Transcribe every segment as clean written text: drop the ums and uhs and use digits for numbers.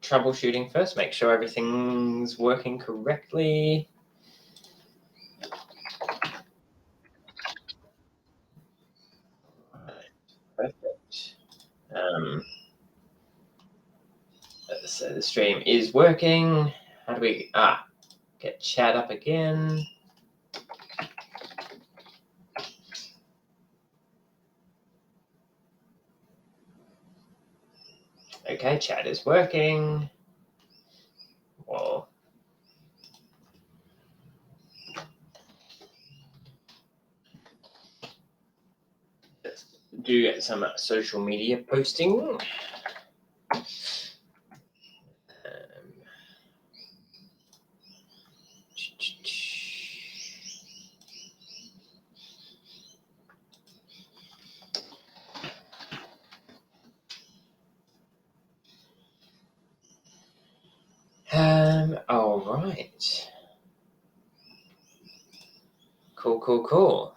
troubleshooting first, make sure everything's working correctly. Perfect. So the stream is working. How do we get chat up again? Okay, chat is working. Well, let's do some social media posting. All right. Cool.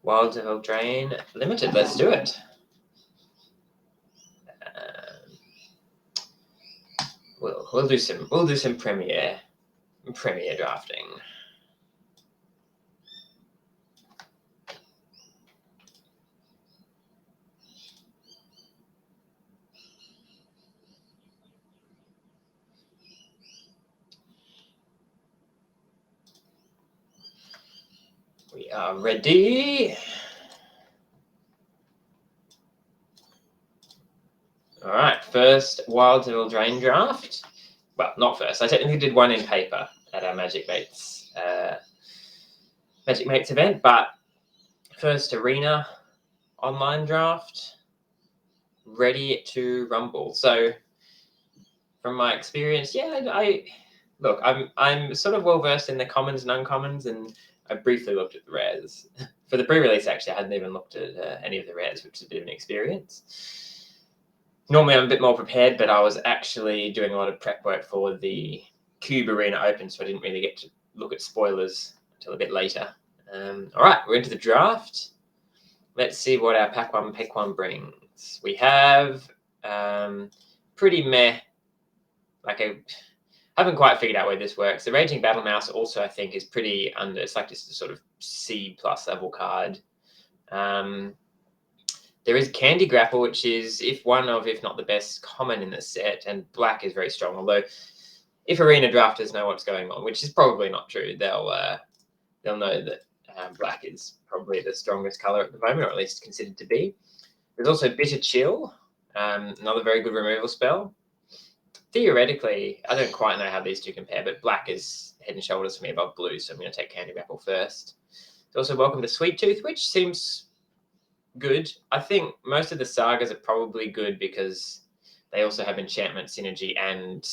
Wild Devil Drain Limited. Let's do it. We'll do some Premier drafting. We are ready. All right, first Wild Devil Drain draft. Well, not first. I technically did one in paper at our Magic Mates event, but first arena online draft. Ready to rumble. So, from my experience, I'm sort of well versed in the commons and uncommons, and I briefly looked at the rares. For the pre-release, actually, I hadn't even looked at any of the rares, which is a bit of an experience. Normally, I'm a bit more prepared, but I was actually doing a lot of prep work for the Cube Arena Open, so I didn't really get to look at spoilers until a bit later. All right, we're into the draft. Let's see what our pack one pick one brings. We have pretty meh. I haven't quite figured out where this works. The Raging Battle Mouse also, I think, is pretty under. It's like just a sort of C+ level card. There is Candy Grapple, which is if not the best common in the set, and black is very strong. Although, if arena drafters know what's going on, which is probably not true, they'll know that black is probably the strongest color at the moment, or at least considered to be. There's also Bitter Chill, another very good removal spell. Theoretically, I don't quite know how these two compare, but black is head and shoulders for me above blue, so I'm going to take Candy Grapple first. There's also Welcome to Sweet Tooth, which seems good. I think most of the sagas are probably good because they also have enchantment synergy and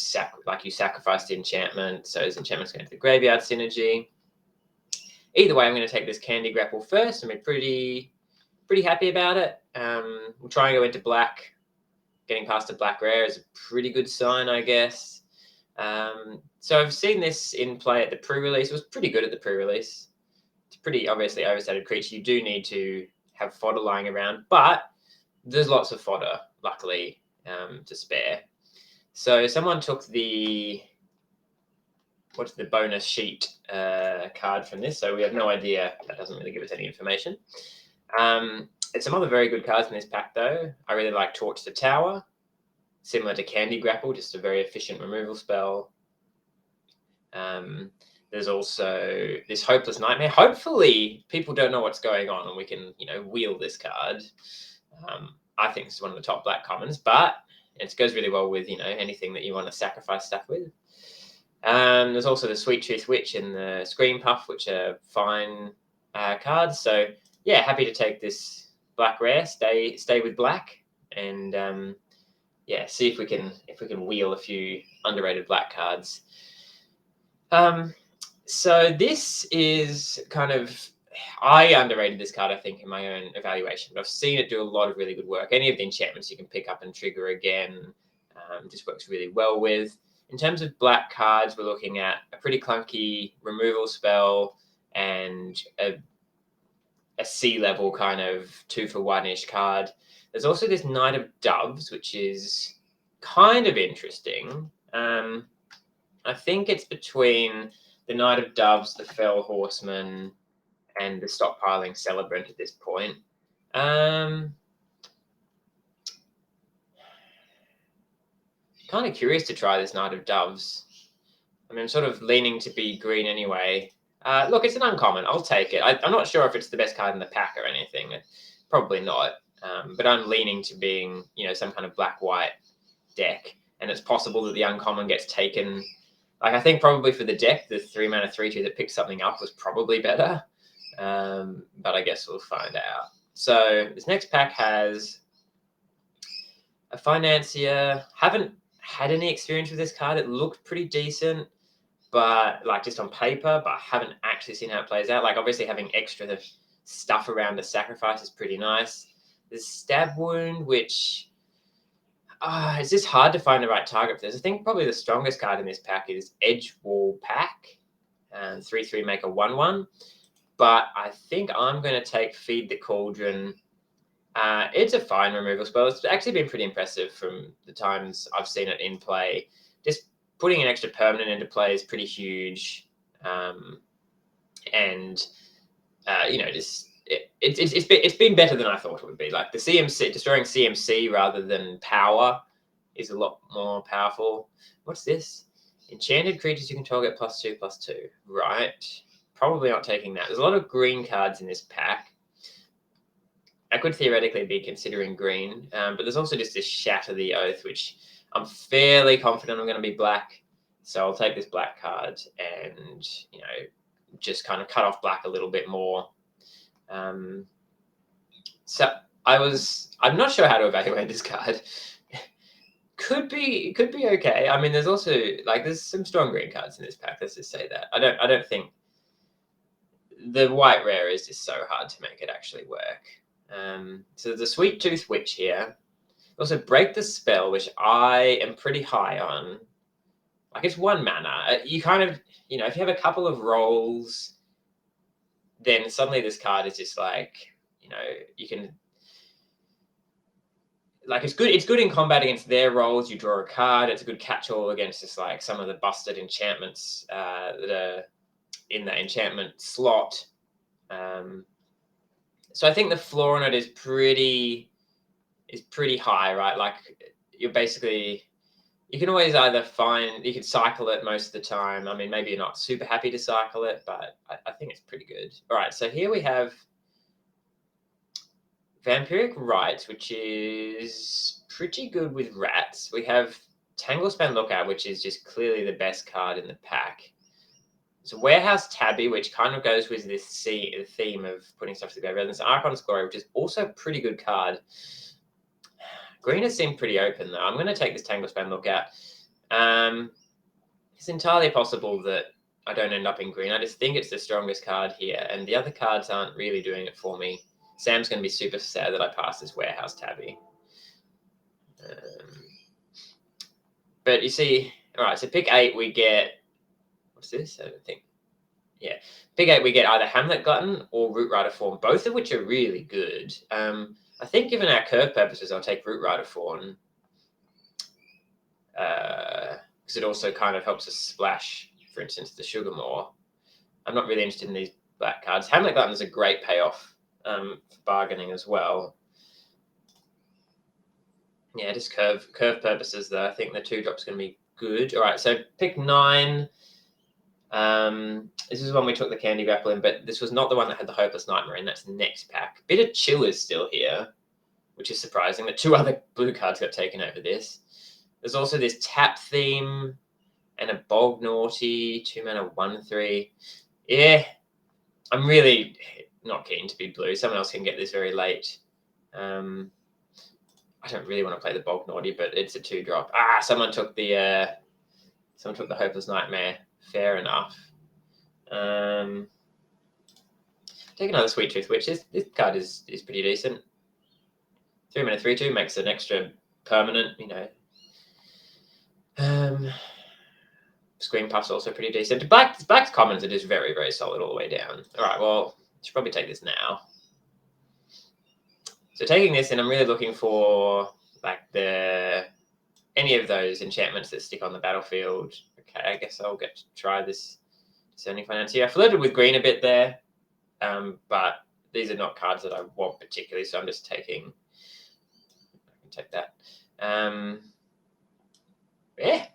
you sacrificed the enchantment, so his enchantment's going to the graveyard synergy. Either way, I'm going to take this Candy Grapple first. I'm pretty happy about it. We'll try and go into black. Getting past a black rare is a pretty good sign, I guess. So I've seen this in play at the pre-release. It was pretty good at the pre-release. It's a pretty obviously overstated creature. You do need to have fodder lying around, but there's lots of fodder, luckily, to spare. So someone took the bonus sheet card from this, so we have no idea. That doesn't really give us any information. There's some other very good cards in this pack, though. I really like Torch the Tower, similar to Candy Grapple, just a very efficient removal spell. There's also this Hopeless Nightmare. Hopefully, people don't know what's going on, and we can, wheel this card. I think it's one of the top black commons, but it goes really well with, anything that you want to sacrifice stuff with. There's also the Sweet Tooth Witch and the Scream Puff, which are fine cards. So yeah, happy to take this black rare, stay with black, and see if we can wheel a few underrated black cards. So this is kind of, I underrated this card, I think, in my own evaluation, but I've seen it do a lot of really good work. Any of the enchantments you can pick up and trigger again just works really well with. In terms of black cards, we're looking at a pretty clunky removal spell and a C-level kind of 2-for-1-ish card. There's also this Knight of Doves, which is kind of interesting. I think it's between the Knight of Doves, the Fell Horseman, and the Stockpiling Celebrant at this point. Kind of curious to try this Knight of Doves. I mean, I'm sort of leaning to be green anyway. Look, it's an uncommon. I'll take it. I'm not sure if it's the best card in the pack or anything. Probably not. But I'm leaning to being, some kind of black-white deck. And it's possible that the uncommon gets taken. Like, I think probably for the deck, the 3-mana 3/2 that picked something up was probably better. But I guess we'll find out. So this next pack has a Financier. Haven't had any experience with this card. It looked pretty decent, but like just on paper, but I haven't actually seen how it plays out. Like obviously having extra stuff around the sacrifice is pretty nice. There's Stab Wound, which it's just hard to find the right target for this. I think probably the strongest card in this pack is Edge Wall Pack, 3/3 make a 1/1. But I think I'm going to take Feed the Cauldron. It's a fine removal spell. It's actually been pretty impressive from the times I've seen it in play. Just putting an extra permanent into play is pretty huge. It's been better than I thought it would be. Like the CMC, destroying CMC rather than power is a lot more powerful. What's this? Enchanted creatures you can target +2/+2. Right. Probably not taking that. There's a lot of green cards in this pack. I could theoretically be considering green, but there's also just this Shatter the Oath, which I'm fairly confident I'm going to be black. So I'll take this black card and, just kind of cut off black a little bit more. So I'm not sure how to evaluate this card. Could be okay. I mean, there's also there's some strong green cards in this pack. Let's just say that. I don't think the white rare is just so hard to make it actually work. So there's a Sweet Tooth Witch here. Also, Break the Spell, which I am pretty high on. Like, it's 1 mana. You kind of, if you have a couple of rolls, then suddenly this card is just you can... it's good. It's good in combat against their rolls. You draw a card. It's a good catch-all against just some of the busted enchantments that are in the enchantment slot. So I think the floor on it is pretty high, right? Like you're basically, you can always you can cycle it most of the time. I mean, maybe you're not super happy to cycle it, but I think it's pretty good. All right, so here we have Vampiric Rites, which is pretty good with rats. We have Tanglespan Lookout, which is just clearly the best card in the pack. So Warehouse Tabby, which kind of goes with this theme of putting stuff together. There's Archon's Glory, which is also a pretty good card. Green has seemed pretty open, though. I'm going to take this Tanglespan Lookout. It's entirely possible that I don't end up in green. I just think it's the strongest card here, and the other cards aren't really doing it for me. Sam's going to be super sad that I passed this Warehouse Tabby. But you see, all right, so pick 8, we get... What's this? I don't think. Yeah. Pick 8, we get either Hamlet Glutton or Root Rider Fawn, both of which are really good. I think given our curve purposes, I'll take Root Rider Fawn. Because it also kind of helps us splash, for instance, the Sugarmore. I'm not really interested in these black cards. Hamlet Glutton is a great payoff for bargaining as well. Yeah, just curve purposes, though. I think the 2-drop's going to be good. All right, so pick 9. This is one we took the Candy Grapple in, but this was not the one that had the Hopeless Nightmare in. That's the next pack. Bit of Chill is still here, which is surprising. The 2 other blue cards got taken over this. There's also this Tap Theme and a Bog Naughty, 2 mana, 1/3. Yeah, I'm really not keen to be blue. Someone else can get this very late. I don't really want to play the Bog Naughty, but it's a 2-drop. Someone took the Hopeless Nightmare. Fair enough. Take another Sweet Tooth Witch. This card is pretty decent. 3 mana 3/2 makes an extra permanent, Scream Puff's also pretty decent. Black's commons are just very, very solid all the way down. All right, well, I should probably take this now. So taking this, and I'm really looking for the any of those enchantments that stick on the battlefield. Okay, I guess I'll get to try this Discerning Financier. I flirted with green a bit there, but these are not cards that I want particularly, so I'm just taking. I can take that. Yeah,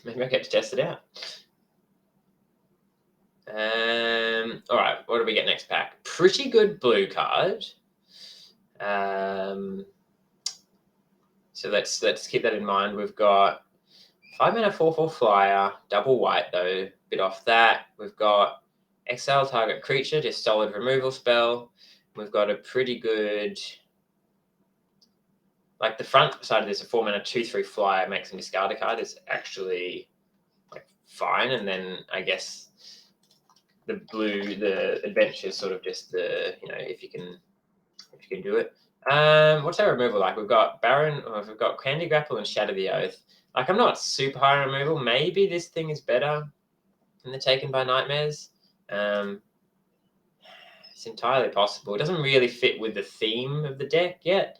maybe I get to test it out. All right, what do we get next pack? Pretty good blue card. So let's keep that in mind. We've got 5 mana 4/4 flyer, double white though, bit off that. We've got exile target creature, just solid removal spell. We've got a pretty good, like the front side of this, a 4 mana 2/3 flyer makes them discard a card is actually like fine, and then I guess the blue, the adventure is sort of just the, if you can do it. What's our removal like? We've got Baron, or we've got Candy Grapple and Shatter the Oath. Like, I'm not super high on removal. Maybe this thing is better than the Taken by Nightmares. It's entirely possible. It doesn't really fit with the theme of the deck yet.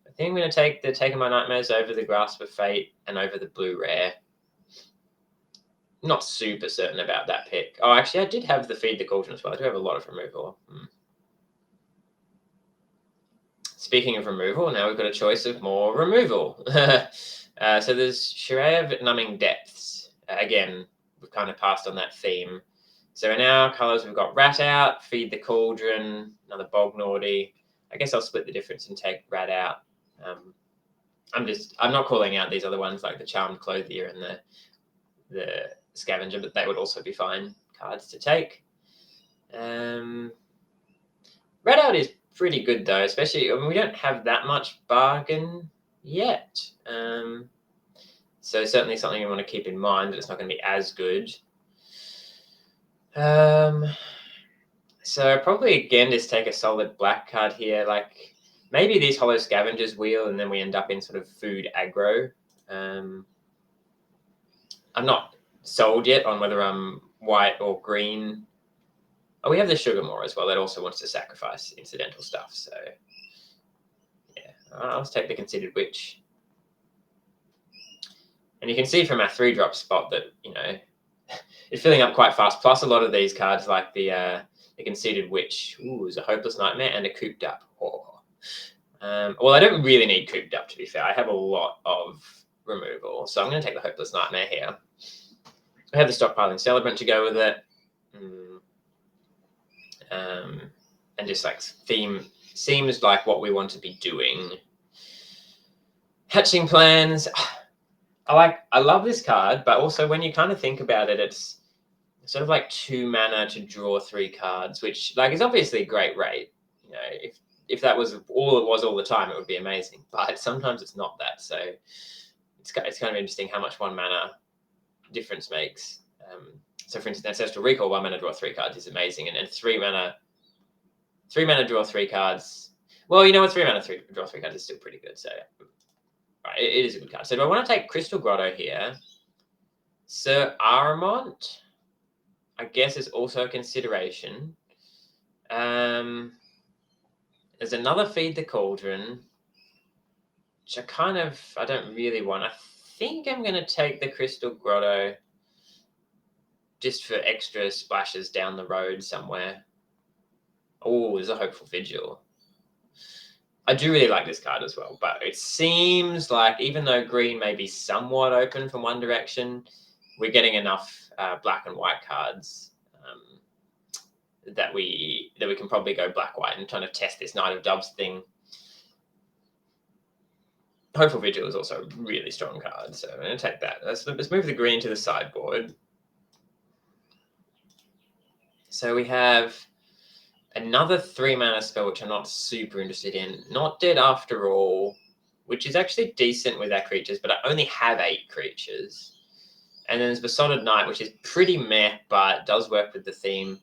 I think I'm going to take the Taken by Nightmares over the Grasp of Fate and over the blue rare. Not super certain about that pick. Oh, actually, I did have the Feed the Cauldron as well. I do have a lot of removal. Speaking of removal, now we've got a choice of more removal. So there's Shirei of Numbing Depths. Again, we've kind of passed on that theme. So in our colours, we've got Rat Out, Feed the Cauldron, another Bog Naughty. I guess I'll split the difference and take Rat Out. I'm not calling out these other ones like the Charmed Clothier and the Scavenger, but they would also be fine cards to take. Rat Out is pretty good though, especially we don't have that much bargain yet. So certainly something you want to keep in mind that it's not going to be as good. So probably again just take a solid black card here. Like maybe these Hollow Scavengers wheel, and then we end up in sort of food aggro. I'm not sold yet on whether I'm white or green. Oh, we have the Sugarmore as well. That also wants to sacrifice incidental stuff. So yeah, I'll take the Considered Witch. And you can see from our 3-drop spot that, it's filling up quite fast. Plus a lot of these cards like the Conceited Witch, is a Hopeless Nightmare and a Cooped Up. Oh. Well, I don't really need Cooped Up, to be fair. I have a lot of removal. So I'm going to take the Hopeless Nightmare here. I have the Stockpiling Celebrant to go with it. And just like theme seems like what we want to be doing. Hatching Plans. I love this card, but also when you kind of think about it, it's sort of like 2 mana to draw 3 cards, which like is obviously a great rate. If that was all it was all the time, it would be amazing. But sometimes it's not that. So it's kind of interesting how much 1 mana difference makes. So for instance, Ancestral Recall, 1 mana draw 3 cards is amazing, and 3 mana draw 3 cards. Well, 3 mana draw 3 cards is still pretty good. So right, it is a good card. So do I want to take Crystal Grotto here? Sir Aramont, I guess, is also a consideration. There's another Feed the Cauldron, which I don't really want. I think I'm going to take the Crystal Grotto just for extra splashes down the road somewhere. Oh, there's a Hopeful Vigil. I do really like this card as well, but it seems like even though green may be somewhat open from one direction, we're getting enough black and white cards that we can probably go black-white and trying to test this Knight of Doves thing. Hopeful Vigil is also a really strong card, so I'm going to take that. Let's move the green to the sideboard. So we have another 3 mana spell, which I'm not super interested in. Not Dead After All, which is actually decent with our creatures, but I only have 8 creatures. And then there's Besotted Knight, which is pretty meh, but does work with the theme.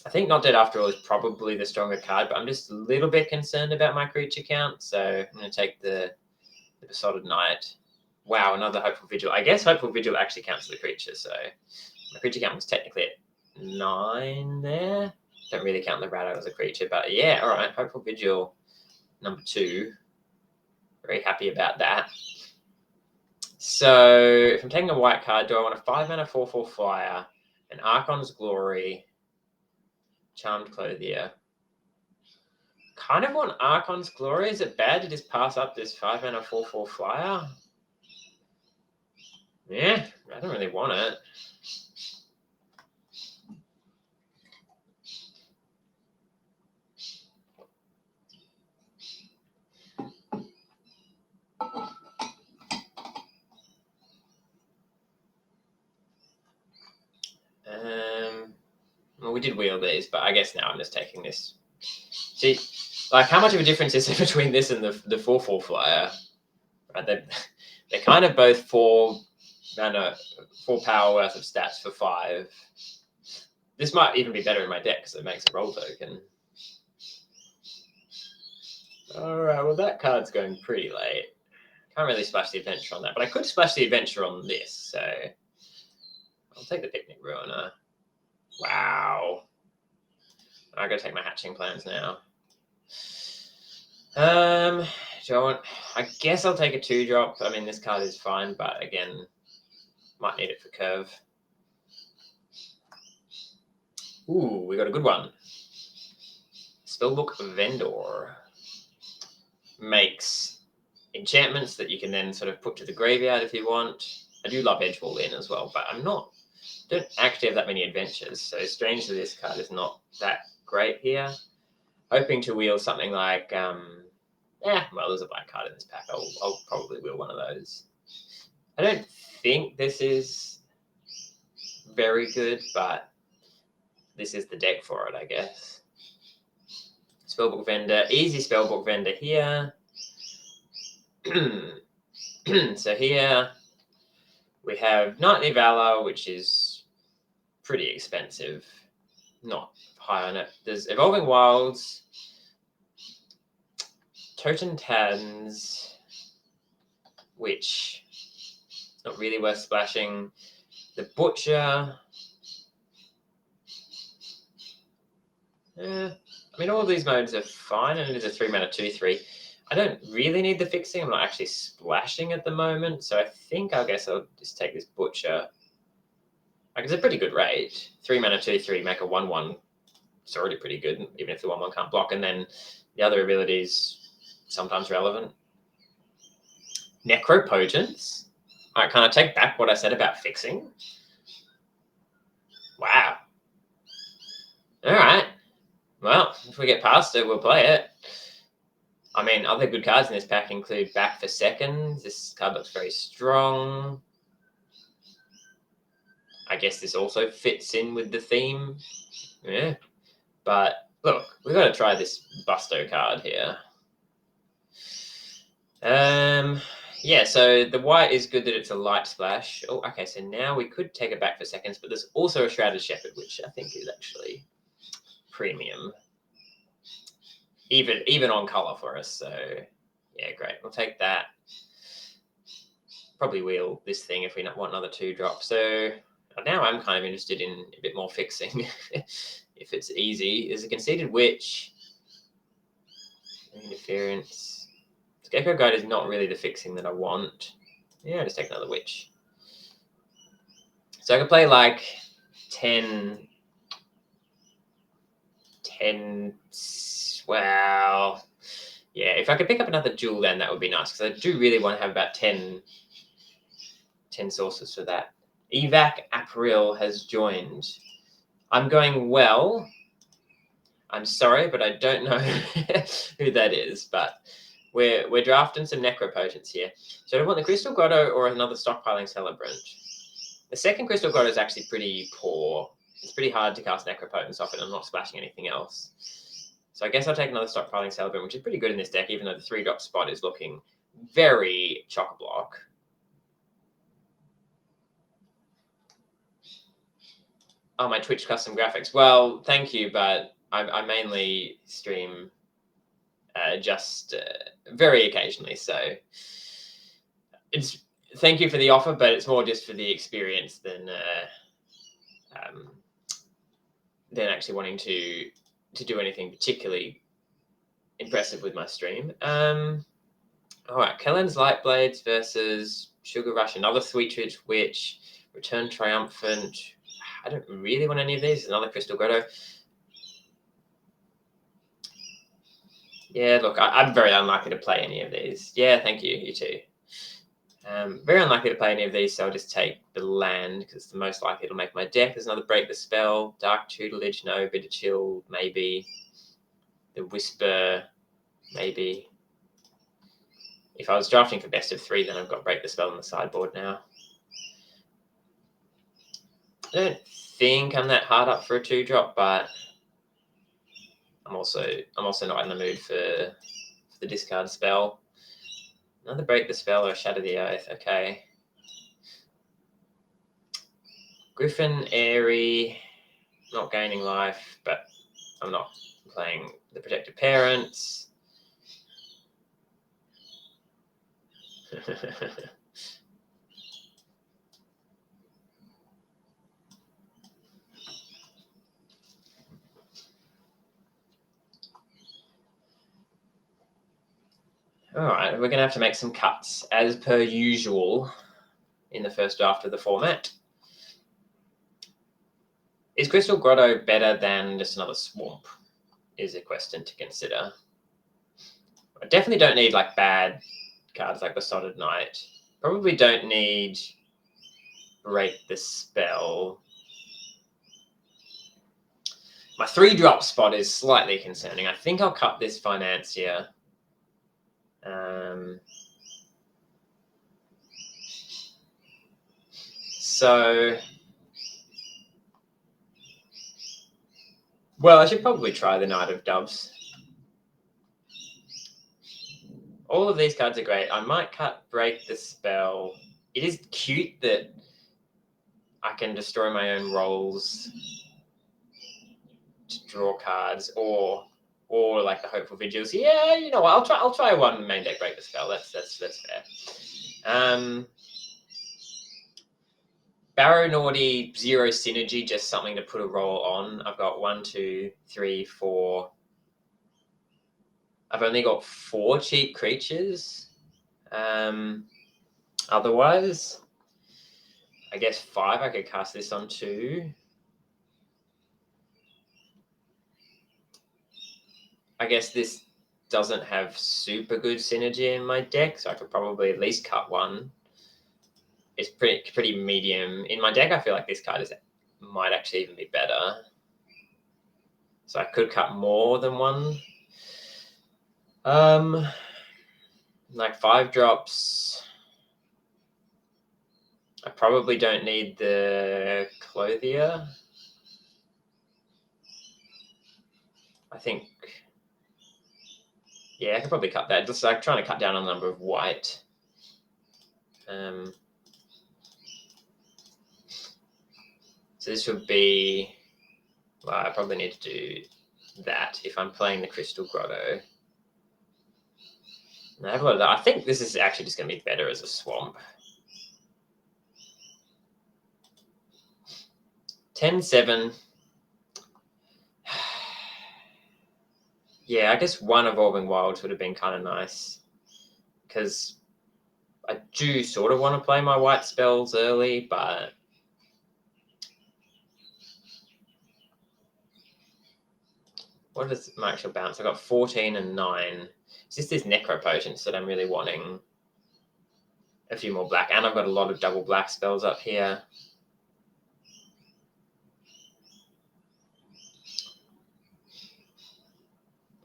I think Not Dead After All is probably the stronger card, but I'm just a little bit concerned about my creature count. So I'm going to take the Besotted Knight. Wow, another Hopeful Vigil. I guess Hopeful Vigil actually counts as a creature. So my creature count was technically at 9 there. Don't really count the rat out as a creature, but yeah, all right. Hopeful Vigil, number 2. Very happy about that. So if I'm taking a white card, do I want a 5-mana 4/4 flyer, an Archon's Glory, Charmed Clothier? Kind of want Archon's Glory. Is it bad to just pass up this 5-mana 4/4 flyer? Yeah, I don't really want it. Well, we did wheel these, but I guess now I'm just taking this. See, like, how much of a difference is there between this and the 4/4 flyer? Right, they're kind of both 4 power worth of stats for 5. This might even be better in my deck because it makes a roll token. All right, well, that card's going pretty late. Can't really splash the adventure on that, but I could splash the adventure on this, so I'll take the Picnic Ruiner. Wow. I gotta take my hatching plans now. Do I want? I guess I'll take a 2-drop. I mean, this card is fine, but again, might need it for curve. Ooh, we got a good one. Spellbook Vendor makes enchantments that you can then sort of put to the graveyard if you want. I do love Edgewall in as well, but don't actually have that many adventures, so strangely this card is not that great here. Hoping to wheel something like, well, there's a black card in this pack. I'll probably wheel one of those. I don't think this is very good, but this is the deck for it, I guess. Spellbook Vendor, easy Spellbook Vendor here. So here we have Knightly Valor, which is pretty expensive. Not high on it. There's Evolving Wilds, Totentans, which is not really worth splashing. The Butcher. I mean, all of these modes are fine, and it is a 3-mana 2/3. I don't really need the fixing. I'm not actually splashing at the moment, so I think I guess I'll just take this Butcher. Like, it's a pretty good rate. 3-mana 2/3, make a 1/1. It's already pretty good, even if the 1/1 can't block. And then the other abilities sometimes relevant. Necropotence. All right, can I take back what I said about fixing? Wow. All right. Well, if we get past it, we'll play it. I mean, other good cards in this pack include Back for Seconds. This card looks very strong. I guess this also fits in with the theme. Yeah. But look, we've got to try this Busto card here. Yeah, so the white is good that it's a light splash. Oh, okay, so now we could take it back for seconds, but there's also a Shrouded Shepherd, which I think is actually premium. Even on color for us, so yeah, great. We'll take that. Probably wheel this thing if we want another 2-drop. So now I'm kind of interested in a bit more fixing. If it's easy, there's a Conceited Witch. Interference. Scarecrow Guide is not really the fixing that I want. Yeah, I'll just take another Witch. So I could play like 10, well, yeah, if I could pick up another Jewel then that would be nice, because I do really want to have about 10 sources for that. Evac April has joined. I'm going well. I'm sorry, but I don't know who that is, but we're drafting some Necropotence here. So do I want the Crystal Grotto or another Stockpiling Celebrant? The second Crystal Grotto is actually pretty poor. It's pretty hard to cast Necropotence off it. I'm not splashing anything else. So I guess I'll take another Stockpiling Celebrant, which is pretty good in this deck, even though the 3-drop spot is looking very chock-a-block. Oh, my Twitch custom graphics. Well, thank you, but I mainly stream just very occasionally. So thank you for the offer, but it's more just for the experience than actually wanting to do anything particularly impressive with my stream. All right, Kellen's Lightblades versus Sugar Rush, another Sweet Witch, Return Triumphant. I don't really want any of these. Another Crystal Grotto. Yeah, look, I'm very unlikely to play any of these. Yeah, thank you. You too. Very unlikely to play any of these, so I'll just take the land because it's the most likely to make my deck. There's another Break the Spell, Dark Tutelage, no, Bitter Chill, maybe. The Whisper, maybe. If I was drafting for best of 3, then I've got Break the Spell on the sideboard now. I don't think I'm that hard up for a 2-drop, but I'm also not in the mood for the discard spell. Another Break the Spell or Shatter the Earth. Okay. Griffin, Airy, not gaining life, but I'm not playing the Protected Parents. All right, we're going to have to make some cuts as per usual in the first draft of the format. Is Crystal Grotto better than just another Swamp? Is a question to consider. I definitely don't need like bad cards like the Sodded Knight. Probably don't need Break the Spell. My 3-drop spot is slightly concerning. I think I'll cut this Financier. So, well, I should probably try the Knight of Doves. All of these cards are great. I might cut Break the Spell. It is cute that I can destroy my own rolls to draw cards, or like the Hopeful Vigils. Yeah, you know what? I'll try one main deck Break the Spell. That's fair. Barrow Naughty, 0 synergy, just something to put a roll on. I've got 1, 2, 3, 4. I've only got 4 cheap creatures. Otherwise, I guess 5 I could cast this on 2. I guess this doesn't have super good synergy in my deck, so I could probably at least cut 1. It's pretty medium. In my deck, I feel like this card might actually even be better. So I could cut more than 1. Like 5 drops. I probably don't need the Clothier. I think, yeah, I could probably cut that. Just like trying to cut down on the number of white. So this would be, well, I probably need to do that if I'm playing the Crystal Grotto. And I have a lot of that. I think this is actually just going to be better as a Swamp. 10-7. Yeah, I guess 1 Evolving Wilds would have been kind of nice. Because I do sort of want to play my white spells early, but what is my actual bounce? I got 14 and 9. It's just these Necropotents that I'm really wanting. A few more black, and I've got a lot of double black spells up here.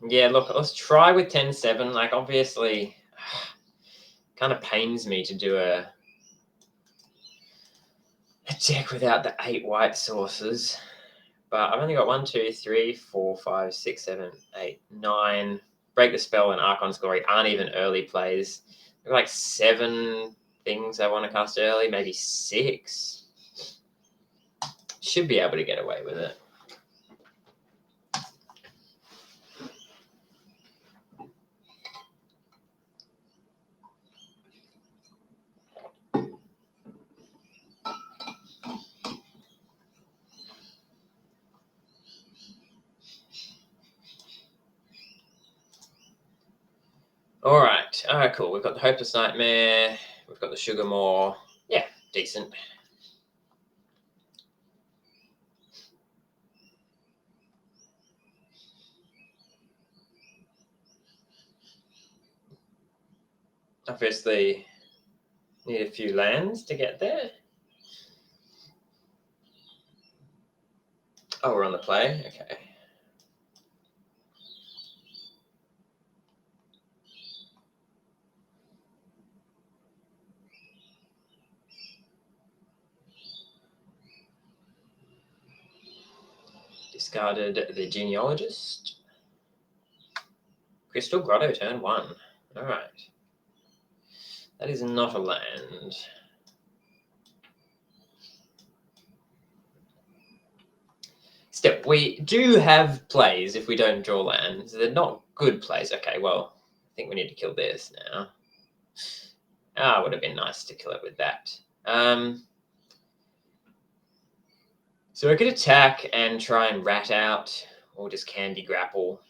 Yeah, look, let's try with 10-7. Like, obviously, kind of pains me to do a deck without the 8 white sources. But I've only got 1, 2, 3, 4, 5, 6, 7, 8, 9. Break the Spell and Archon's Glory aren't even early plays. There are like 7 things I want to cast early, maybe 6. Should be able to get away with it. All right, cool. We've got the Hopeless Nightmare. We've got the sugar more. Yeah, decent. Obviously, need a few lands to get there. Oh, we're on the play? Okay. Discarded the Genealogist. Crystal Grotto, turn 1. All right. That is not a land. Still, we do have plays if we don't draw lands. They're not good plays. Okay, well, I think we need to kill this now. Ah, would have been nice to kill it with that. So I could attack and try and rat out, or just candy grapple.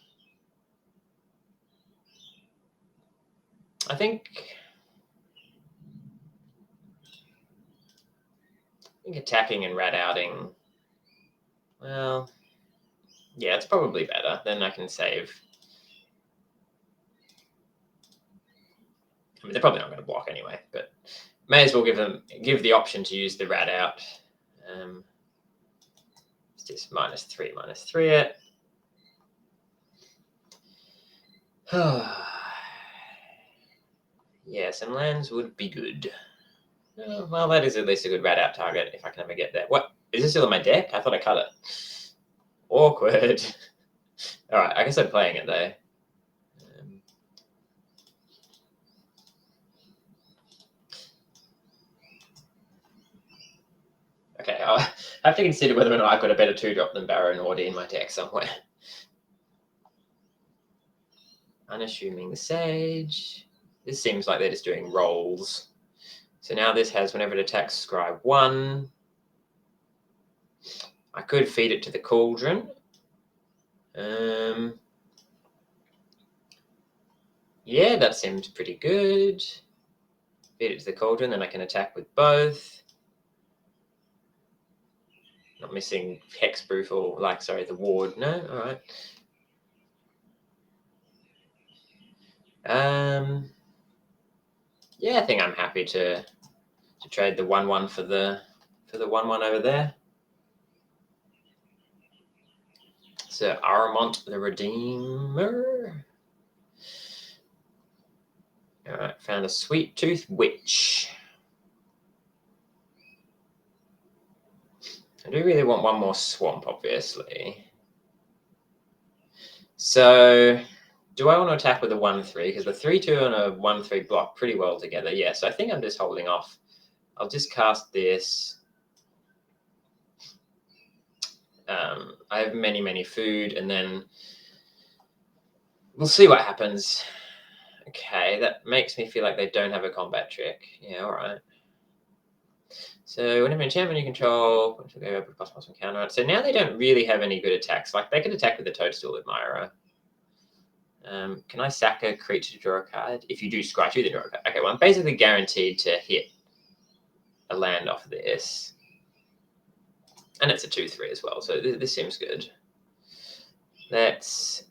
I think attacking and rat outing. Well, yeah, it's probably better. Then I can save. I mean, they're probably not going to block anyway, but may as well give the option to use the rat out. It's just -3 it. Yeah, some lands would be good. Well, that is at least a good rat out target if I can ever get there. What? Is this still in my deck? I thought I cut it. Awkward. All right, I guess I'm playing it though. Okay, I'll have to consider whether or not I've got a better 2-drop than Baron Ordi in my deck somewhere. Unassuming the Sage. This seems like they're just doing rolls. So now this has whenever it attacks Scribe 1. I could feed it to the Cauldron. Yeah, that seems pretty good. Feed it to the Cauldron, then I can attack with both. Not missing Hexproof or, the Ward. No? All right. Yeah, I think I'm happy to trade the 1/1 for the 1/1 over there. So Aramont the Redeemer. All right, found a Sweet Tooth Witch. I do really want one more swamp, obviously. So do I want to attack with a 1/3? Because the 3/2 and a 1/3 block pretty well together. Yeah, so I think I'm just holding off. I'll just cast this. I have many food, and then we'll see what happens. Okay, that makes me feel like they don't have a combat trick. Yeah, all right. So whenever enchantment you control, put +1 counter. So now they don't really have any good attacks. Like they could attack with the Toadstool Admirer. Can I sack a creature to draw a card? If you do scratch, you then draw a card. Okay, well I'm basically guaranteed to hit a land off of this. And it's a 2/3 as well, so this seems good. Let's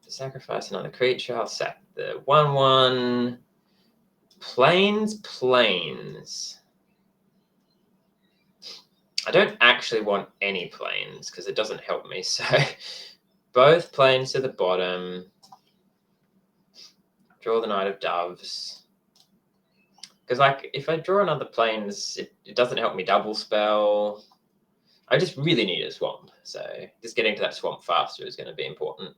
sacrifice another creature. I'll sack the 1/1. Plains. I don't actually want any plains because it doesn't help me. So both plains to the bottom. Draw the Knight of Doves. Because if I draw another plains, it doesn't help me double spell. I just really need a swamp. So just getting to that swamp faster is going to be important.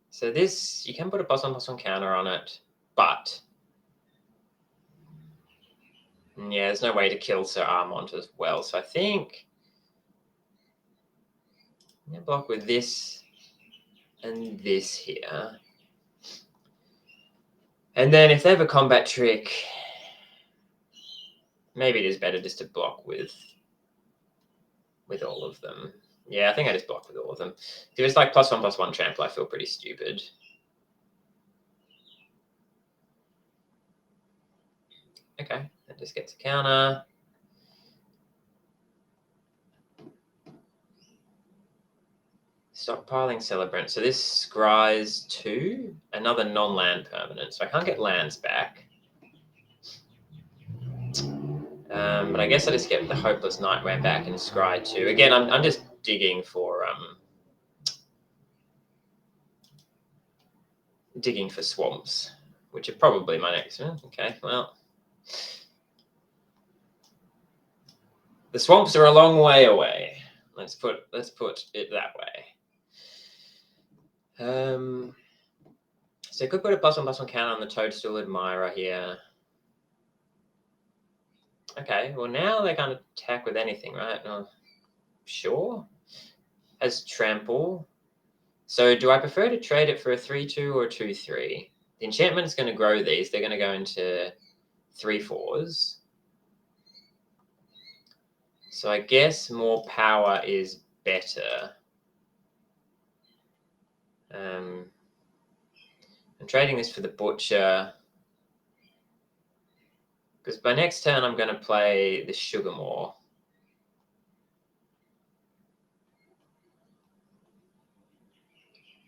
So this, you can put a +1/+1 counter on it, but yeah, there's no way to kill Sir Armont as well. So I think I'm going to block with this and this here. And then if they have a combat trick, maybe it is better just to block with all of them. Yeah, I think I just block with all of them. If it's like +1/+1 trample, I feel pretty stupid. Okay, that just gets a counter. Stockpiling Celebrant. So this scries 2, another non-land permanent. So I can't get lands back. But I guess I just get the Hopeless Nightmare back and scry 2. Again, I'm just digging for swamps, which are probably my next one. Okay, well, the swamps are a long way away. Let's put it that way. So I could put a +1/+1 counter on the Toadstool Admirer here. Okay, well now they can't attack with anything, right? Oh, sure. Has Trample. So do I prefer to trade it for a 3/2 or a 2/3? The enchantment's going to grow these. They're going to go into 3/4s. So I guess more power is better. I'm trading this for the Butcher. Because by next turn, I'm going to play the Sugarmore.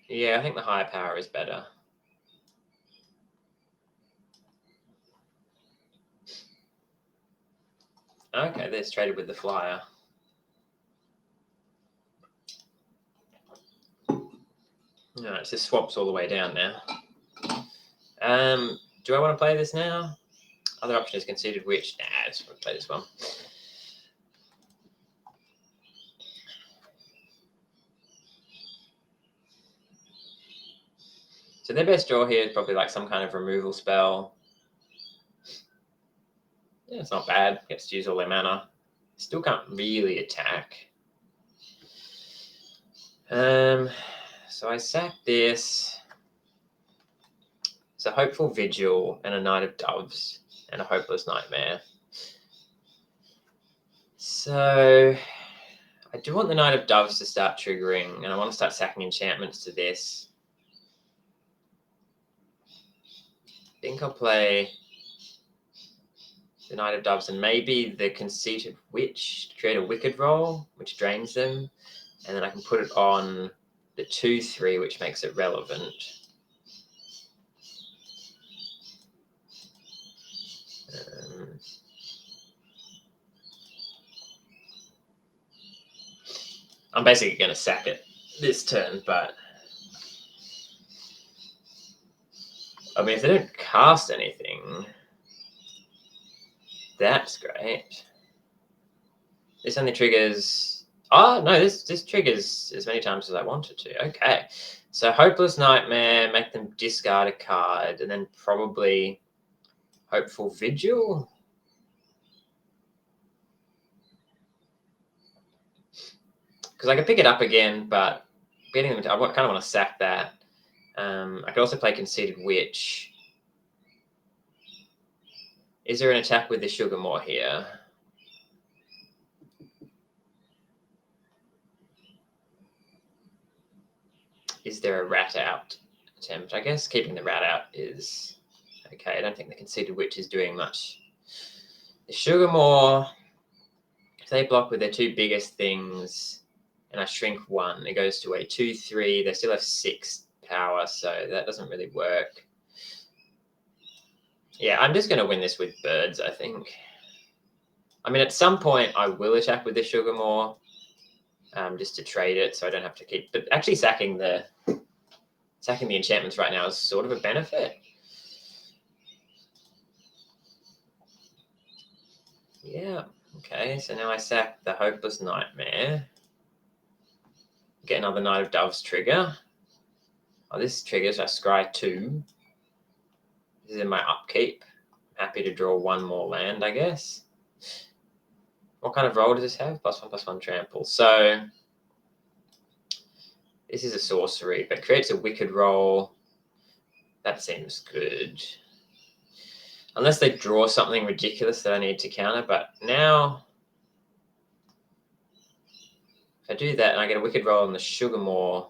Yeah, I think the higher power is better. Okay, there's traded with the Flyer. All right, so swaps all the way down now. Do I want to play this now? Other option is Conceded Witch. Nah, I just want to play this one. So their best draw here is probably like some kind of removal spell. Yeah, it's not bad. Gets to use all their mana. Still can't really attack. So I sack this. It's a Hopeful Vigil and a Knight of Doves and a Hopeless Nightmare. So I do want the Knight of Doves to start triggering, and I want to start sacking enchantments to this. I think I'll play the Knight of Doves and maybe the Conceited Witch to create a Wicked roll, which drains them, and then I can put it on the 2/3, which makes it relevant. I'm basically going to sack it this turn, but I mean, if they don't cast anything, that's great. This only triggers. Oh no, this triggers as many times as I want it to. Okay, so Hopeless Nightmare, make them discard a card, and then probably Hopeful Vigil. Because I can pick it up again, but getting them, I kind of want to sack that. I could also play Conceited Witch. Is there an attack with the Sugarmore here? Is there a rat out attempt? I guess keeping the rat out is okay. I don't think the Conceited Witch is doing much. The Sugarmore, if they block with their two biggest things, and I shrink 1, it goes to a 2/3. They still have 6 power, so that doesn't really work. Yeah, I'm just going to win this with birds, I think. I mean, at some point, I will attack with the Sugarmore, just to trade it, so I don't have to keep. But actually, sacking the enchantments right now is sort of a benefit. Yeah. Okay. So now I sack the Hopeless Nightmare. Get another Knight of Doves trigger. Oh, this triggers. I scry 2. This is in my upkeep. Happy to draw 1 more land, I guess. What kind of roll does this have? +1/+1 trample. So this is a sorcery, but creates a wicked roll. That seems good. Unless they draw something ridiculous that I need to counter, but now If I do that and I get a wicked roll on the Sugarmore,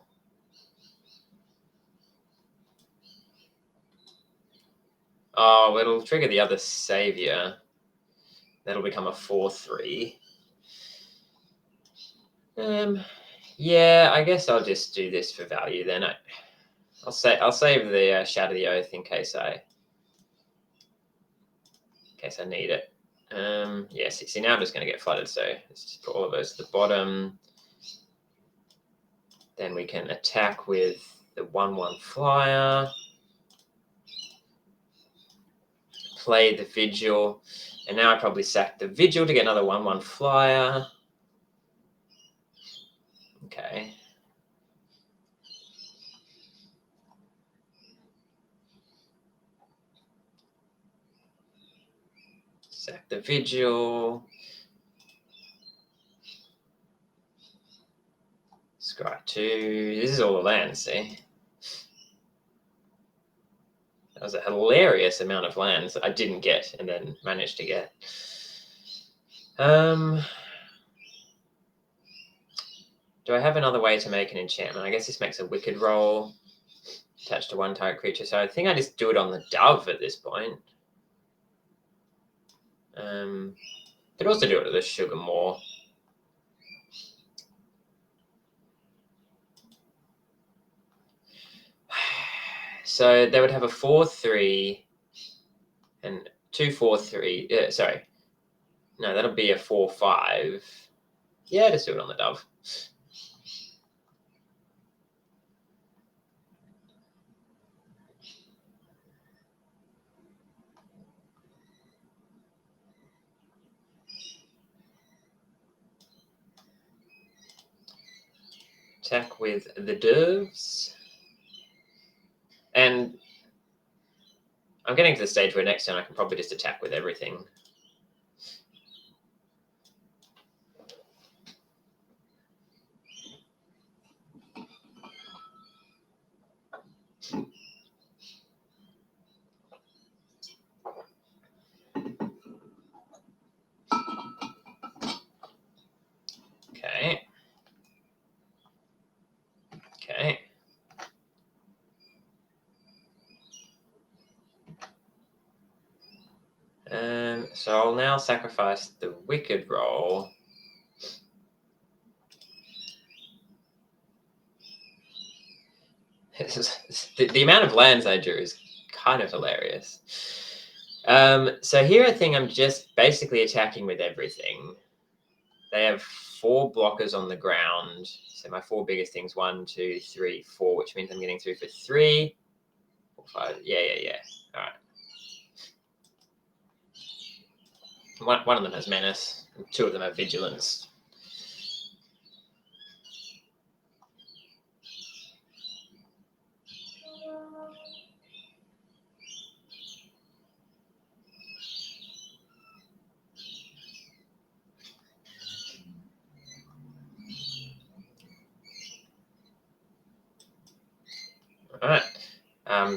oh, it'll trigger the other Savior. That'll become a 4/3. Yeah, I guess I'll just do this for value then. I'll save the Shatter the Oath in case I need it. Yeah, see, now I'm just going to get flooded, so let's just put all of those to the bottom. Then we can attack with the 1/1 flyer. Play the Vigil. And now I probably sack the Vigil to get another 1/1 flyer. Okay. Sack the Vigil. Scry 2. This is all the lands, see? That was a hilarious amount of lands I didn't get and then managed to get. Do I have another way to make an enchantment? I guess this makes a wicked roll attached to one target creature. So I think I just do it on the Dove at this point. Could also do it with the Sugarmore. So they would have a 4/3 and 2/4/3. Sorry. No, that'll be a 4/5. Yeah, just do it on the Dove. Attack with the Doves. And I'm getting to the stage where next turn I can probably just attack with everything. Okay. Okay. So I'll now sacrifice the Wicked roll. The amount of lands I drew is kind of hilarious. So here I think I'm just basically attacking with everything. They have 4 blockers on the ground. So my 4 biggest things, 1, 2, 3, 4, which means I'm getting through for 3, 4, 5. Yeah. All right. One of them has Menace. 2 of them have Vigilance. All right.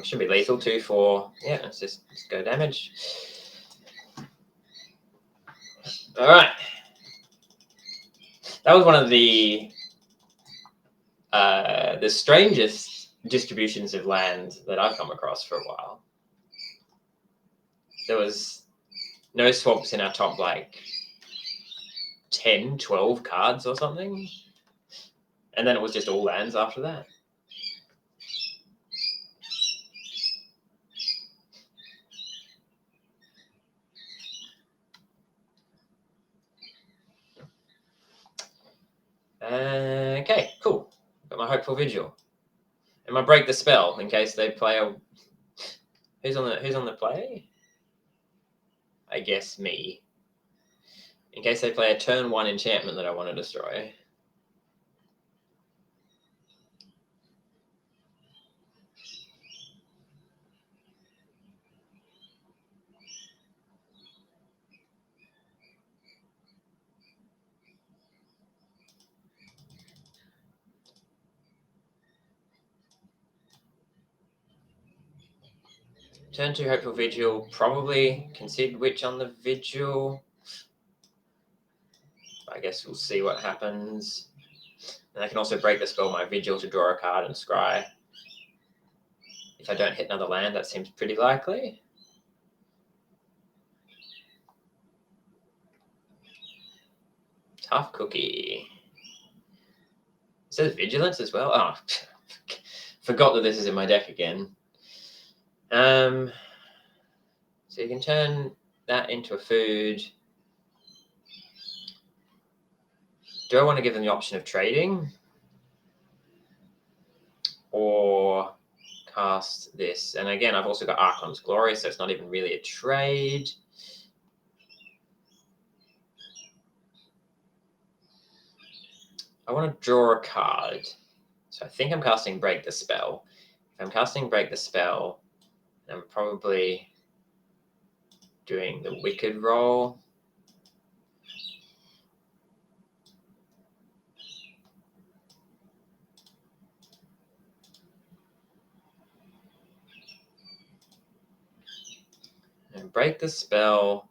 Should be lethal. 2, 4. Yeah, let's just go damage. All right. That was one of the strangest distributions of land that I've come across for a while. There was no swaps in our top, like 10, 12 cards or something. And then it was just all lands after that. Okay, cool. Got my Hopeful Vigil. And I break the spell in case they play a... Who's on the play? I guess me. In case they play a turn 1 enchantment that I want to destroy. Turn 2 Hopeful Vigil. Probably concede Witch on the Vigil. I guess we'll see what happens. And I can also break the spell my Vigil to draw a card and scry. If I don't hit another land, that seems pretty likely. Tough cookie. It says Vigilance as well. Oh, forgot that this is in my deck again. So you can turn that into a food. Do I want to give them the option of trading? Or cast this? And again, I've also got Archon's Glory, so it's not even really a trade. I want to draw a card. So I think I'm casting Break the Spell. If I'm casting Break the Spell, I'm probably doing the Wicked roll. And Break the Spell.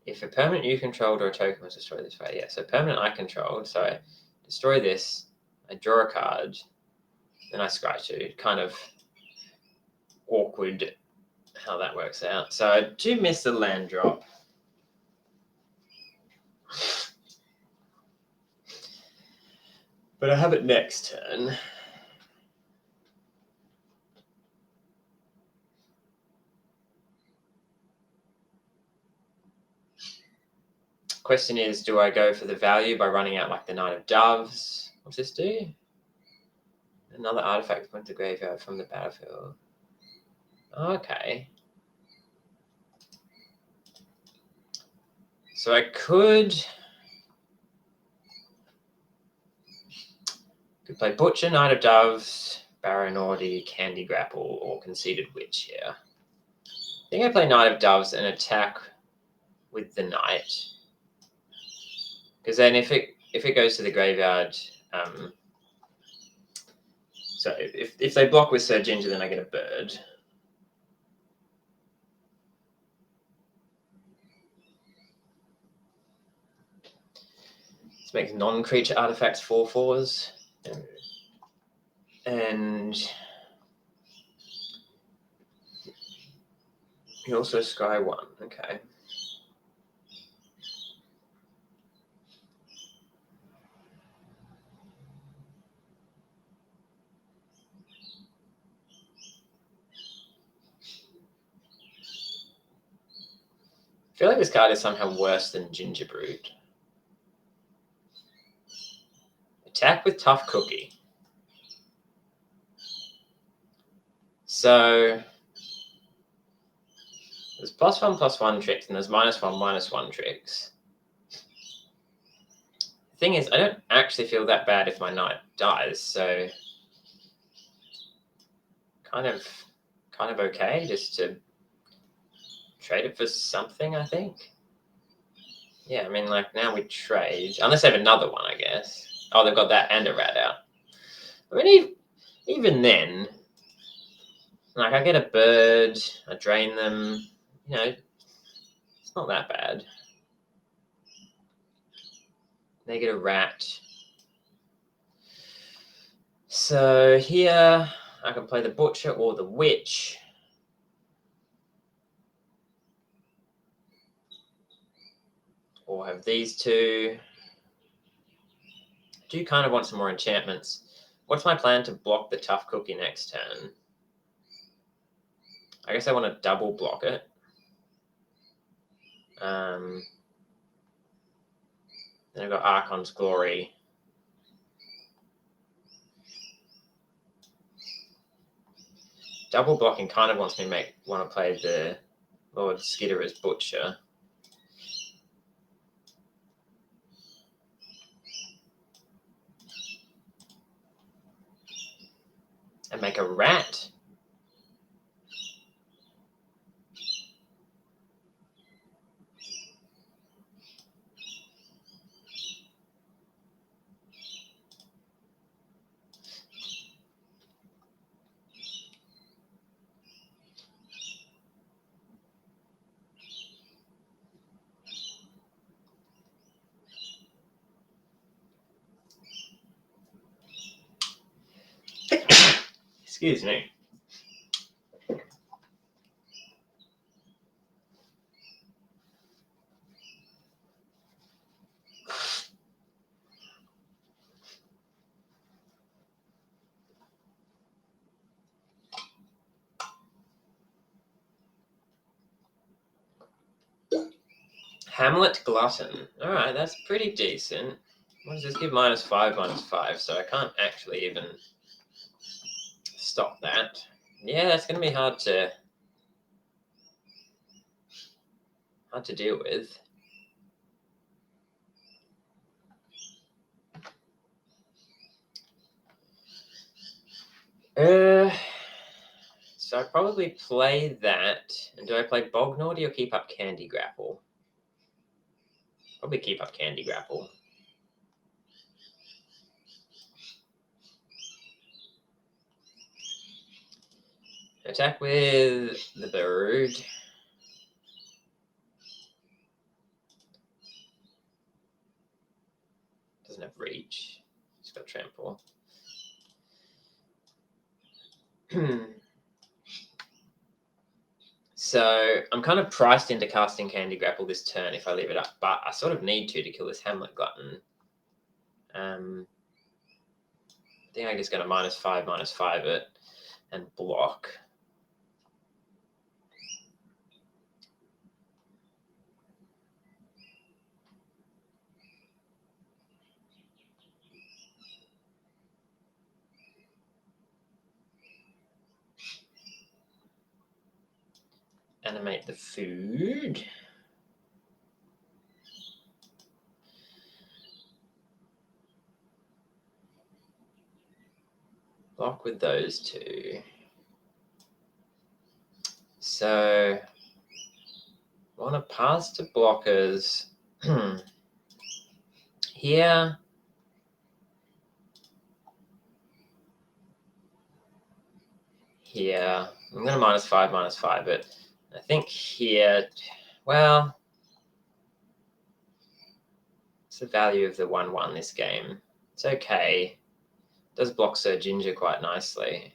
If a permanent you controlled or a token was destroyed this way, yeah. So permanent I controlled. So I destroy this. I draw a card. Then I scry 2. Kind of awkward how that works out. So I do miss the land drop. But I have it next turn. Question is, do I go for the value by running out like the Knight of Doves? What's this do? Another artifact went to graveyard from the battlefield. Okay. So I could play Butcher, Knight of Doves, Baron Ordi, Candy Grapple, or Conceited Witch here. I think I play Knight of Doves and attack with the Knight. Because then if it goes to the graveyard, so if they block with Sir Ginger, then I get a bird. This makes non-creature artifacts 4/4s. And you also scry 1. Okay. I feel like this card is somehow worse than Gingerbread. Attack with Tough Cookie. So there's +1/+1 tricks and there's -1/-1 tricks. The thing is, I don't actually feel that bad if my knight dies, so kind of okay just to trade it for something, I think. Yeah, I mean, like, now we trade. Unless they have another one, I guess. Oh, they've got that and a rat out. I mean, even then, like, I get a bird, I drain them, you know, it's not that bad. They get a rat. So here, I can play the Butcher or the Witch. Or have these two. I do kind of want some more enchantments. What's my plan to block the Tough Cookie next turn? I guess I want to double block it. Then I've got Archon's Glory. Double blocking kind of wants me to want to play the Lord Skitterer's Butcher. And make a rat. Excuse me. Hamlet Glutton. All right, that's pretty decent. What does this give? -5, so I can't actually even stop that. Yeah, that's going to be hard to deal with. So I probably play that. And do I play Bog Naughty or keep up Candy Grapple? Probably keep up Candy Grapple. Attack with the bird. Doesn't have reach. It's got trample. So I'm kind of priced into casting Candy Grapple this turn if I leave it up, but I sort of need to kill this Hamlet Glutton. I think I'm just going to -5 it and block. Animate the food. Block with those two. So I want to pass to blockers here. Here. I'm going to -5 but I think here, well, it's the value of the 1/1 this game. It's okay. It does block Sir Ginger quite nicely.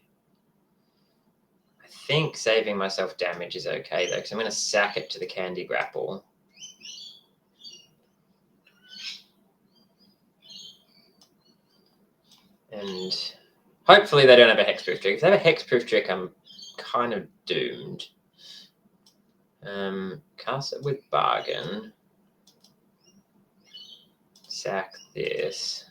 I think saving myself damage is okay, though, because I'm going to sack it to the Candy Grapple. And hopefully they don't have a hexproof trick. If they have a hexproof trick, I'm kind of doomed. Cast it with bargain. Sack this.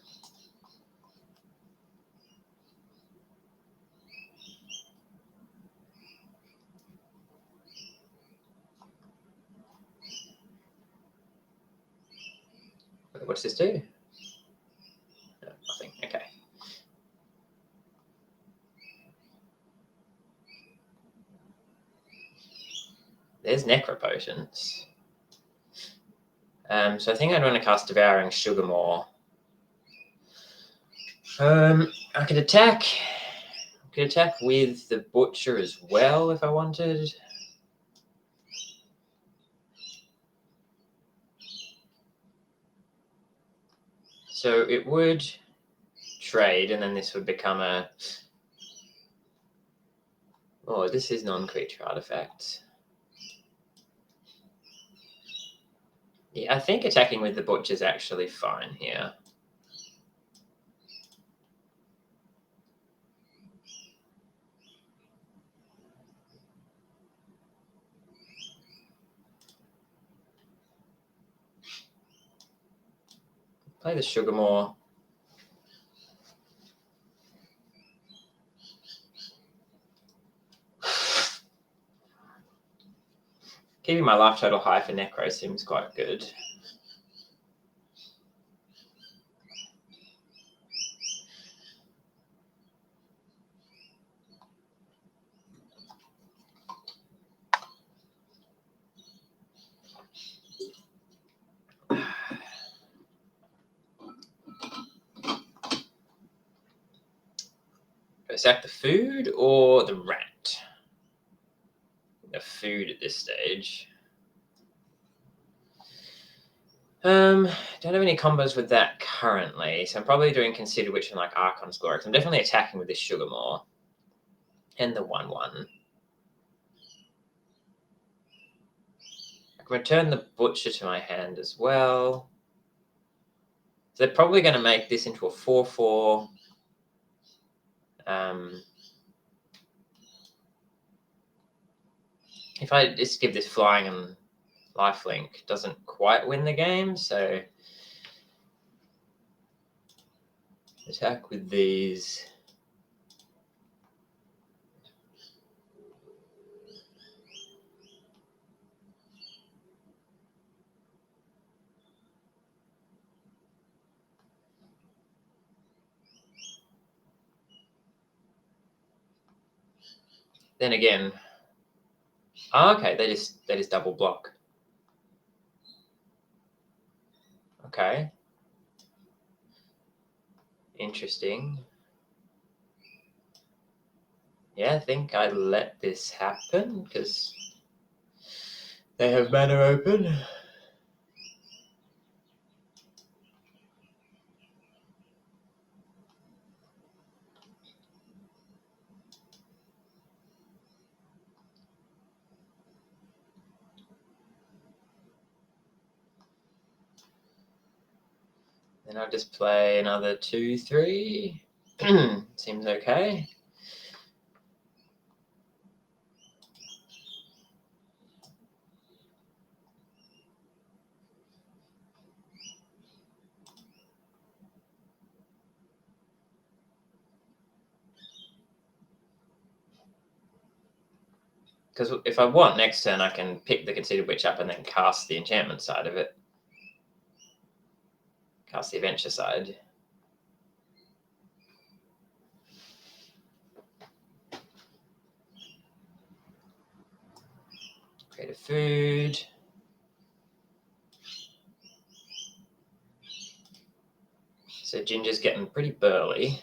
What's this do? No, nothing. Okay. There's Necropotions. So I think I'd want to cast Devouring Sugarmore. I could attack. I could attack with the Butcher as well if I wanted. So it would trade, and then this would become a... Oh, this is non-creature artifact. Yeah, I think attacking with the Butcher is actually fine here. Play the Sugarmore. Keeping my life total high for Necro seems quite good. Do I sack the food or the rat? The food at this stage. Don't have any combos with that currently, so I'm probably doing Consider Which and like Archon's Glory. I'm definitely attacking with this Sugarmore. and the 1/1. I can return the butcher to my hand as well. So they're probably going to make this into a 4/4. If I just give this flying and lifelink, doesn't quite win the game, so attack with these. Then again, okay, they just double block. Okay. Interesting. Yeah, I think I let this happen because they have mana open. Then I'll just play another 2/3. Seems okay. Because if I want next turn, I can pick the Conceited Witch up and then cast the enchantment side of it. Cast the adventure side. Create a food. So Ginger's getting pretty burly.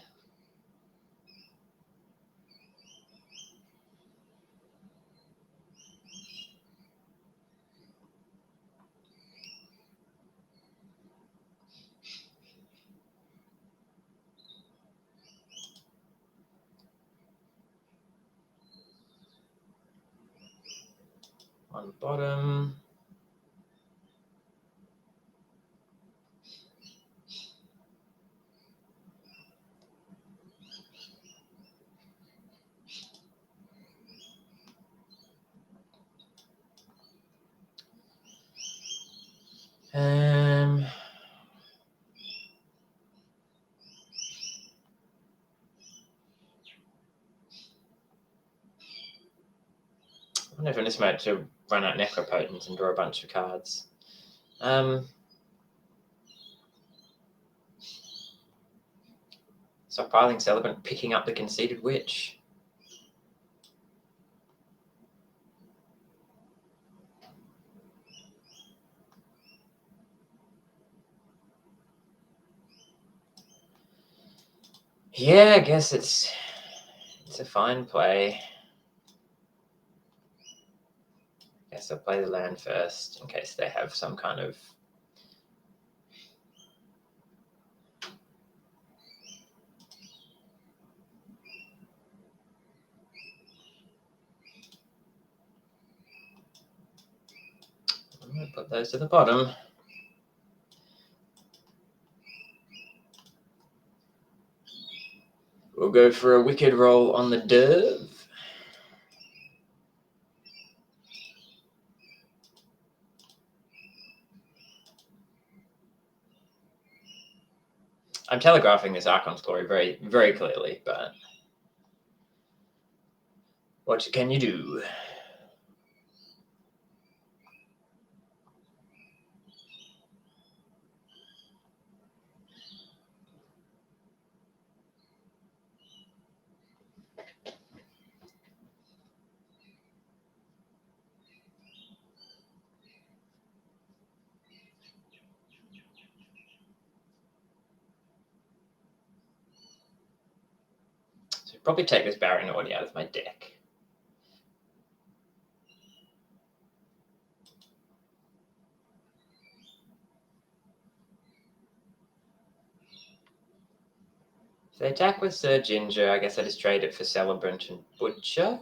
On the bottom. I wonder if I'm just about to run out Necropotence and draw a bunch of cards. Stockpiling Celebrant, picking up the Conceited Witch. Yeah, I guess it's a fine play. Guess I'll play the land first in case they have some kind of I'm going to put those to the bottom. We'll go for a wicked roll on the Dove. I'm telegraphing this Archon story very, very clearly, but what can you do? So probably take this Barren Audi out of my deck. If they attack with Sir Ginger, I guess I just trade it for Celebrant and Butcher.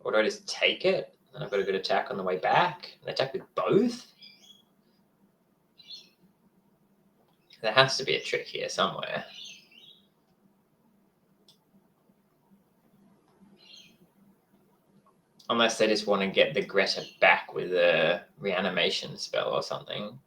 Or do I just take it? And I've got a good attack on the way back. They attack with both? There has to be a trick here somewhere. Unless they just want to get the Greta back with a reanimation spell or something.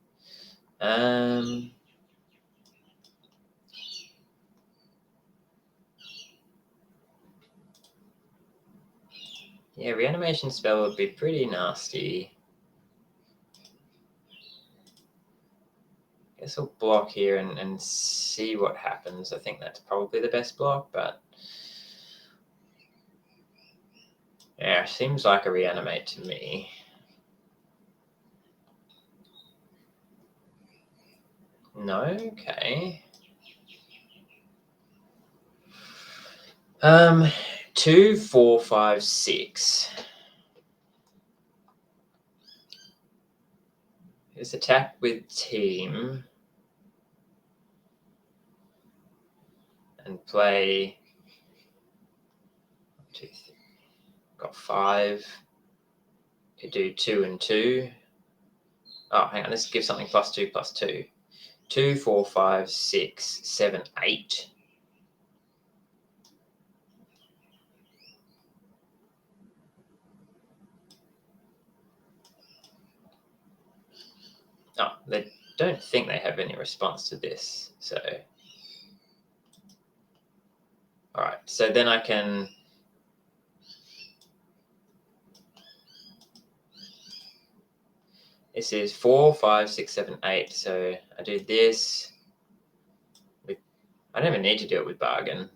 Yeah, reanimation spell would be pretty nasty. Guess we'll block here and see what happens. I think that's probably the best block, but yeah, seems like a reanimate to me. No, okay. 2, 4, 5, 6. This attack with team and play 2, 3. Got 5. Could do 2 and 2. Oh, hang on. Let's give something +2, +2. 2, 4, 5, 6, 7, 8. Oh, they don't think they have any response to this. So, all right. So then I can. This is 4, 5, 6, 7, 8. So I do this. I don't even need to do it with bargain.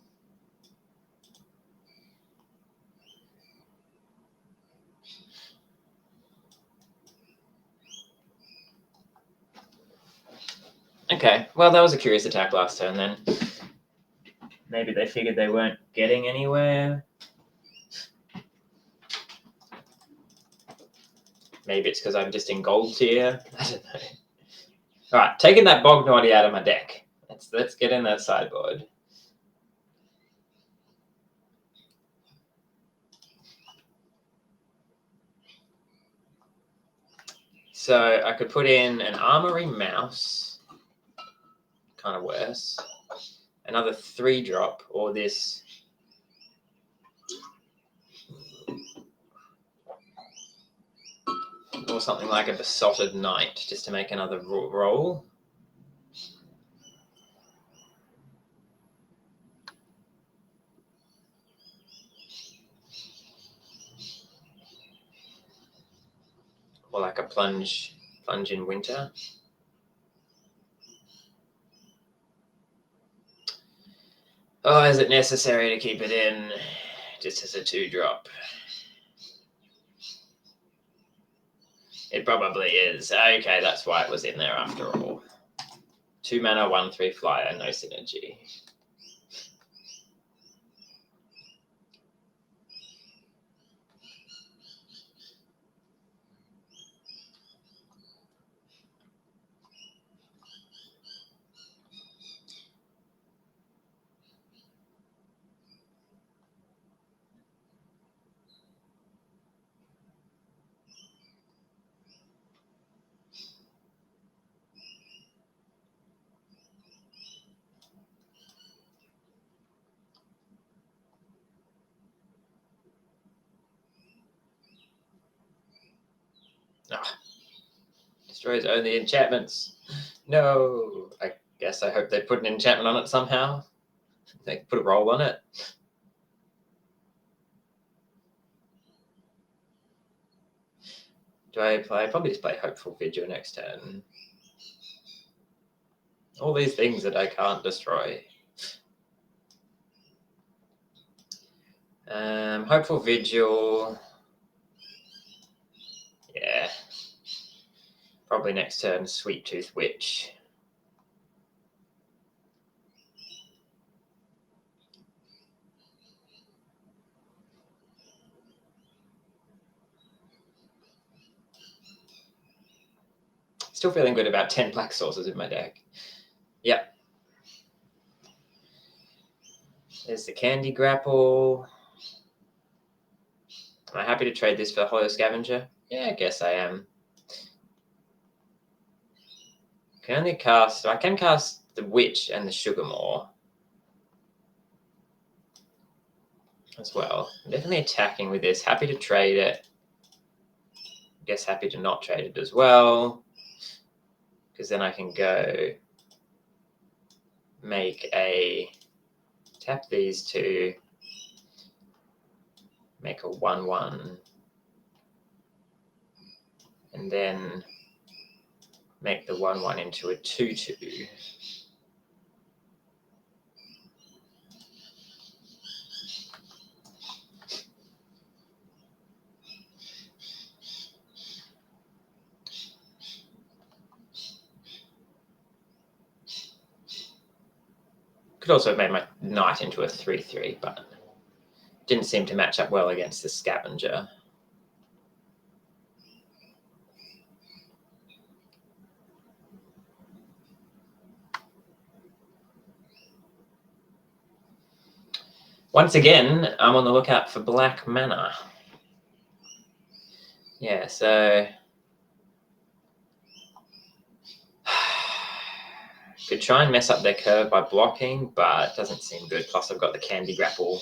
Okay, well, that was a curious attack last turn then. Maybe they figured they weren't getting anywhere. Maybe it's because I'm just in gold tier. I don't know. All right, taking that Bognaughty out of my deck. Let's get in that sideboard. So I could put in an Armory Mouse, kind of worse. Another 3-drop, or this. Or something like a Besotted Knight, just to make another roll. Or like a plunge in winter. Oh, is it necessary to keep it in just as a 2-drop? It probably is. Okay, that's why it was in there after all. 2 mana, 1/3 flyer, no synergy. Ah, destroys only enchantments. No. I guess I hope they put an enchantment on it somehow. They put a roll on it. Do I play? Probably just play Hopeful Vigil next turn. All these things that I can't destroy. Hopeful Vigil. Yeah. Probably next turn, Sweet Tooth Witch. Still feeling good about 10 black sources in my deck. Yep. There's the Candy Grapple. Am I happy to trade this for the Hollow Scavenger? Yeah, I guess I am. Can only cast. So I can cast the Witch and the Sugarmore as well. I'm definitely attacking with this. Happy to trade it. Guess happy to not trade it as well, because then I can go make a tap these two, make a 1/1, and then make the 1/1 into a 2/2. Could also have made my knight into a 3/3, but didn't seem to match up well against the Scavenger. Once again, I'm on the lookout for black mana. Yeah, so could try and mess up their curve by blocking, but it doesn't seem good. Plus, I've got the Candy Grapple.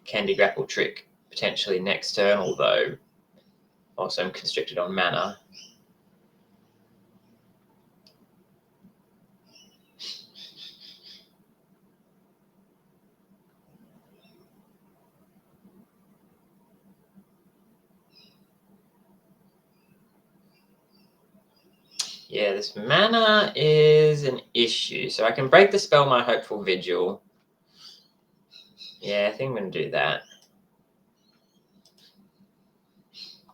Candy Grapple trick potentially next turn, although also I'm constricted on mana. Yeah, this mana is an issue. So I can break the spell My Hopeful Vigil. Yeah, I think I'm going to do that.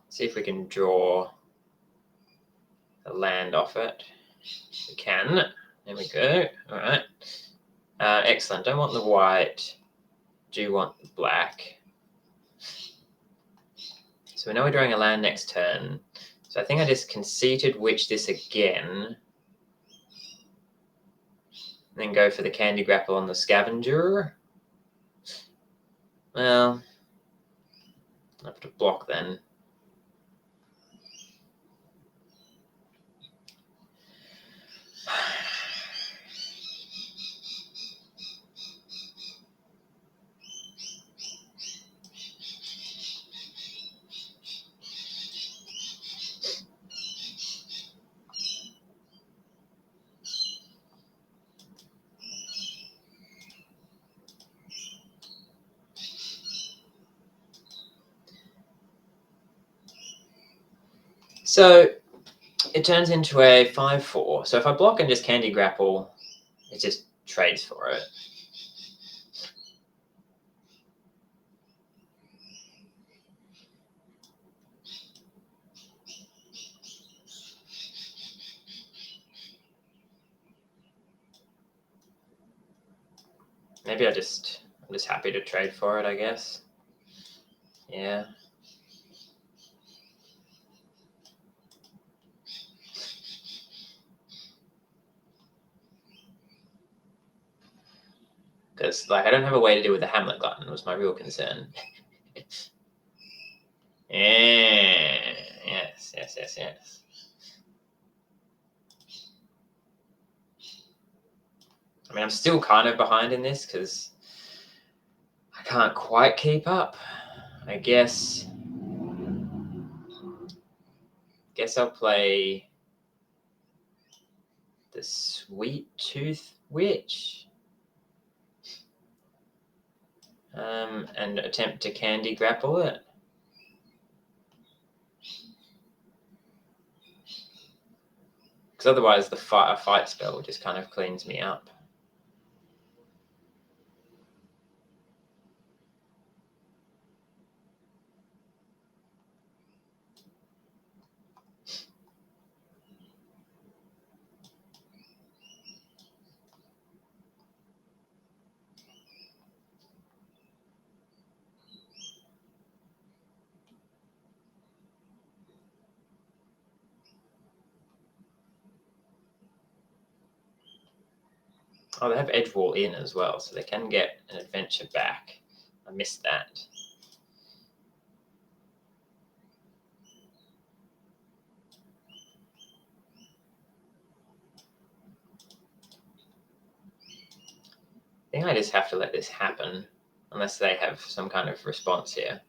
See if we can draw a land off it. We can. There we go. All right. Excellent. Don't want the white. Do want the black. So we know we're drawing a land next turn. So I think I just conceited Witch this again. Then go for the Candy Grapple on the Scavenger. Well, I have to block then. So it turns into a 5/4. So if I block and just Candy Grapple, it just trades for it. Maybe I'm just happy to trade for it, I guess. Yeah. Because I don't have a way to deal with the Hamlet Glutton was my real concern. Yeah. Yes. I mean, I'm still kind of behind in this because I can't quite keep up. I guess I'll play the Sweet Tooth Witch. And attempt to Candy Grapple it. Because otherwise a fight spell just kind of cleans me up. Oh, they have edge wall in as well, so they can get an adventure back. I missed that. I think I just have to let this happen, unless they have some kind of response here.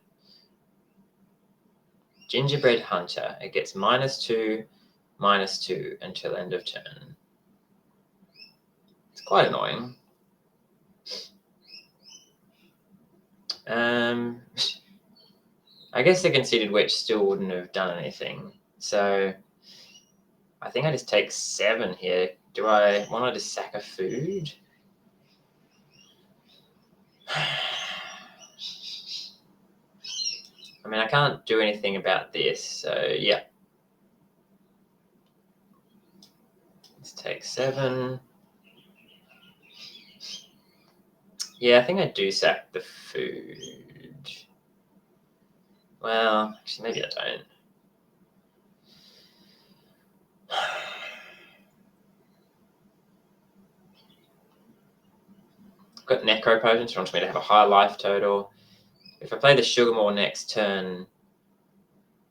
Gingerbread Hunter. It gets -2, -2 until end of turn. It's quite annoying. I guess the Conceited Witch still wouldn't have done anything. So I think I just take 7 here. Do I want to just sack a food? I mean, I can't do anything about this, so yeah. Let's take 7. Yeah, I think I do sack the food. Well, actually, maybe I don't. Got Necropotence, wants me to have a high life total. If I play the Sugarmore next turn,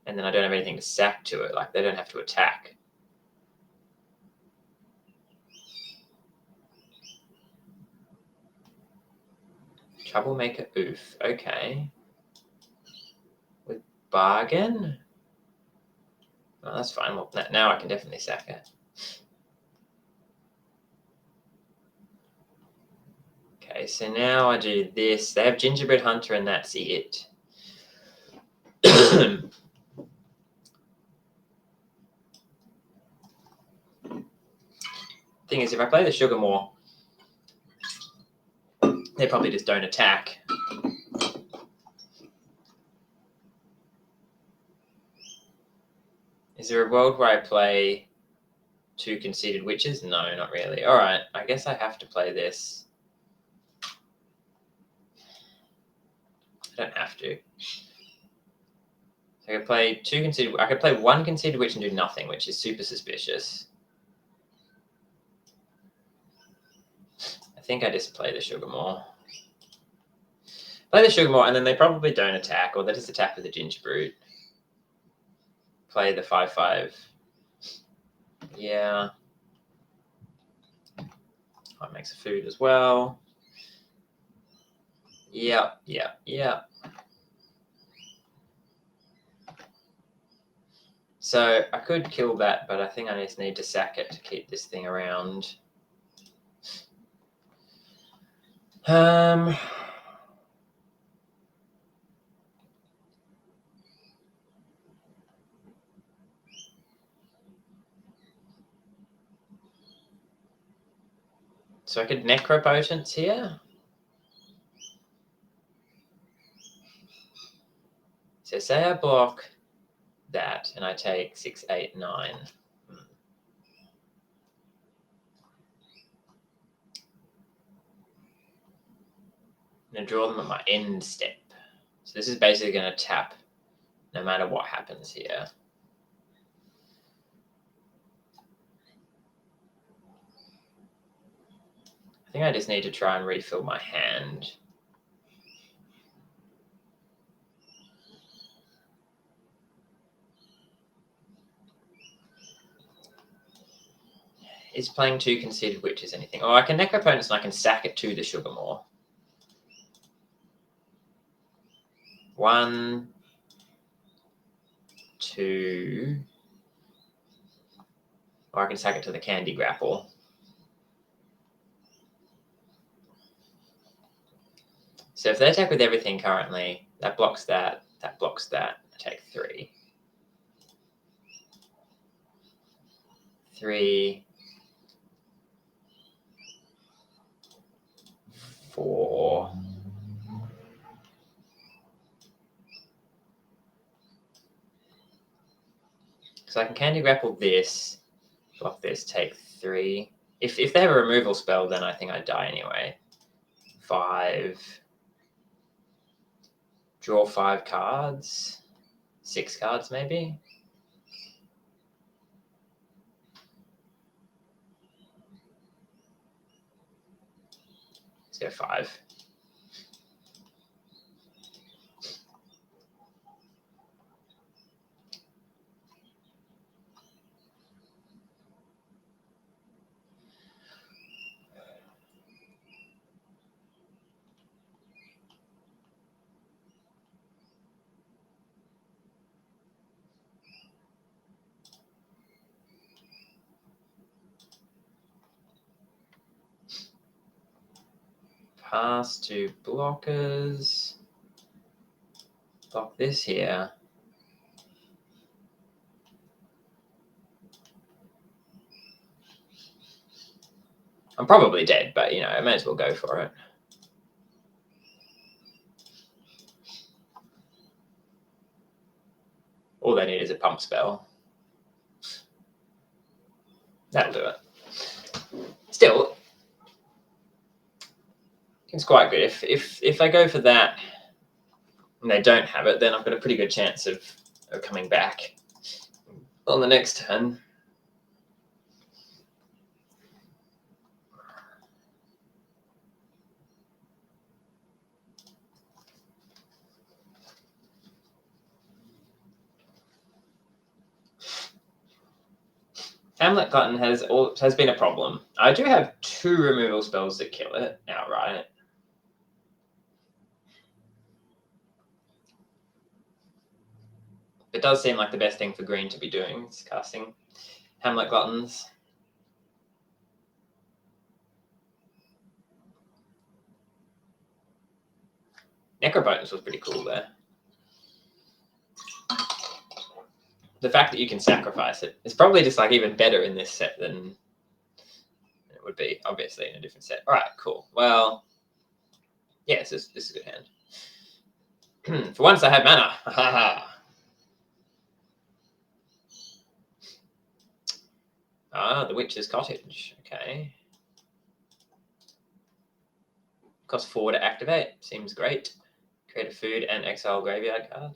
and then I don't have anything to sack to it, like they don't have to attack. Troublemaker Oof, okay. With Bargain? Oh, that's fine. Well, now I can definitely sack it. Okay, so now I do this. They have Gingerbread Hunter, and that's it. Thing is, if I play the Sugarmore, they probably just don't attack. Is there a world where I play 2 Conceited Witches? No, not really. All right, I guess I have to play this. I don't have to. So I could play 2 Conceited. I could play 1 Conceited Witch and do nothing, which is super suspicious. I think I just play the Sugarmore. Play the Sugarmore, and then they probably don't attack, or they just attack with the Gingerbrute. Play the 5/5. Yeah. That makes a food as well. Yeah. So I could kill that, but I think I just need to sack it to keep this thing around. So I could Necropotence here. So say I block that and I take 6, 8, 9. I'm going to draw them at my end step. So this is basically going to tap no matter what happens here. I think I just need to try and refill my hand. Is playing 2 Conceited Witches anything? Oh, I can Necropotence and I can sack it to the Sugarmore. 1, 2, or I can sack it to the Candy Grapple. So if they attack with everything currently, that blocks that, that blocks that. I take 3. 3, 4. So I can Candy Grapple this, block this, take 3. If they have a removal spell, then I think I die anyway. 5. Draw 5 cards. 6 cards maybe. Let's go 5. Pass to blockers. Block this here. I'm probably dead, but you know, I may as well go for it. All they need is a pump spell. That'll do it. Still, it's quite good. If I go for that and they don't have it, then I've got a pretty good chance of coming back on the next turn. Hamlet Glutton has been a problem. I do have 2 removal spells that kill it outright. It does seem like the best thing for green to be doing is casting Hamlet Gluttons. Necropotence was pretty cool there. The fact that you can sacrifice it is probably just like even better in this set than it would be, obviously, in a different set. All right, cool. Well, yes, this is a good hand. For once, I have mana. The Witch's Cottage. Okay. Cost 4 to activate. Seems great. Create a food and exile graveyard card.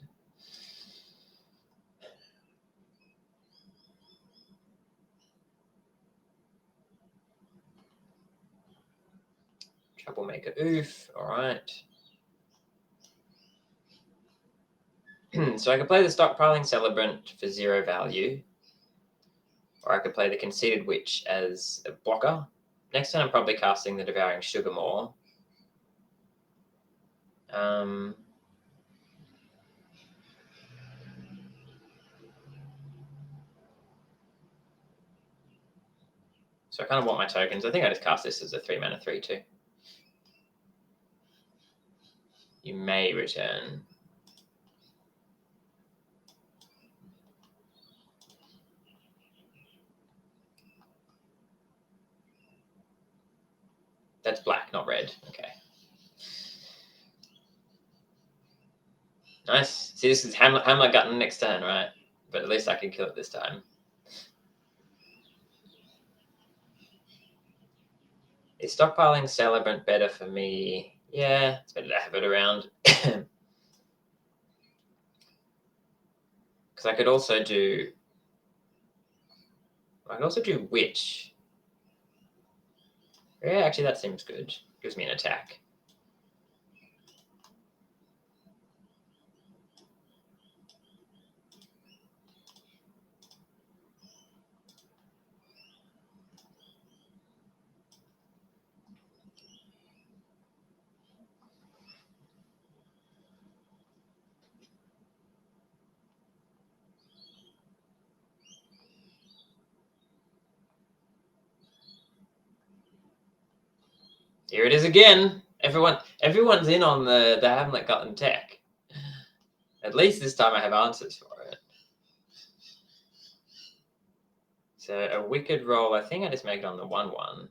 Troublemaker. Oof. All right. So I could play the Stockpiling Celebrant for 0 value. Or I could play the Conceited Witch as a blocker. Next turn, I'm probably casting the Devouring Sugarmaw. So I kind of want my tokens. I think I just cast this as a 3-mana 3/2. You may return. That's black, not red. Okay. Nice. See, this is Hamlet Gutton next turn, right? But at least I can kill it this time. Is Stockpiling Celebrant better for me? Yeah, it's better to have it around. Because I could also do Witch. Yeah, actually that seems good. Gives me an attack. Here it is again. Everyone's in on the Hamlet Gutton tech. At least this time I have answers for it. So a Wicked roll, I think I just make it on the 1/1.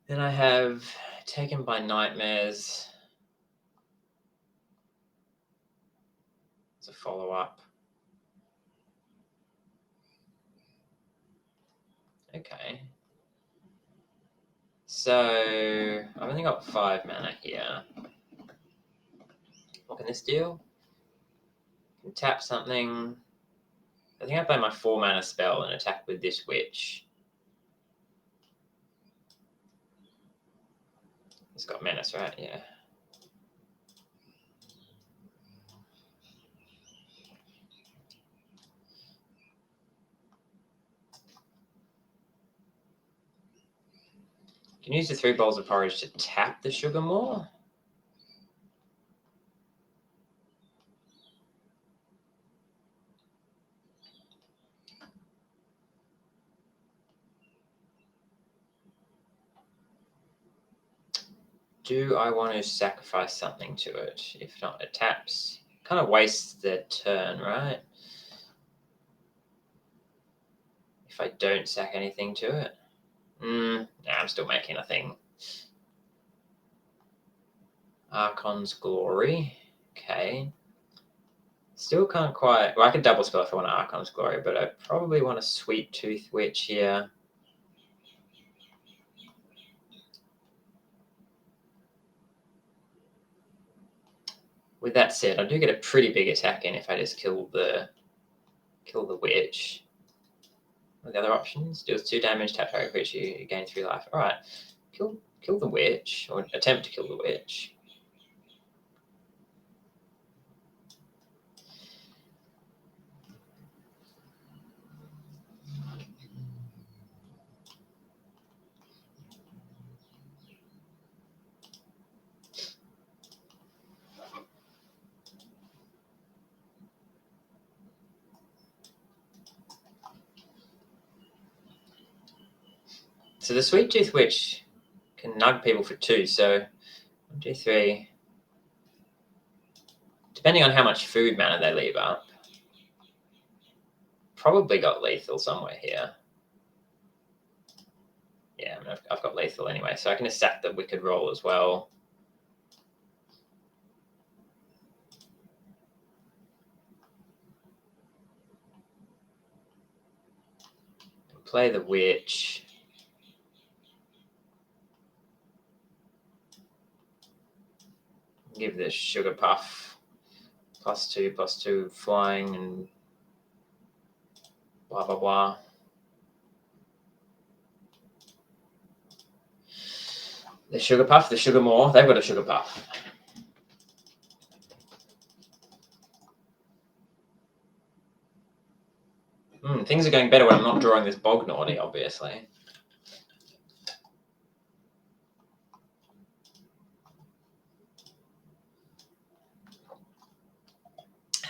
Then I have Taken by Nightmares. It's a follow-up. Okay. So I've only got 5 mana here. What can this do? Can tap something. I think I play my 4 mana spell and attack with this witch. It's got menace, right? Yeah. You can use the 3 bowls of porridge to tap the sugar more. Do I want to sacrifice something to it? If not, it taps. Kind of wastes their turn, right? If I don't sack anything to it. Nah, I'm still making a thing. Archon's Glory. Okay. Still can't quite... Well, I could double spell if I want Archon's Glory, but I probably want a Sweet Tooth Witch here. With that said, I do get a pretty big attack in if I just kill the witch. What are the other options? Deals 2 damage, tap target creature, you gain 3 life. Alright. Kill the witch, or attempt to kill the witch. So the Sweet Tooth Witch can nug people for 2, so 1, 2, 3. Depending on how much food mana they leave up. Probably got lethal somewhere here. Yeah, I mean, I've got lethal anyway, so I can just sack the Wicked Roll as well. Play the witch. Give this Sugar Puff +2/+2 flying and blah blah blah. The Sugar Puff, the Sugar More, they've got a Sugar Puff. Things are going better when I'm not drawing this Bog Naughty, obviously.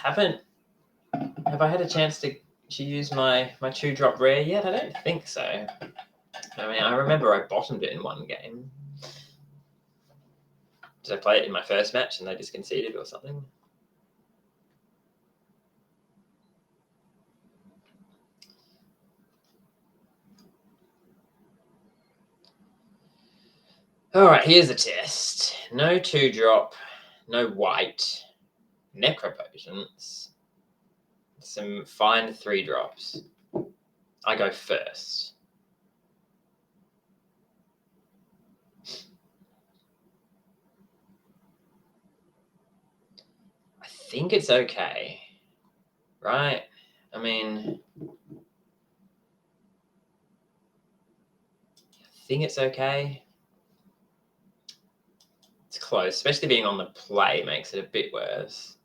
Have I had a chance to use my 2-drop rare yet? I don't think so. I mean, I remember I bottomed it in one game. Did I play it in my first match and they just conceded or something? All right, here's the test. No 2-drop, no white, Necropotence, some fine 3-drops. I go first. I think it's okay, right? I mean, I think it's okay. It's close, especially being on the play makes it a bit worse.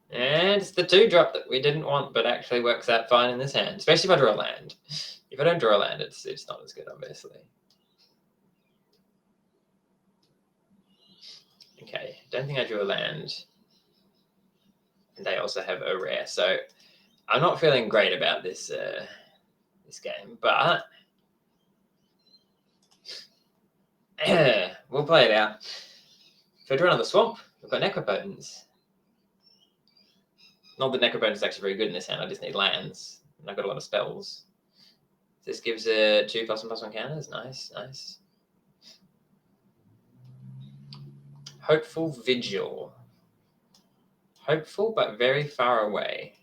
And it's the 2-drop that we didn't want, but actually works out fine in this hand, especially if I draw a land. If I don't draw a land, it's not as good, obviously. Okay, don't think I drew a land. And they also have a rare, so I'm not feeling great about this this game, but we'll play it out. If I draw another swamp, we've got Necropotence. Not that Necropotence is actually very good in this hand, I just need lands. And I've got a lot of spells. This gives 2 +1/+1 counters. Nice, nice. Hopeful Vigil. Hopeful, but very far away.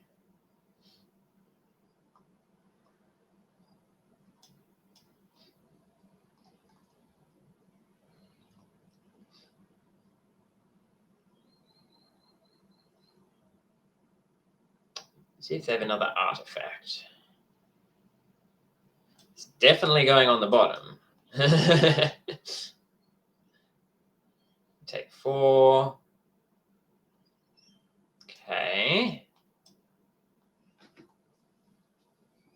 See if they have another artifact. It's definitely going on the bottom. Take 4. Okay.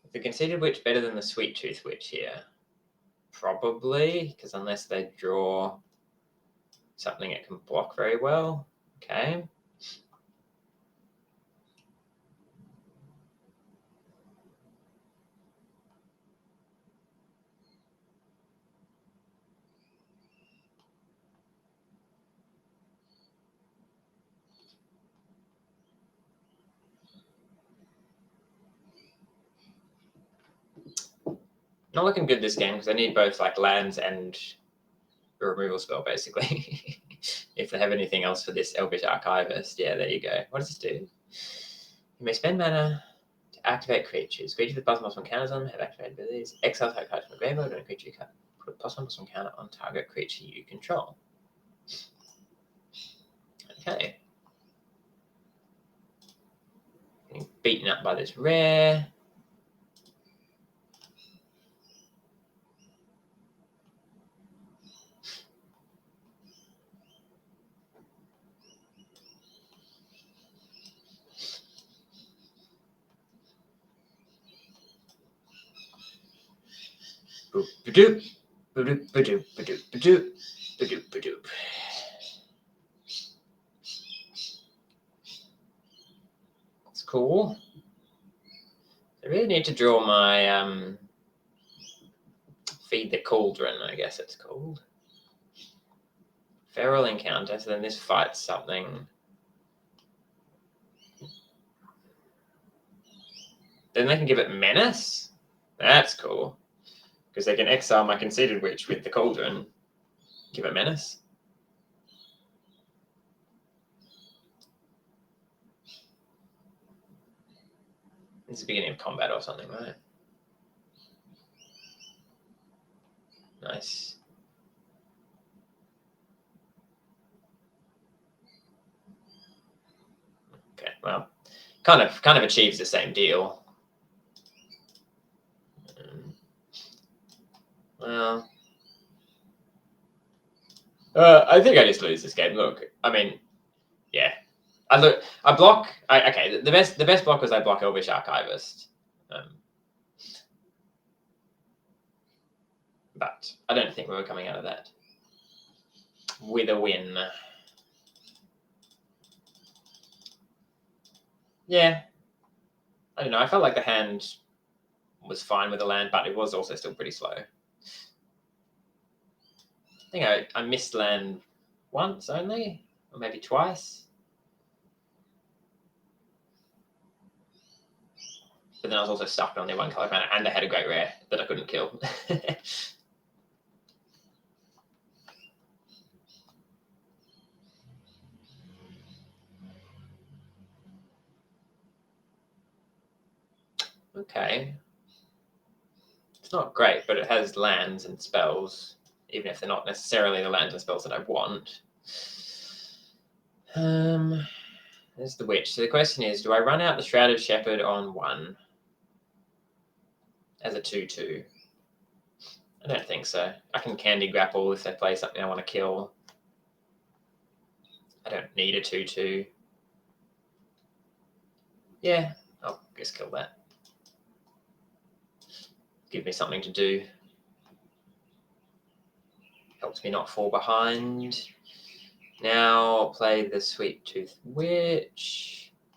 Is the Conceited Witch better than the Sweet Tooth Witch here? Probably, because unless they draw something it can block very well. Okay. Not looking good this game because I need both like lands and a removal spell basically. If they have anything else for this Elvish Archivist, yeah, there you go. What does this do? You may spend mana to activate creatures. Creatures with +1/+1 counters on them have activated abilities. Exile type cards from the graveyard when a creature you cut. Put a +1/+1 counter on target creature you control. Okay. Getting beaten up by this rare. Boop, ba-doop, ba-doop, ba-doop, ba-doop, ba-doop, ba-doop, ba-doop. That's cool. I really need to draw my Feed the Cauldron, I guess it's called. Feral Encounter, so then this fights something. Then they can give it Menace? That's cool. Because they can exile my Conceited Witch with the Cauldron. Give it Menace. It's the beginning of combat or something, right? Nice. Okay, well, kind of achieves the same deal. Well, I think I just lose this game. Look, I mean, yeah, I block. Okay, the best block was I block Elvish Archivist, but I don't think we were coming out of that with a win. Yeah, I don't know. I felt like the hand was fine with the land, but it was also still pretty slow. I think I missed land once only, or maybe twice. But then I was also stuck on their one color mana, and I had a great rare that I couldn't kill. Okay. It's not great, but it has lands and spells, even if they're not necessarily the lands and spells that I want. There's the Witch. So the question is, do I run out the Shrouded Shepherd on 1 as a 2/2? I don't think so. I can Candy Grapple if they play something I want to kill. I don't need a 2/2. Yeah, I'll just kill that. Give me something to do. Helps me not fall behind. Now play the Sweet Tooth Witch. A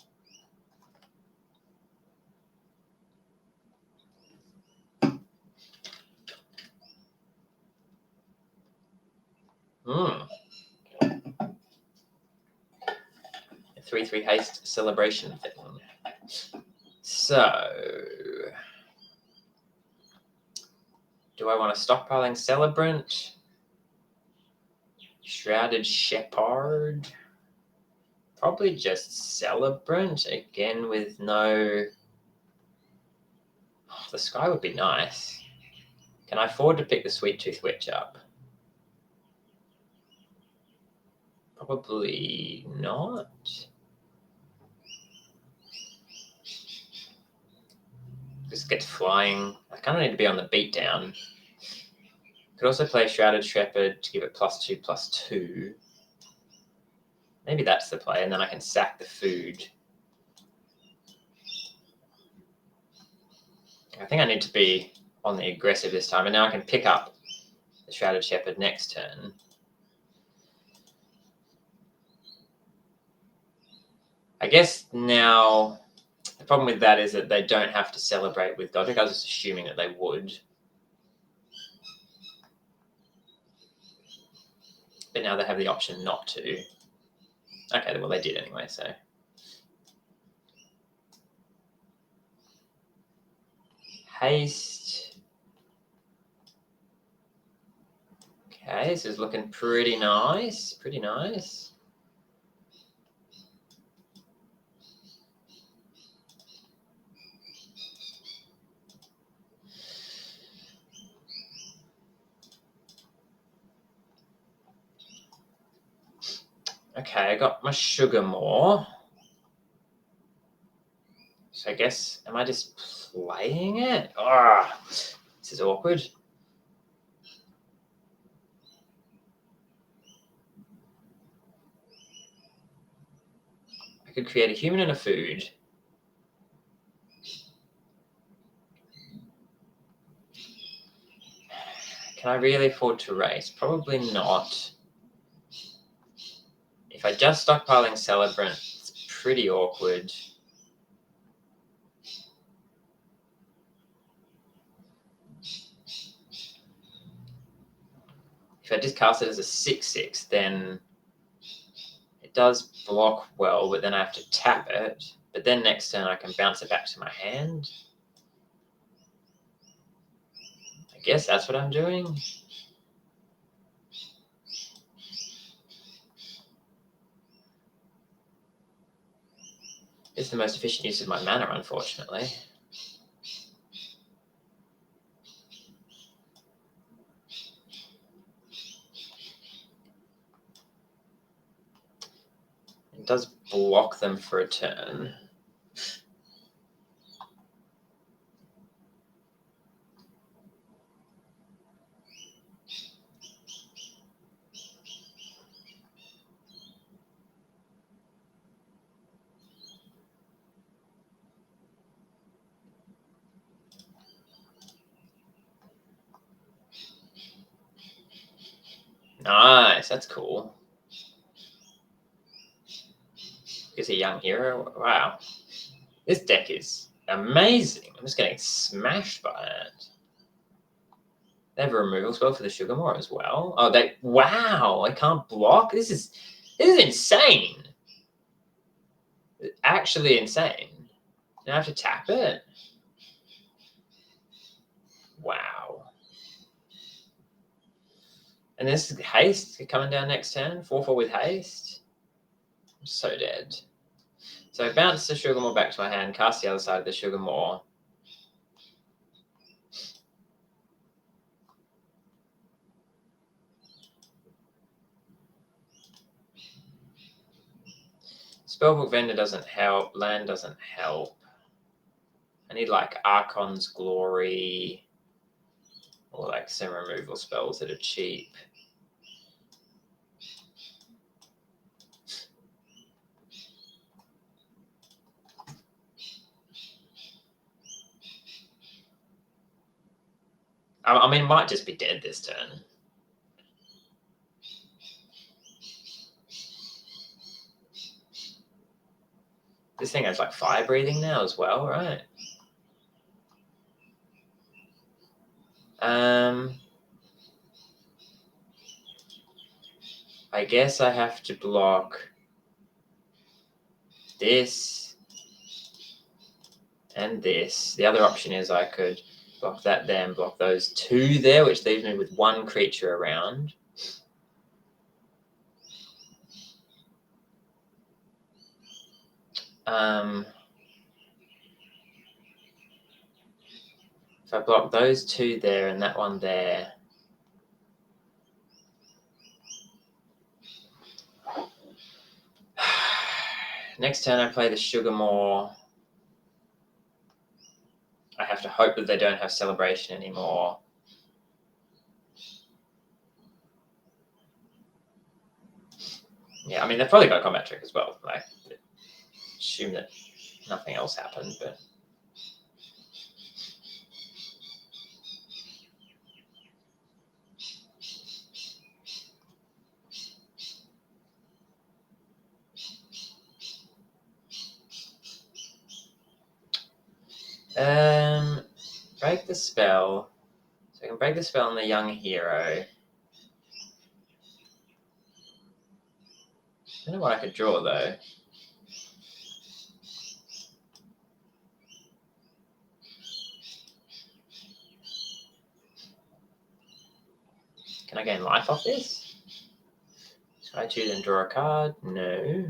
3/3 haste celebration thing. So, do I want a stockpiling Celebrant? Shrouded Shepherd? Probably just Celebrant, again with no... Oh, the Sky would be nice. Can I afford to pick the Sweet Tooth Witch up? Probably not. Just gets flying. I kind of need to be on the beatdown. Could also play Shrouded Shepherd to give it +2/+2. Maybe that's the play, and then I can sack the food. I think I need to be on the aggressive this time, and now I can pick up the Shrouded Shepherd next turn. I guess now the problem with that is that they don't have to celebrate with Godric. I was just assuming that they would. But now they have the option not to. Okay, well, they did anyway, so. Haste. Okay, this is looking pretty nice. Pretty nice. Okay, I got my Sugar more. So I guess, am I just playing it? Ah, this is awkward. I could create a human and a food. Can I really afford to race? Probably not. If I just stockpiling Celebrant, it's pretty awkward. If I just cast it as a 6/6, then it does block well, but then I have to tap it. But then next turn I can bounce it back to my hand. I guess that's what I'm doing. It's the most efficient use of my mana, unfortunately. It does block them for a turn. Nice, that's cool. Is a young hero. Wow. This deck is amazing. I'm just getting smashed by it. They have a removal spell for the Sugarmore as well. Oh, wow, I can't block? This is insane. Actually insane. I have to tap it. Wow. And this is haste coming down next turn. 4/4 with haste. I'm so dead. So I bounce the Sugarmore back to my hand, cast the other side of the Sugarmore. Spellbook Vendor doesn't help. Land doesn't help. I need like Archon's Glory or like some removal spells that are cheap. I mean, might just be dead this turn. This thing has like fire breathing now as well, right? I guess I have to block this and this. The other option is I could block that there and block those two there, which leaves me with one creature around. If I block those two there and that one there, next turn I play the Sugarmore. I have have to hope that they don't have Celebration anymore. Yeah, I mean, they've probably got a combat trick as well. Like, assume that nothing else happened, but. Break the spell. So I can break the spell on the young hero. I don't know what I could draw though. Can I gain life off this? Should I choose and draw a card? No.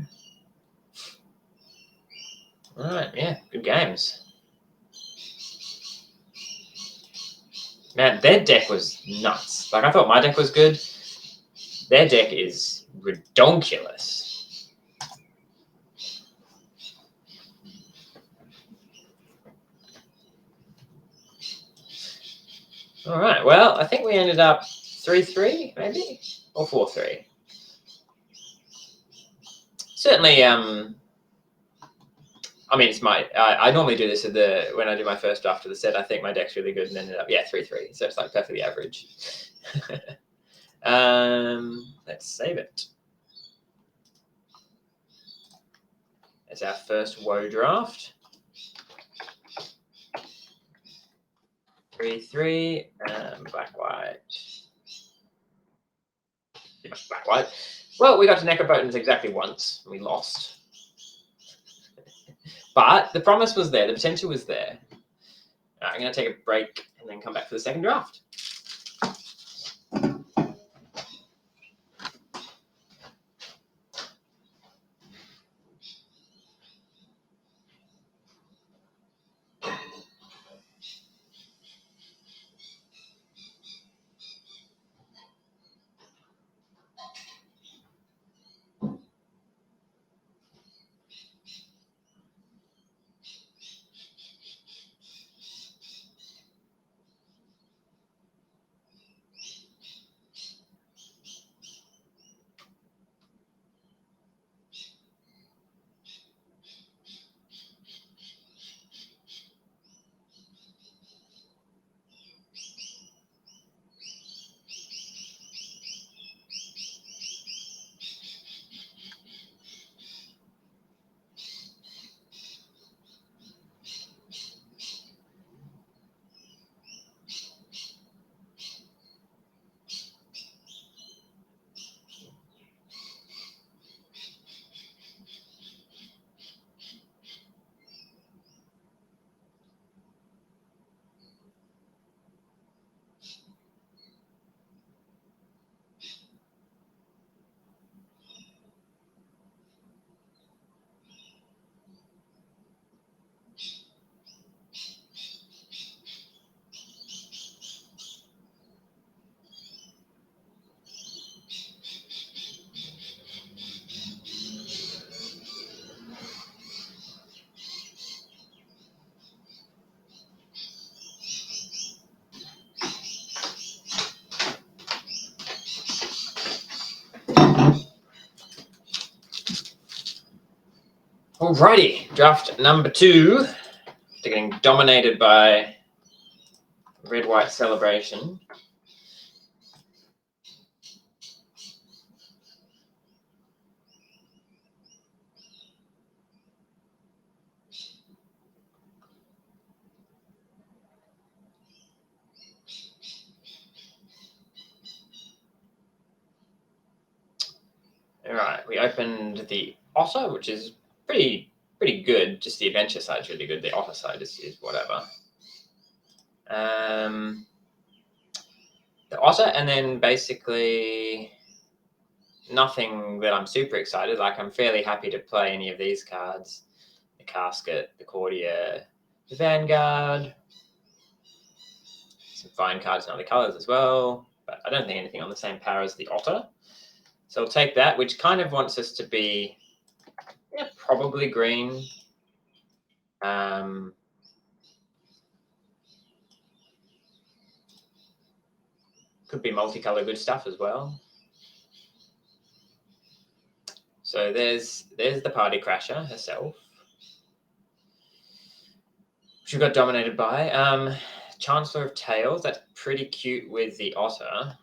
Alright, yeah, good games. Man, their deck was nuts. Like, I thought my deck was good. Their deck is redonkulous. All right, well, I think we ended up 3-3, maybe? Or 4-3. Certainly, I mean, it's my. I normally do this when I do my first draft of the set. I think my deck's really good, and ended up 3-3. So it's like perfectly average. Let's save it. It's our first WOE draft. 3-3, black white. Black white. Well, we got to Necrobotans exactly once. We lost. But the promise was there. The potential was there. I'm going to take a break and then come back for the second draft. Alrighty, draft number 2. They're getting dominated by red-white Celebration. All right, we opened the Otter, which is pretty good. Just the adventure side's really good. The Otter side is whatever. The Otter, and then basically nothing that I'm super excited. Like, I'm fairly happy to play any of these cards. The Casket, the Courtier, the Vanguard. Some fine cards in other colors as well, but I don't think anything on the same power as the Otter. So I'll take that, which kind of wants us to be probably green. Could be multicolour good stuff as well. So there's the Party Crasher herself. She got dominated by Chancellor of Tails. That's pretty cute with the Otter.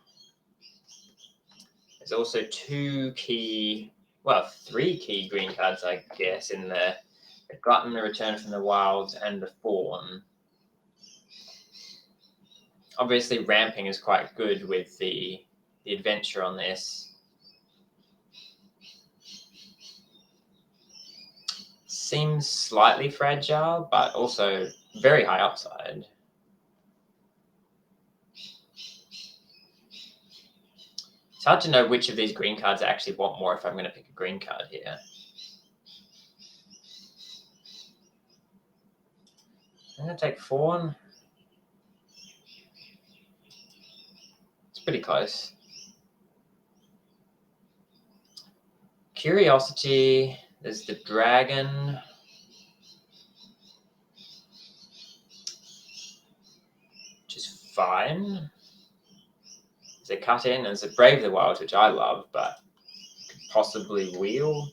There's also 3 key green cards, I guess, in there. The Glutton, the Return from the Wilds, and the Fawn. Obviously, ramping is quite good with the adventure on this. Seems slightly fragile, but also very high upside. It's hard to know which of these green cards I actually want more if I'm going to pick a green card here. I'm going to take Fawn. It's pretty close. Curiosity. There's the Dragon. Which is fine. There's a Cut In. There's a Brave the Wild, which I love, but could possibly wheel.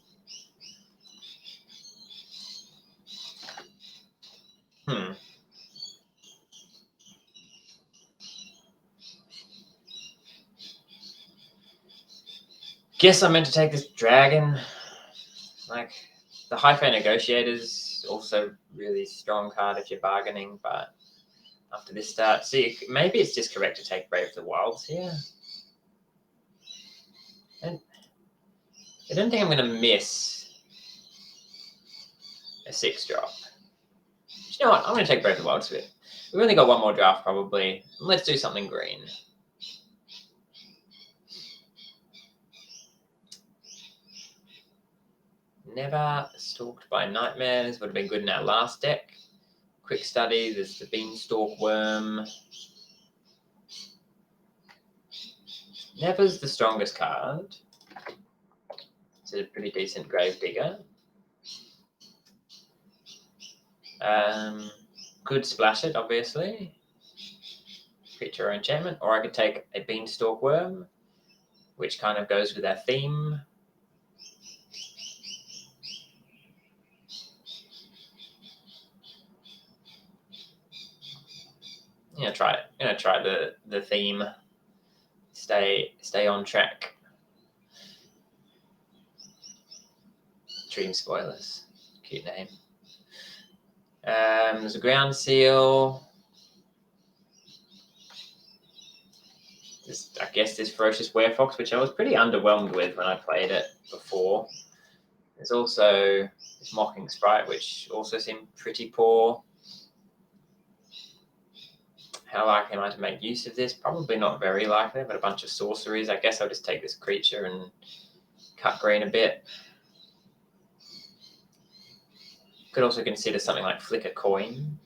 Guess I'm meant to take this Dragon. Like, the High Fair Negotiator's also really strong card if you're bargaining, but after this start, see, maybe it's just correct to take Brave the Wilds here. And I don't think I'm going to miss a 6-drop. You know what? I'm going to take Brave the Wilds with it. We've only got one more draft, probably. Let's do something green. Never Stalked by Nightmares would have been good in our last deck. Quick Study, there's the Beanstalk Worm. Never's the strongest card. It's a pretty decent Grave Digger. Could splash it, obviously. Creature or enchantment. Or I could take a Beanstalk Worm, which kind of goes with our theme. Try it. Try the theme. Stay on track. Dream Spoilers. Cute name. There's a Ground Seal. I guess this Ferocious Werefox, which I was pretty underwhelmed with when I played it before. There's also this Mocking Sprite, which also seemed pretty poor. How likely am I to make use of this? Probably not very likely. I've got a bunch of sorceries. I guess I'll just take this creature and cut green a bit. Could also consider something like Flick a Coin.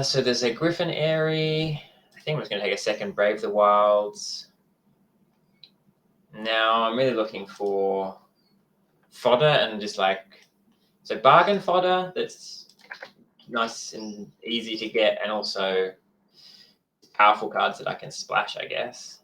So there's a Griffin Airy. I think I was going to take a second Brave the Wilds. Now I'm really looking for fodder and just so bargain fodder that's nice and easy to get, and also powerful cards that I can splash, I guess.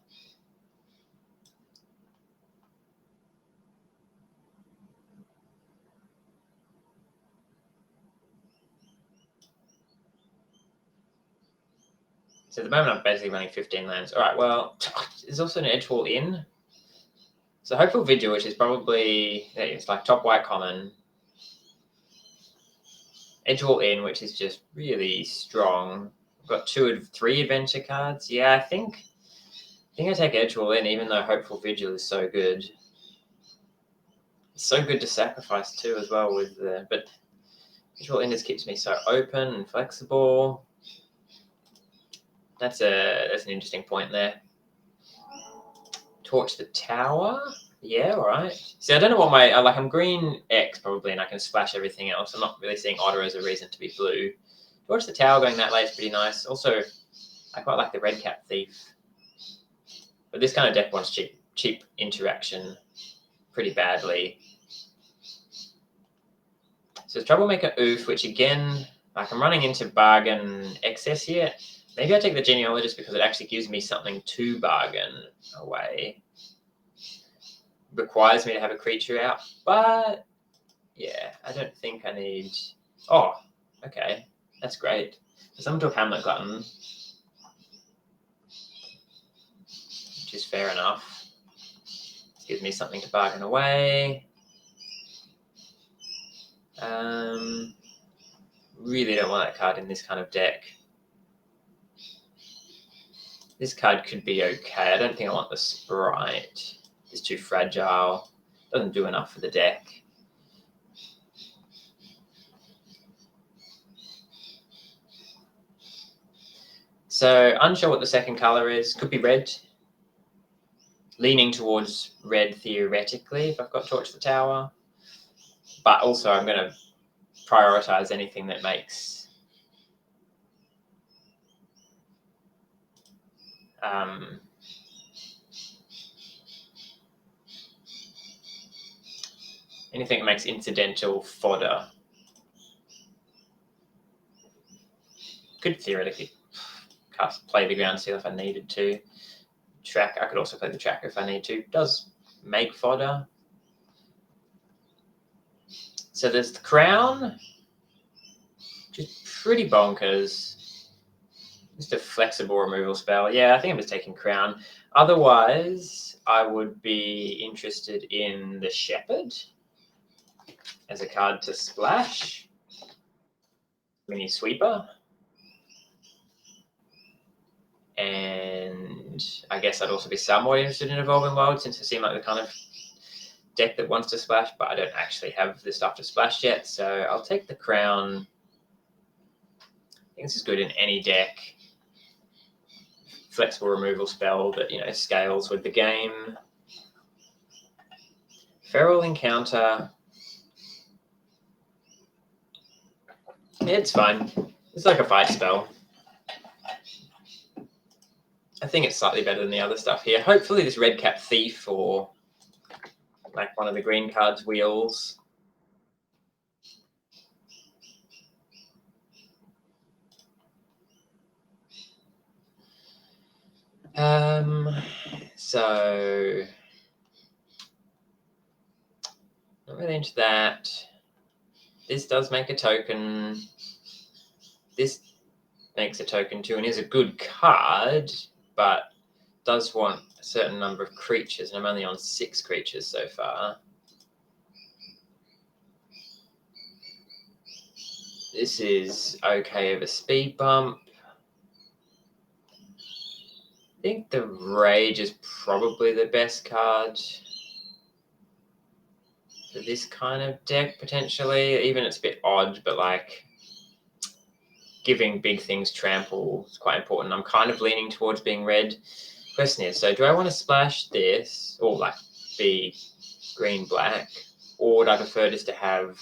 So at the moment I'm basically running 15 lands. All right, well, there's also an Edgewall Inn. So Hopeful Vigil, which is probably, it's like top white common. Edgewall Inn, which is just really strong. I've got 3 adventure cards. Yeah, I think I take Edgewall Inn, even though Hopeful Vigil is so good. It's so good to sacrifice too, as well but Edgewall Inn just keeps me so open and flexible. That's an interesting point there. Torch the Tower. Yeah, all right. See, I don't know what I'm green X probably, and I can splash everything else. I'm not really seeing Otter as a reason to be blue. Torch the Tower going that late is pretty nice. Also, I quite like the Red Cap Thief. But this kind of deck wants cheap interaction pretty badly. So Troublemaker Oof, which again, like I'm running into bargain excess here. Maybe I take the Genealogist because it actually gives me something to bargain away. Requires me to have a creature out, but yeah, I don't think I need... Oh, okay, that's great. So someone took Hamlet Glutton, which is fair enough. Gives me something to bargain away. Really don't want that card in this kind of deck. This card could be okay. I don't think I want the Sprite. It's too fragile. Doesn't do enough for the deck. So unsure what the second color is. Could be red. Leaning towards red theoretically if I've got Torch the Tower. But also I'm going to prioritize anything that makes anything that makes incidental fodder. Could theoretically play the Ground Seal if I needed to. Track, I could also play the Tracker if I need to. Does make fodder. So there's the Crown, which is pretty bonkers. Just a flexible removal spell. Yeah, I think I'm just taking Crown. Otherwise, I would be interested in the Shepherd as a card to splash. Mini Sweeper. And I guess I'd also be somewhat interested in Evolving Wild since I seem like the kind of deck that wants to splash, but I don't actually have the stuff to splash yet. So I'll take the Crown. I think this is good in any deck. Flexible removal spell that, you know, scales with the game. Feral Encounter. Yeah, it's fine. It's like a fight spell. I think it's slightly better than the other stuff here. Hopefully this Red Cap Thief or like one of the green cards wheels. So not really into that. This does make a token. This makes a token too and is a good card, but does want a certain number of creatures, and I'm only on 6 creatures so far. This is okay of a speed bump. I think the Rage is probably the best card for this kind of deck, potentially. Even it's a bit odd, but like giving big things trample is quite important. I'm kind of leaning towards being red. Question is, so do I want to splash this or like be green-black, or would I prefer just to have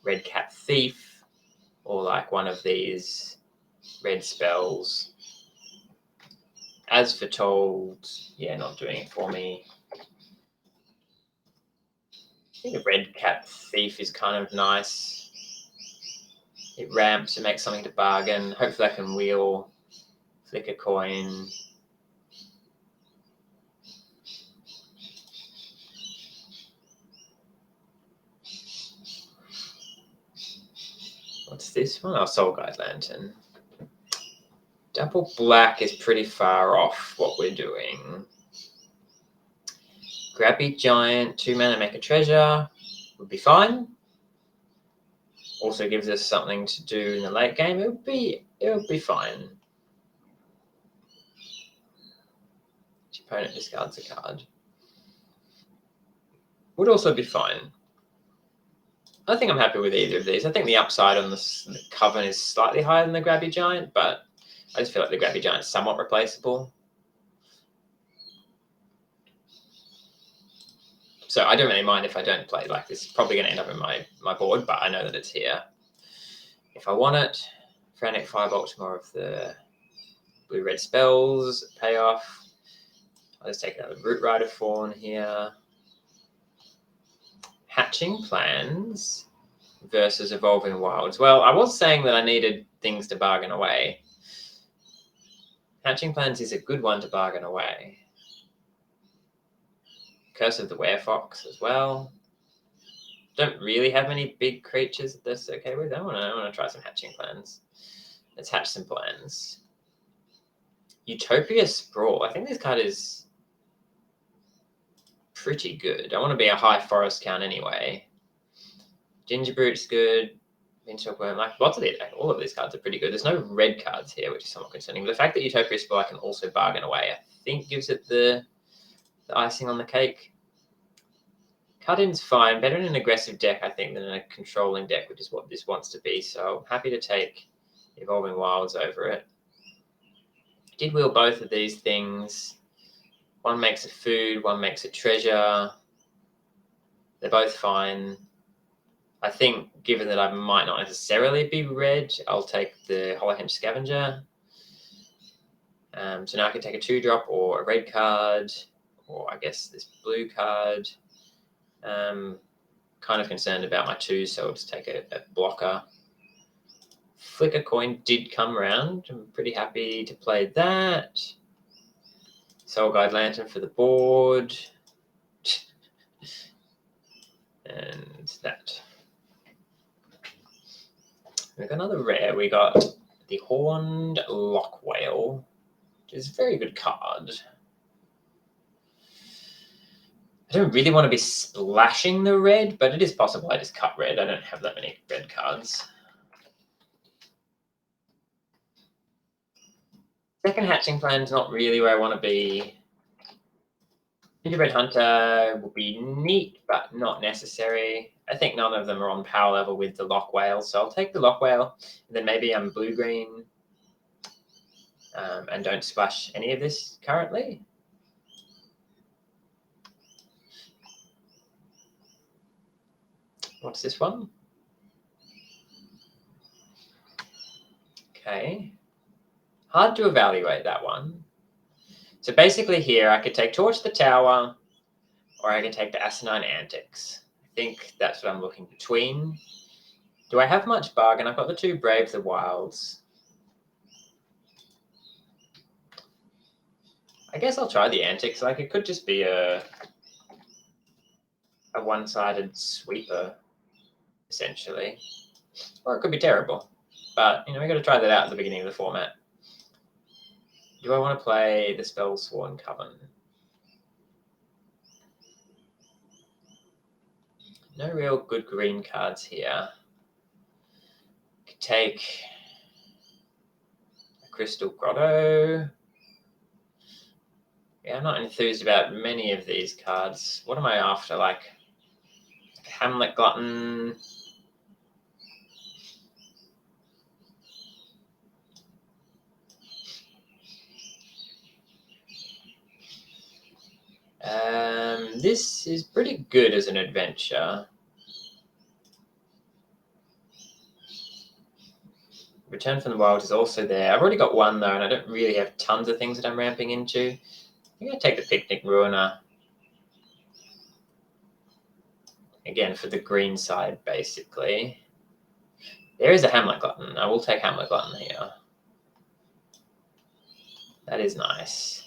Red Cap Thief or like one of these red spells? As foretold, yeah, not doing it for me. I think a Red Cap Thief is kind of nice. It ramps, it makes something to bargain. Hopefully I can wheel, flick a coin. What's this one? Oh, Soul Guide Lantern. Double black is pretty far off what we're doing. Grabby Giant, 2 mana, make a treasure, would be fine. Also gives us something to do in the late game. It would be fine. Each opponent discards a card. Would also be fine. I think I'm happy with either of these. I think the upside on the Coven is slightly higher than the Grabby Giant, but I just feel like the Grabby Giant is somewhat replaceable. So I don't really mind if I don't play. Like, this is probably going to end up in my board, but I know that it's here. If I want it, Frantic Firebolt, more of the blue-red spells, payoff. I'll just take another Root Rider Fawn here. Hatching Plans, versus Evolving Wilds. Well, I was saying that I needed things to bargain away. Hatching Plans is a good one to bargain away. Curse of the Werefox as well. Don't really have many big creatures that that's okay with. I want to try some Hatching Plans. Let's hatch some plans. Utopia Sprawl. I think this card is pretty good. I want to be a high forest count anyway. Gingerbroot's good. Vintage Worm, like lots of these, all of these cards are pretty good. There's no red cards here, which is somewhat concerning. But the fact that Utopia Sprawl I can also bargain away, I think gives it the icing on the cake. Cut-in's fine. Better in an aggressive deck, I think, than in a controlling deck, which is what this wants to be. So I'm happy to take Evolving Wilds over it. Did wheel both of these things. One makes a food, one makes a treasure. They're both fine. I think, given that I might not necessarily be red, I'll take the Holohenge Scavenger. So now I can take a 2-drop or a red card, or I guess this blue card. Kind of concerned about my 2s, so I'll just take a blocker. Flicker Coin did come around. I'm pretty happy to play that. Soul Guide Lantern for the board. And that. We got another rare. We got the Horned Lock Whale, which is a very good card. I don't really want to be splashing the red, but it is possible I just cut red. I don't have that many red cards. Second Hatching Plan is not really where I want to be. Gingerbread Hunter would be neat, but not necessary. I think none of them are on power level with the Lock Whale, so I'll take the Lock Whale. And then maybe I'm blue-green and don't splash any of this currently. What's this one? Okay. Hard to evaluate that one. So basically here, I could take Torch the Tower, or I could take the Asinine Antics. I think that's what I'm looking between. Do I have much bargain? I've got the 2 Brave the Wilds. I guess I'll try the Antics. Like, it could just be a one-sided sweeper, essentially. Or it could be terrible. But, we got to try that out at the beginning of the format. Do I want to play the Spellsworn Coven? No real good green cards here. Could take a Crystal Grotto. Yeah, I'm not enthused about many of these cards. What am I after? Like Hamlet Glutton. This is pretty good as an adventure. Return from the Wild is also there. I've already got one, though, and I don't really have tons of things that I'm ramping into. I'm going to take the Picnic Ruiner. Again, for the green side, basically. There is a Hamlet Glutton. I will take Hamlet Glutton here. That is nice.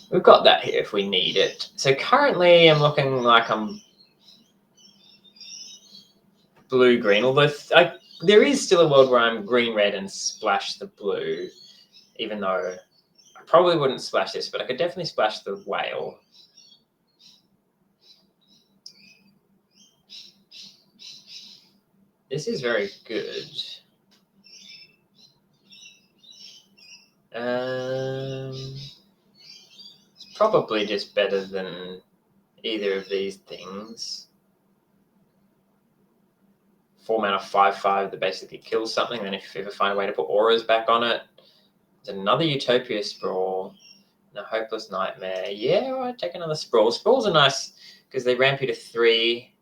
We've got that here if we need it. So currently I'm looking like I'm blue-green, although there is still a world where I'm green-red and splash the blue, even though I probably wouldn't splash this, but I could definitely splash the whale. This is very good. It's probably just better than either of these things. 4 mana 5/5 that basically kills something. Then if you ever find a way to put auras back on it, there's another Utopia Sprawl and a Hopeless Nightmare. Yeah, I'd take another Sprawl. Sprawls are nice because they ramp you to 3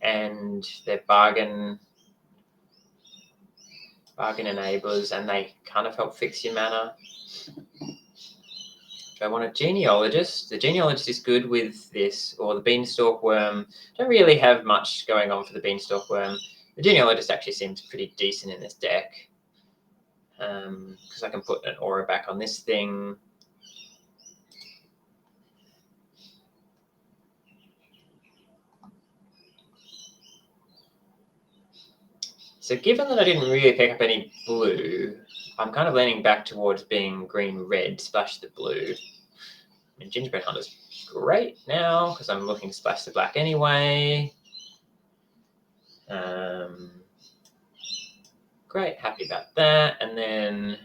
and they're bargain enablers, and they kind of help fix your mana. Do I want a genealogist? The genealogist is good with this, or the beanstalk worm. Don't really have much going on for the beanstalk worm. The genealogist actually seems pretty decent in this deck. Because I can put an aura back on this thing. So given that I didn't really pick up any blue, I'm kind of leaning back towards being green-red, splash the blue. I mean, Gingerbread Hunter's great now, because I'm looking to splash the black anyway. Great, happy about that. And then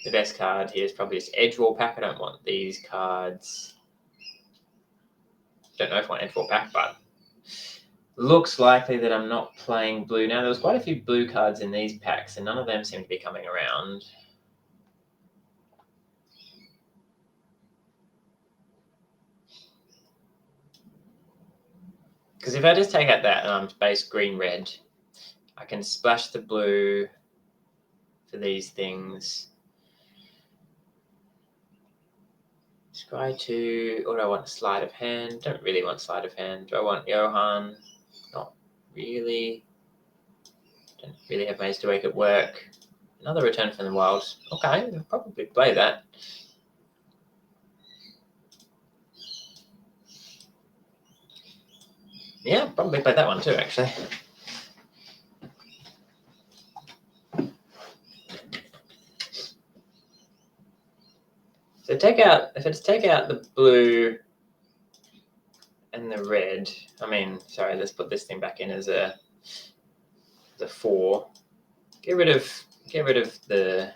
the best card here is probably this Edgewall pack. I don't want these cards. Don't know if I want Edgewall pack, but looks likely that I'm not playing blue. Now, there was quite a few blue cards in these packs, and none of them seem to be coming around. Because if I just take out that and I'm base green-red, I can splash the blue for these things. Scry 2, or do I want sleight of hand? Don't really want sleight of hand. Do I want Johan? Not really. Don't really have Maze to Wake at work. Another Return from the Wilds. Okay, I'll probably play that. Yeah, probably play that one too, actually. So if I just take out the blue and the red, sorry, let's put this thing back in as a 4. Get rid of the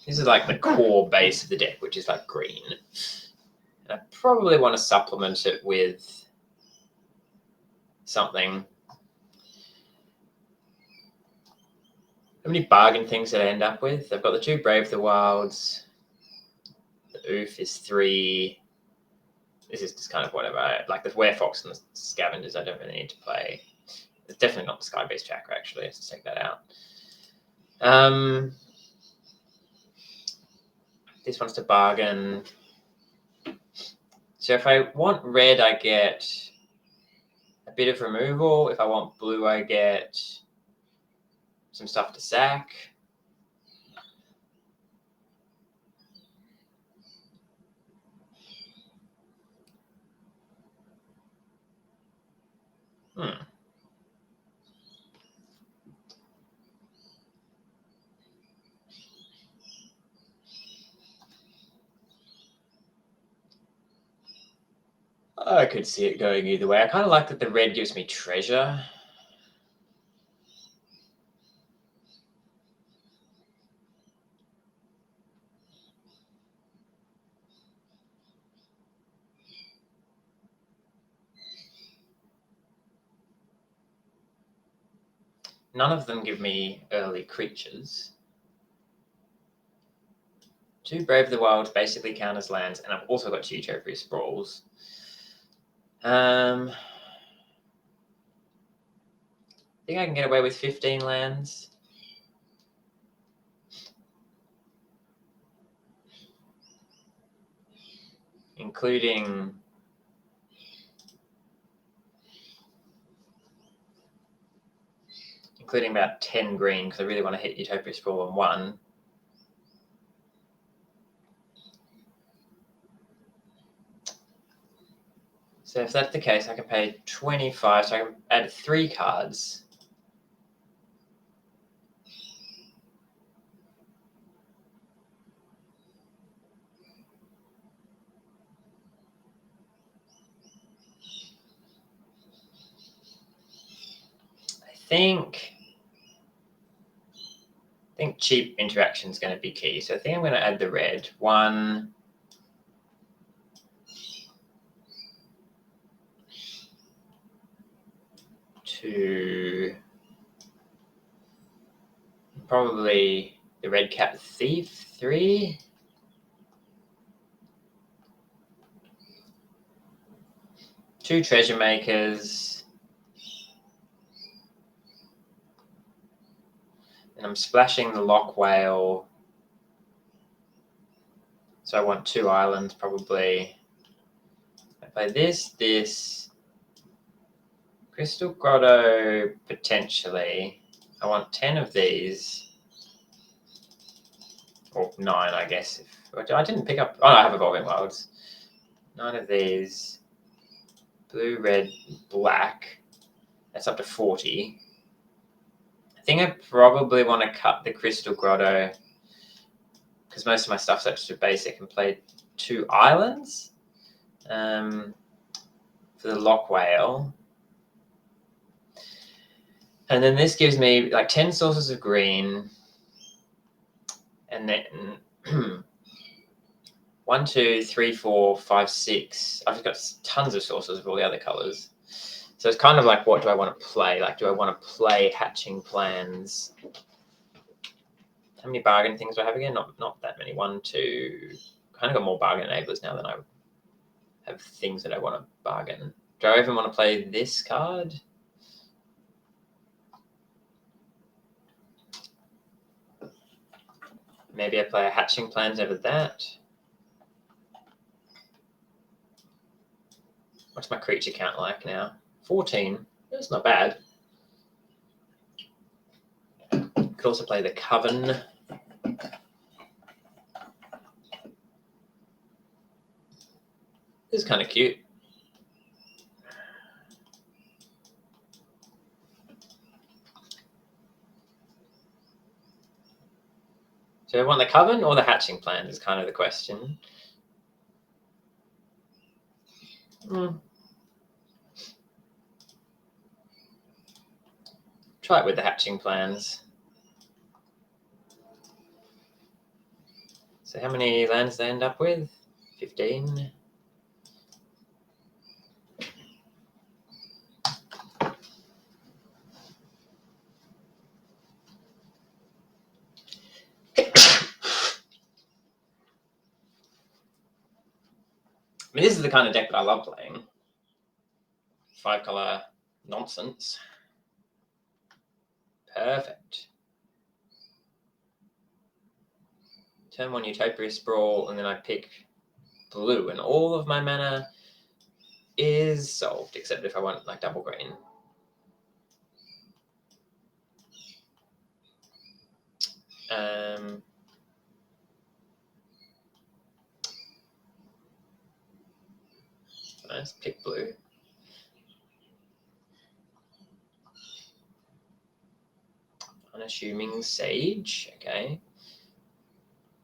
this is like the core base of the deck, which is like green. And I probably want to supplement it with something. How many bargain things did I end up with? I've got the 2 Brave the Wilds. The Oof is 3. This is just kind of whatever. Like the Werefox and the Scavengers, I don't really need to play. It's definitely not the Sky-based Tracker, actually. Let's take that out. This one's to bargain. So if I want red, I get a bit of removal. If I want blue, I get some stuff to sack. I could see it going either way. I kind of like that the red gives me treasure. None of them give me early creatures. 2 Brave the Wilds basically count as lands, and I've also got 2 Utopia Sprawls. I think I can get away with 15 lands. Including about 10 green, because I really want to hit Utopia Sprawl on 1. So if that's the case, I can pay 25, so I can add 3 cards. I think cheap interaction is going to be key. So I think I'm going to add the red. 1, 2, probably the red cap thief, 3. 2 treasure makers. And I'm splashing the lock whale. So I want 2 islands probably. I play this. Crystal Grotto potentially. I want 10 of these. Or 9, I guess. I didn't pick up... Oh, no, I have Evolving Wilds. 9 of these. Blue, red, black. That's up to 40. I think I probably want to cut the Crystal Grotto because most of my stuff's extra basic and play 2 islands for the lock whale. And then this gives me like 10 sources of green. And then 1, 2, 3, 4, 5, 6. I've got tons of sources of all the other colors. So it's kind of like, what do I want to play? Like, do I want to play hatching plans? How many bargain things do I have again? Not that many. 1, 2. Kind of got more bargain enablers now than I have things that I want to bargain. Do I even want to play this card? Maybe I play a hatching plans over that. What's my creature count like now? 14. That's not bad. Could also play the Coven. This is kind of cute. Do I want the Coven or the hatching plan is kind of the question. Try it with the hatching plans. So how many lands do they end up with? 15. I mean, this is the kind of deck that I love playing. 5-color nonsense. Perfect. Turn 1 Utopia Sprawl, and then I pick blue, and all of my mana is solved, except if I want like double green. Nice, pick blue. Unassuming Sage, okay.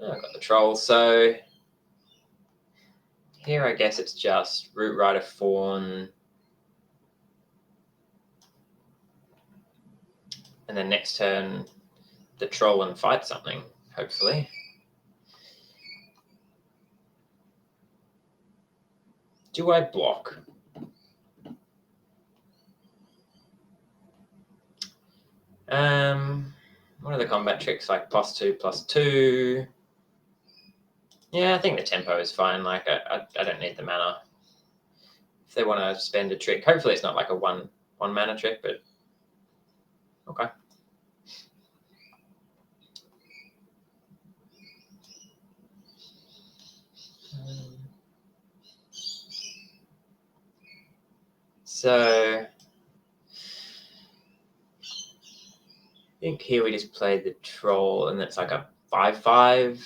Oh, I've got the Troll, so here I guess it's just Root Rider Fawn. And then next turn, the Troll and fight something, hopefully. Do I block? What are the combat tricks like? +2/+2. Yeah, I think the tempo is fine. Like I don't need the mana. If they want to spend a trick, hopefully it's not like a one mana trick, but okay. So I think here we just played the Troll, and it's like a 5/5.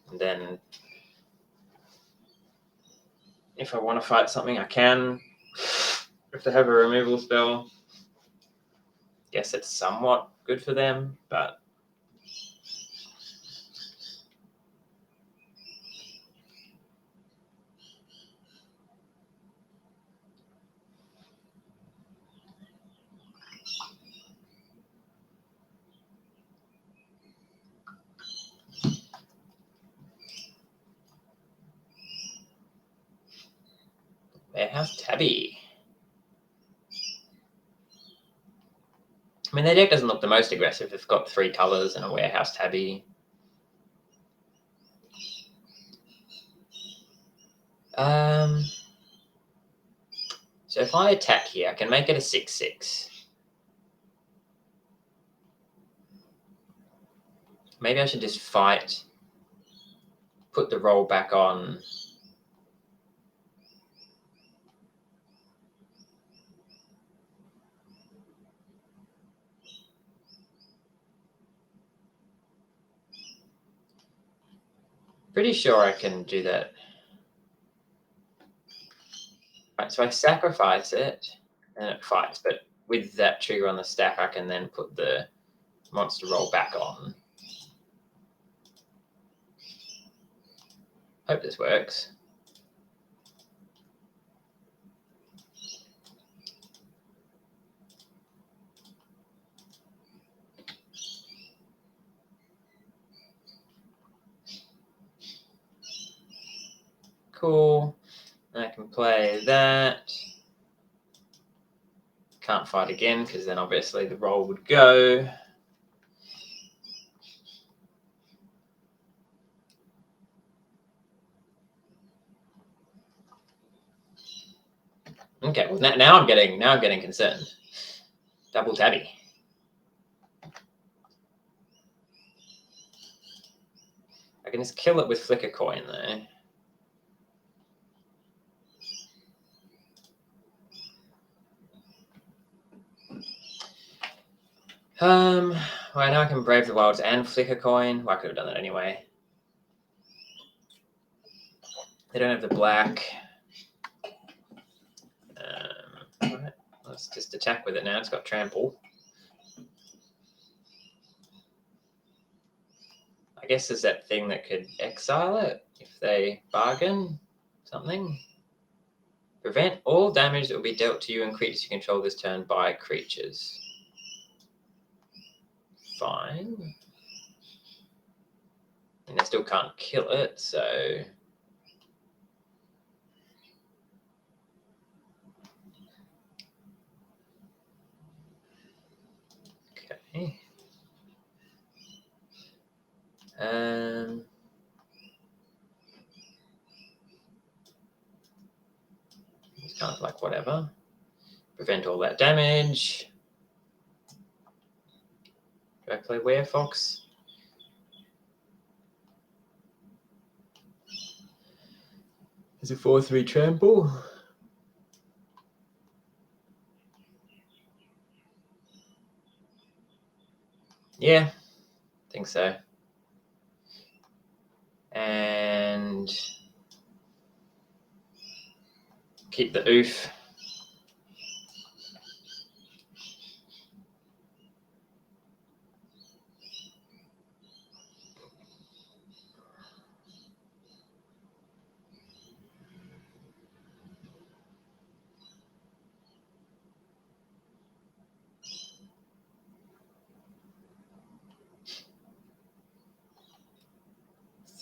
And then if I want to fight something, I can. If they have a removal spell, guess it's somewhat good for them, but Warehouse Tabby. I mean, their deck doesn't look the most aggressive. It's got 3 colors and a Warehouse Tabby. So if I attack here, I can make it a 6/6. Maybe I should just fight, put the roll back on. Pretty sure I can do that. Right, so I sacrifice it and it fights, but with that trigger on the stack, I can then put the monster roll back on. Hope this works. Cool. I can play that. Can't fight again because then obviously the roll would go. Okay, well now I'm getting concerned. Double tabby. I can just kill it with flicker coin though. Well, now I can Brave the Wilds and flicker coin. Well, I could have done that anyway. They don't have the black. Right, let's just attack with it now. It's got trample. I guess there's that thing that could exile it if they bargain something. Prevent all damage that will be dealt to you and creatures you control this turn by creatures. Fine. And I still can't kill it, so... Okay. It's kind of like whatever. Prevent all that damage. Do I play Werefox? Is it 4/3 trample? Yeah, I think so. And keep the oof.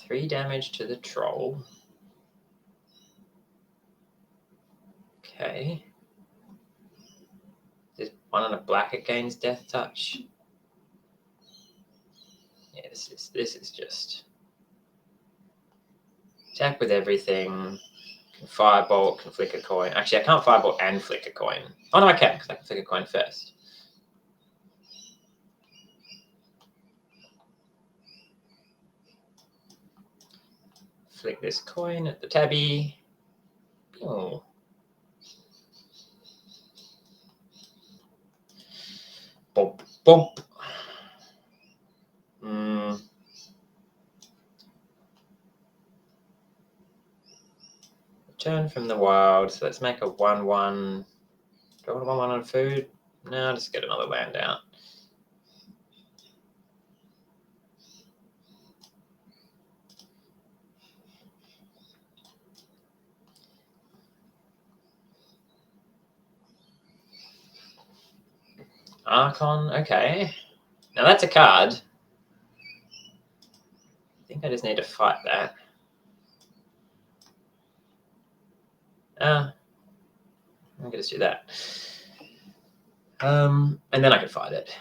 Three damage to the troll. Okay. There's one on a black against death touch. Yeah, this is just attack with everything. Can firebolt, can flicker coin. Actually, I can't firebolt and flicker coin. Oh no, I can because I can flicker coin first. Flick this coin at the tabby. Oh. Bump, bump. Return from the wild. So let's make a 1/1. Do I want a 1/1 on food? No, I'll just get another land out. Archon, okay. Now that's a card. I think I just need to fight that. I'm gonna just do that. And then I can fight it.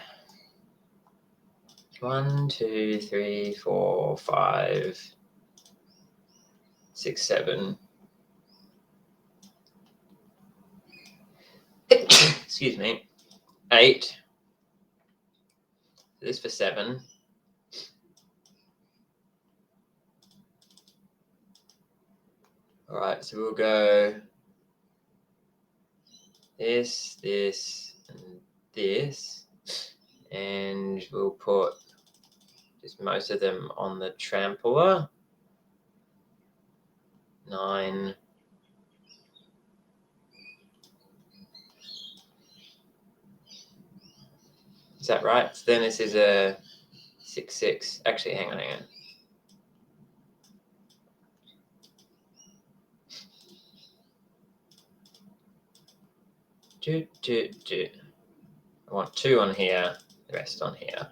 1, 2, 3, 4, 5, 6, 7. excuse me, 8. This for 7. All right, so we'll go this, and this, and we'll put just most of them on the trampler. 9. Is that right? So then this is a 6, 6. Actually, hang on. I want 2 on here, the rest on here.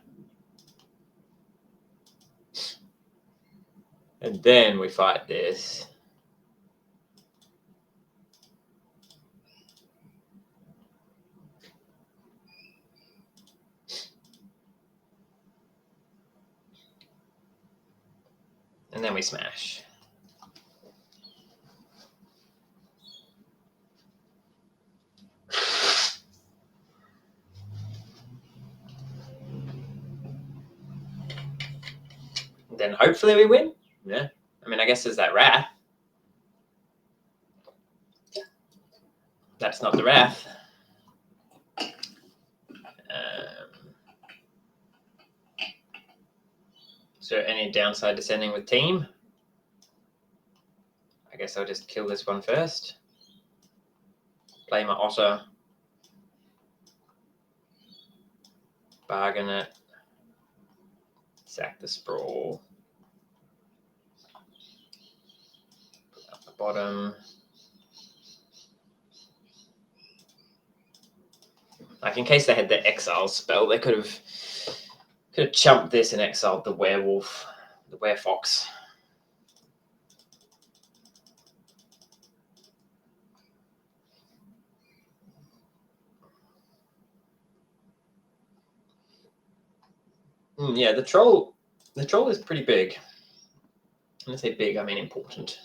And then we fight this. And then we smash. Then hopefully we win. Yeah. I mean, I guess there's that wrath. That's not the wrath. So any downside descending with team? I guess I'll just kill this one first. Play my otter. Bargain it. Sack the sprawl. Put up the bottom. Like in case they had the exile spell, they could have chumped this and exiled the werewolf, the werefox. Yeah, the troll is pretty big. When I say big, I mean important.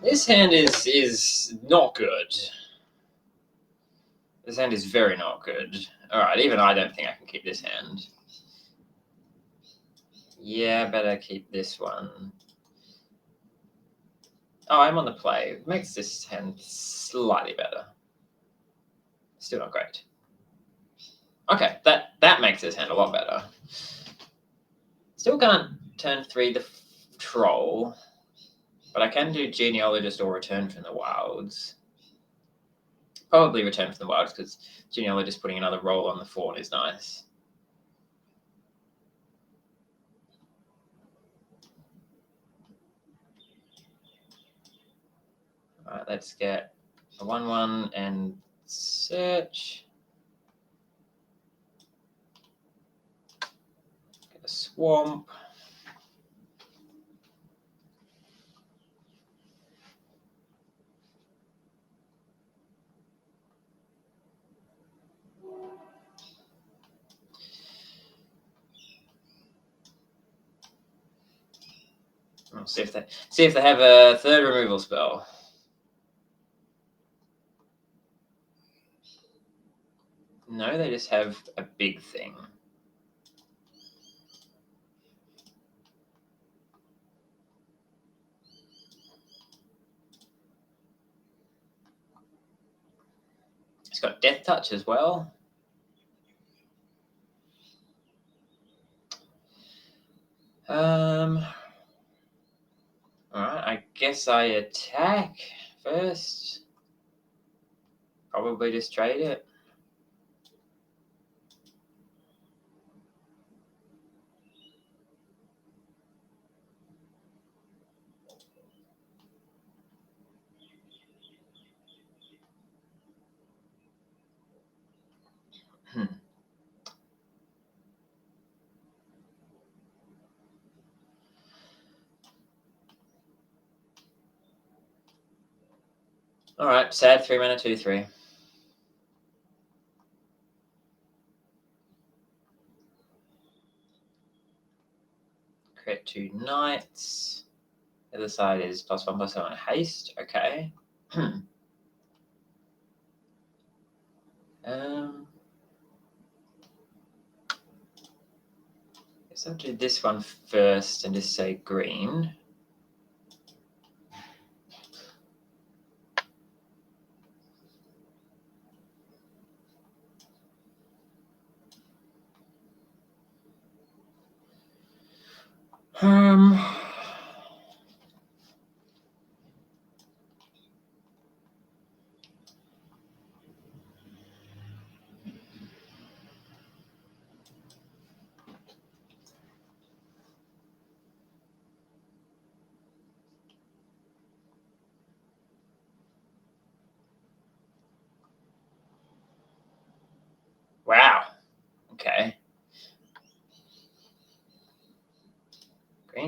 This hand is not good. This hand is very not good. All right, even I don't think I can keep this hand. Yeah, better keep this one. Oh, I'm on the play. It makes this hand slightly better. Still not great. Okay, that makes this hand a lot better. Still can't turn 3 the troll, but I can do Genealogist or Return from the Wilds. Probably Return from the Wilds because Genealogist putting another roll on the fawn is nice. All right, let's get a 1/1 and search. Get a swamp. We'll see if they have a 3rd removal spell. No, they just have a big thing. It's got Death Touch as well. All right, I guess I attack first. Probably just trade it. All right, sad 3 mana 2/3. Create 2 knights. The other side is +1/+1 haste. Okay. Guess I'll do this one first and just say green. Wow. Okay.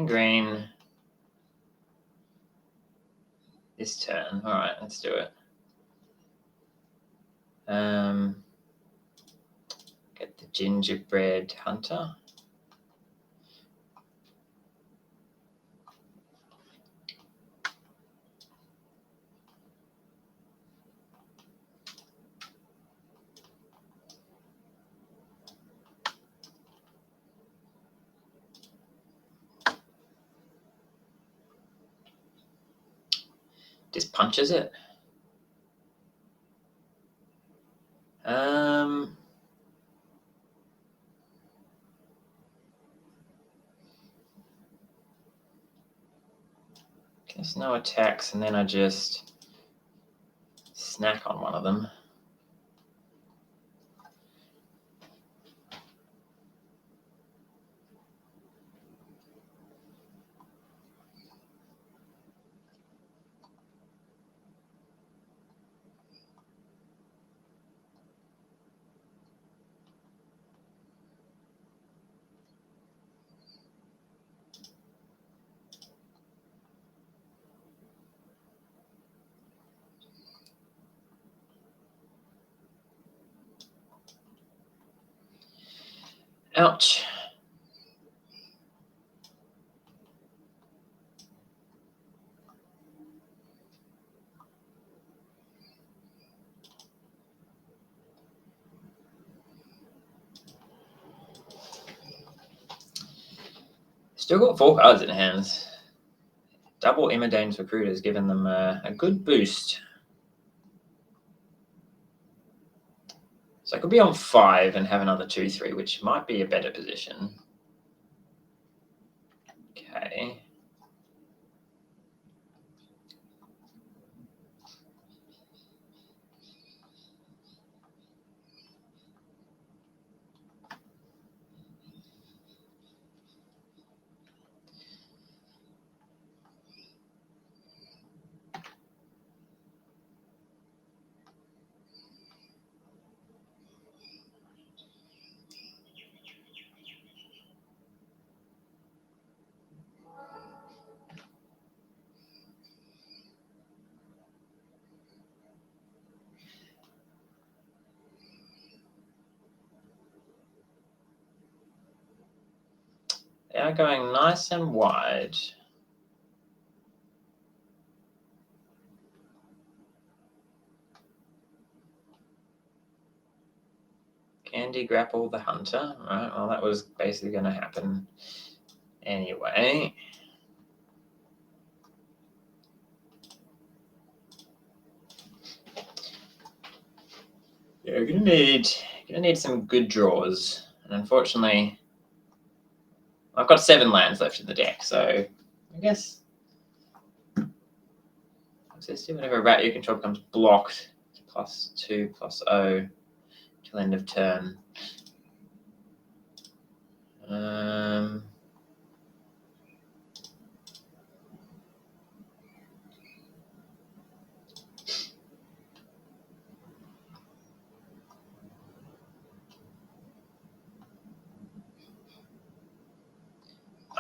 Green. This turn. All right, let's do it. Get the gingerbread hunter. Just punches it. Guess no attacks, and then I just snack on one of them. Ouch. Still got 4 cards in hands. Double Imadane's Recruiter's given them a good boost. So I could be on 5 and have another 2/3, which might be a better position. Okay. They are going nice and wide. Candy grapple the hunter. Right, well, that was basically going to happen anyway. Yeah, we're gonna need some good draws, and unfortunately, I've got 7 lands left in the deck, so I guess whenever rat you control becomes blocked, +2/+0 till end of turn.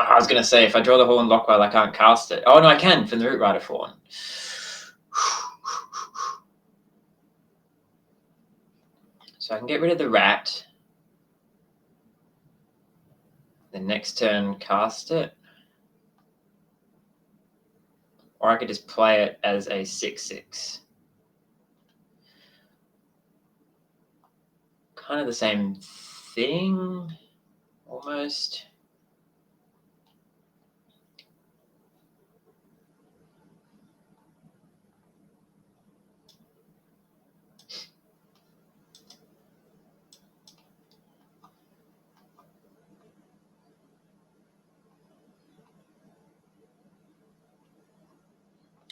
I was going to say, if I draw the Horn Lockwell, I can't cast it. Oh, no, I can from the Root Rider Fawn. So I can get rid of the rat. The next turn, cast it. Or I could just play it as a 6/6. Kind of the same thing, almost.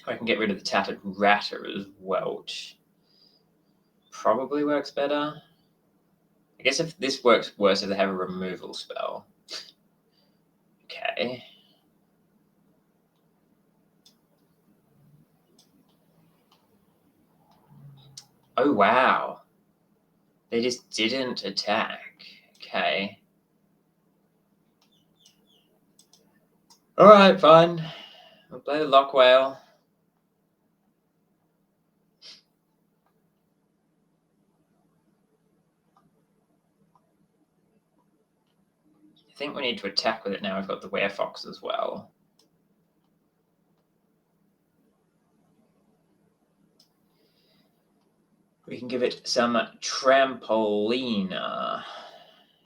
I can get rid of the Tattered Ratter as well, which probably works better. I guess if this works worse if they have a removal spell. Okay. Oh, wow. They just didn't attack. Okay. All right, fine. We'll play the Lockwell. I think we need to attack with it now. We've got the Werefox as well. We can give it some Trampolina.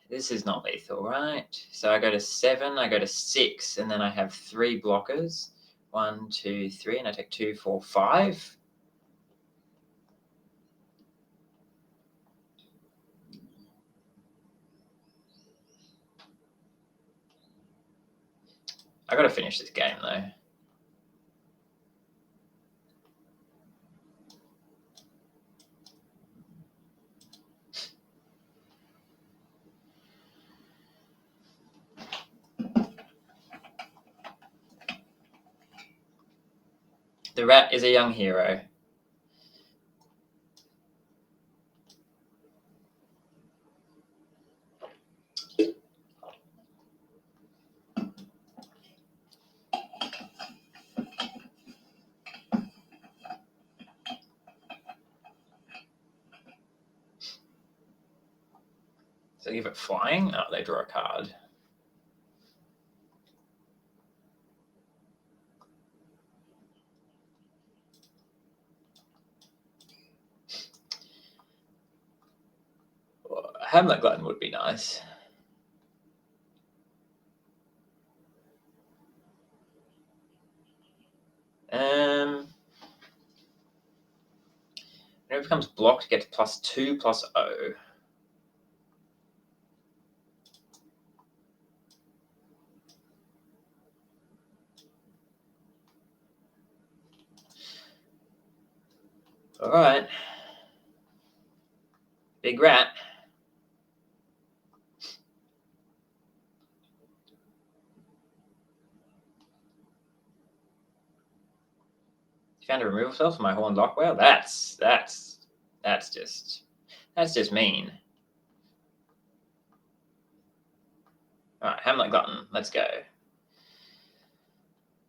This is not lethal, right? So I go to 7, I go to 6, and then I have 3 blockers. 1, 2, 3, and I take 2, 4, 5. I got to finish this game though. The rat is a young hero. So give it flying. Oh, they draw a card. Well, Hamlet Glutton would be nice. When it becomes blocked, it gets +2/+0. All right. Big rat. You found a removal spell for my Horned Lockwell? That's just mean. All right, Hamlet Glutton. Let's go.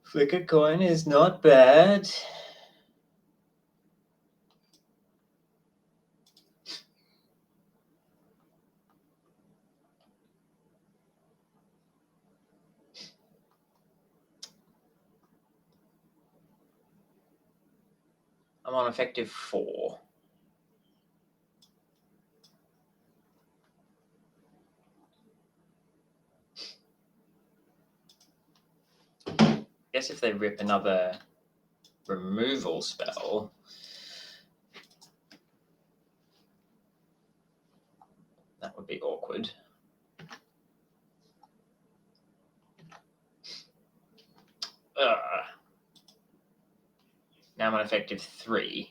Flick a coin is not bad. I'm on effective 4. I guess if they rip another removal spell, that would be awkward. Now I'm on effective 3.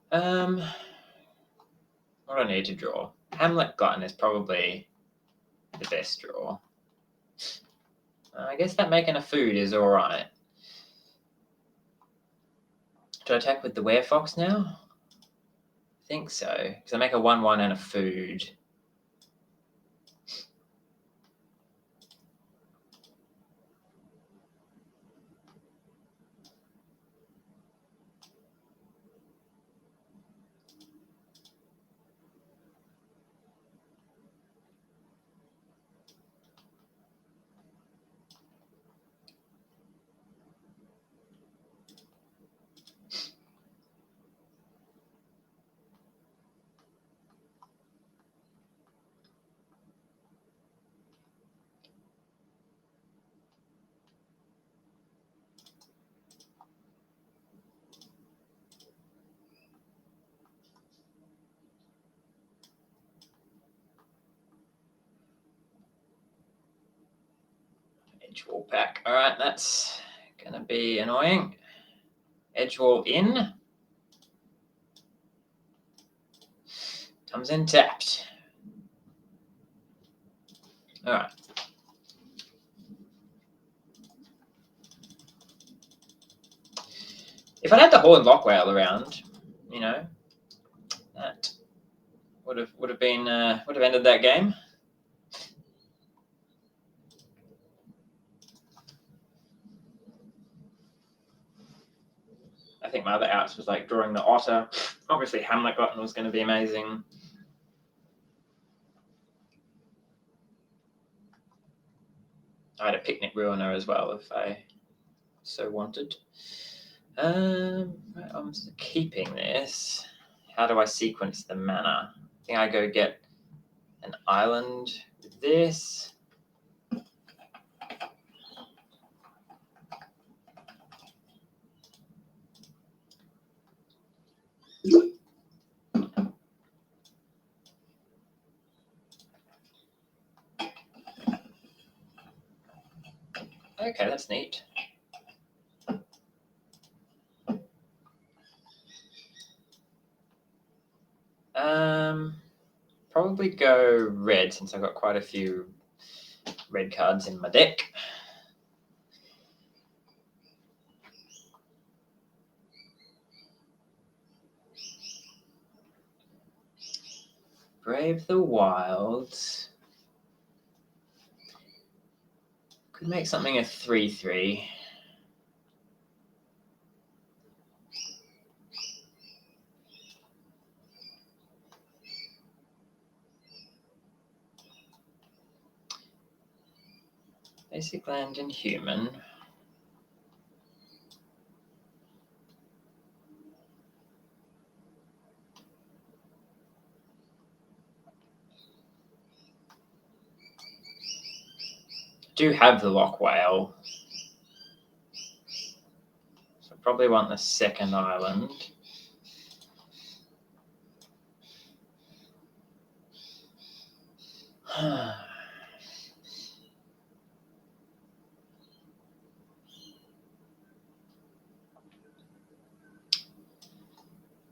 What do I need to draw? Hamlet Glutton is probably the best draw. I guess that making a food is all right. Do I attack with the Werefox now? I think so, because I make a 1/1 and a food. Edgewall pack. All right, that's going to be annoying. Edgewall in. Comes in tapped. All right. If I'd had the Horned Lockwhale around, you know, that would have ended that game. I think my other outs was like drawing the Otter. Obviously, Hamlet Glutton was going to be amazing. I had a Picnic Ruiner as well if I so wanted. I'm keeping this. How do I sequence the mana? I think I go get an island with this. Okay, that's neat. Probably go red since I've got quite a few red cards in my deck. Brave the Wilds. Could make something a 3/3. Basic land and human. Do have the Lock Whale. So probably want the second island.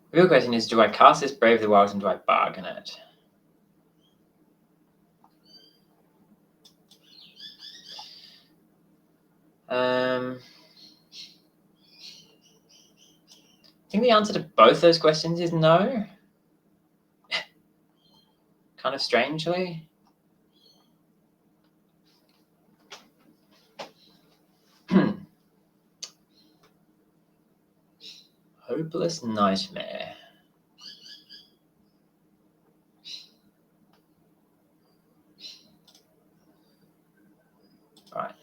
The real question is, do I cast this Brave the Wilds and do I bargain it? I think the answer to both those questions is no. Kind of strangely. Hopeless Nightmare. Right.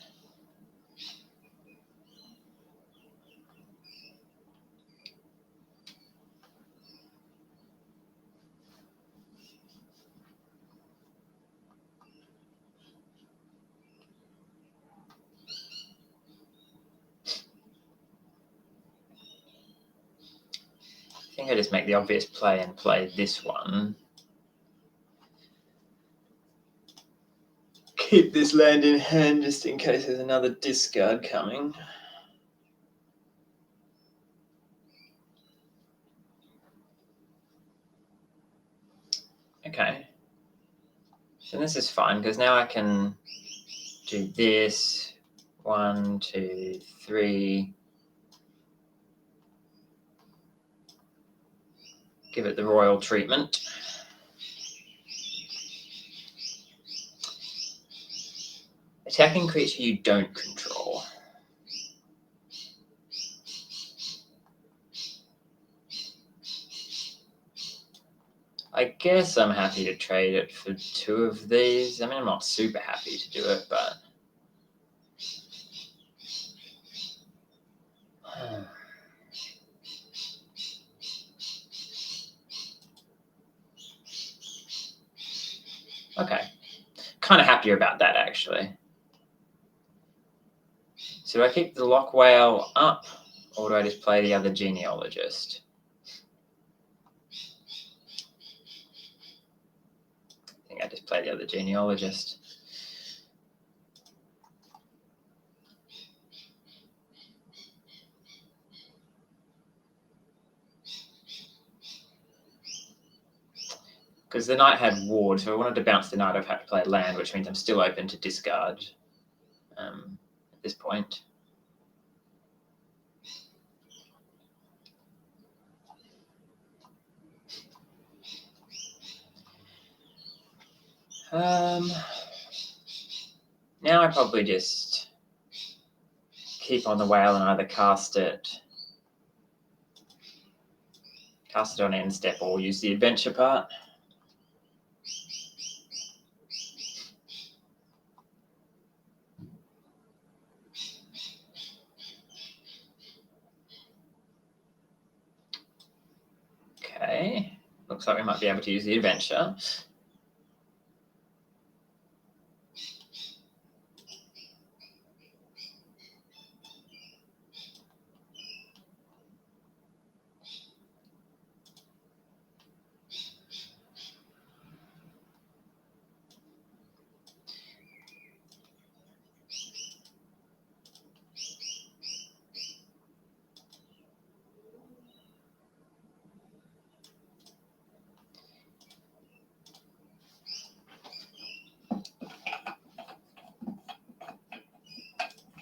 I think I just make the obvious play and play this one. Keep this land in hand just in case there's another discard coming. So this is fine because now I can do this. 1, 2, 3. Give it the royal treatment. Attacking creature you don't control. I guess I'm happy to trade it for 2 of these. I mean, I'm not super happy to do it, but... Okay. Kind of happier about that, actually. So do I keep the Lock Whale up, or do I just play the other Genealogist? I think I just play the other Genealogist. Because the knight had ward, so if I wanted to bounce the knight, I've had to play land, which means I'm still open to discard at this point. Now I probably just keep on the whale and either cast it on end step or use the adventure part. Okay, looks like we might be able to use the adventure.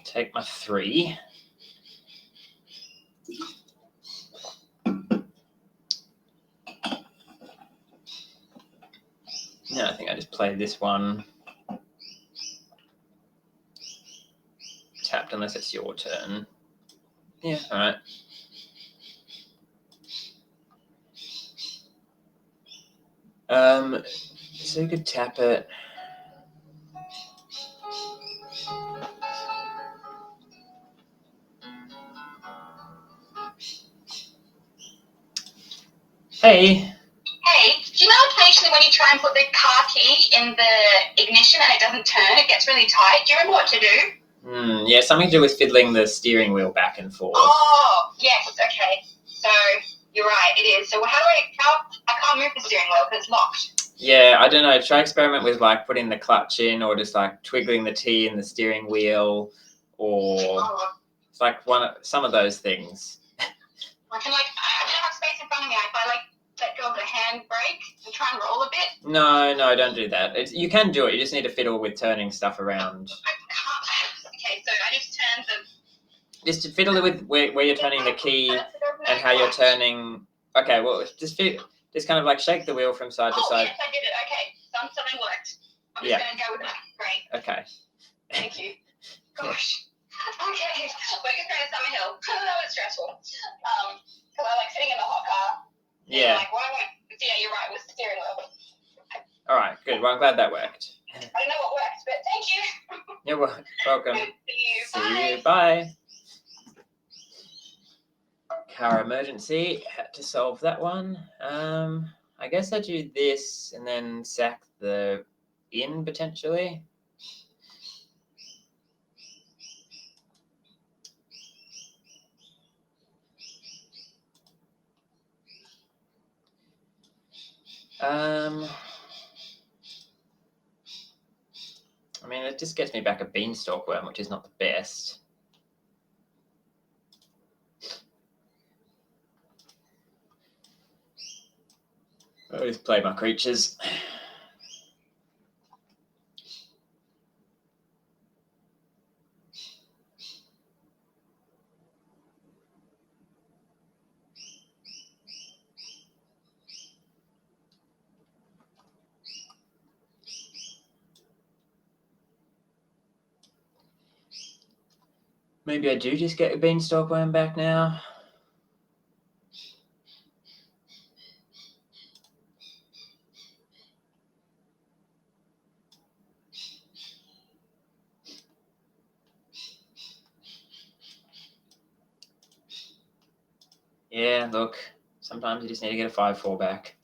Take my 3. Yeah, I think I just played this one. Tapped unless it's your turn. Yeah, all right. So you could tap it. Hey. Hey, do you know occasionally when you try and put the car key in the ignition and it doesn't turn, it gets really tight? Do you remember what to do? Yeah, something to do with fiddling the steering wheel back and forth. Oh, yes, okay. So you're right, it is. So how I can't move the steering wheel because it's locked. Yeah, I don't know. Try experiment with like putting the clutch in, or just like twiggling the T in the steering wheel, or it's like some of those things. I don't have space in front of me. If I let go of the handbrake and try and roll a bit. No, don't do that. You can do it. You just need to fiddle with turning stuff around. I can't. Okay, so I just turn the. Just to fiddle with where you're turning the key and how you're turning. Okay, well, just kind of like shake the wheel from side to side. Yes, I did it. Okay, something worked. I'm just going to go with that. Great. Okay. Thank you. Gosh. Okay, we're just going to Summerhill. That was stressful. Because I like sitting in the hot car. Yeah. Yeah, you're right, with the steering wheel. All right, good. Well, I'm glad that worked. I don't know what worked, but thank you. You're welcome. See you. Bye. Car emergency. Had to solve that one. I guess I do this and then sack the inn potentially. I mean, it just gets me back a beanstalk worm, which is not the best. I'll just play my creatures. Maybe I do just get a Beanstalk Worm back now. Yeah, look, sometimes you just need to get a 5-4 back.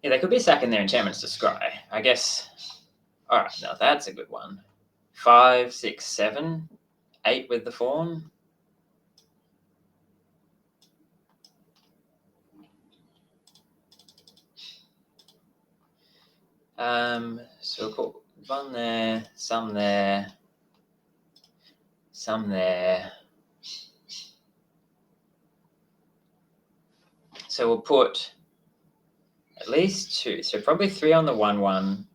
Yeah, they could be sacking their enchantments to scry. I guess. All right, now that's a good one. 5, 6, 7, 8 with the fawn. So we'll put one there, some there, some there. So we'll put at least 2. So probably 3 on the 1/1.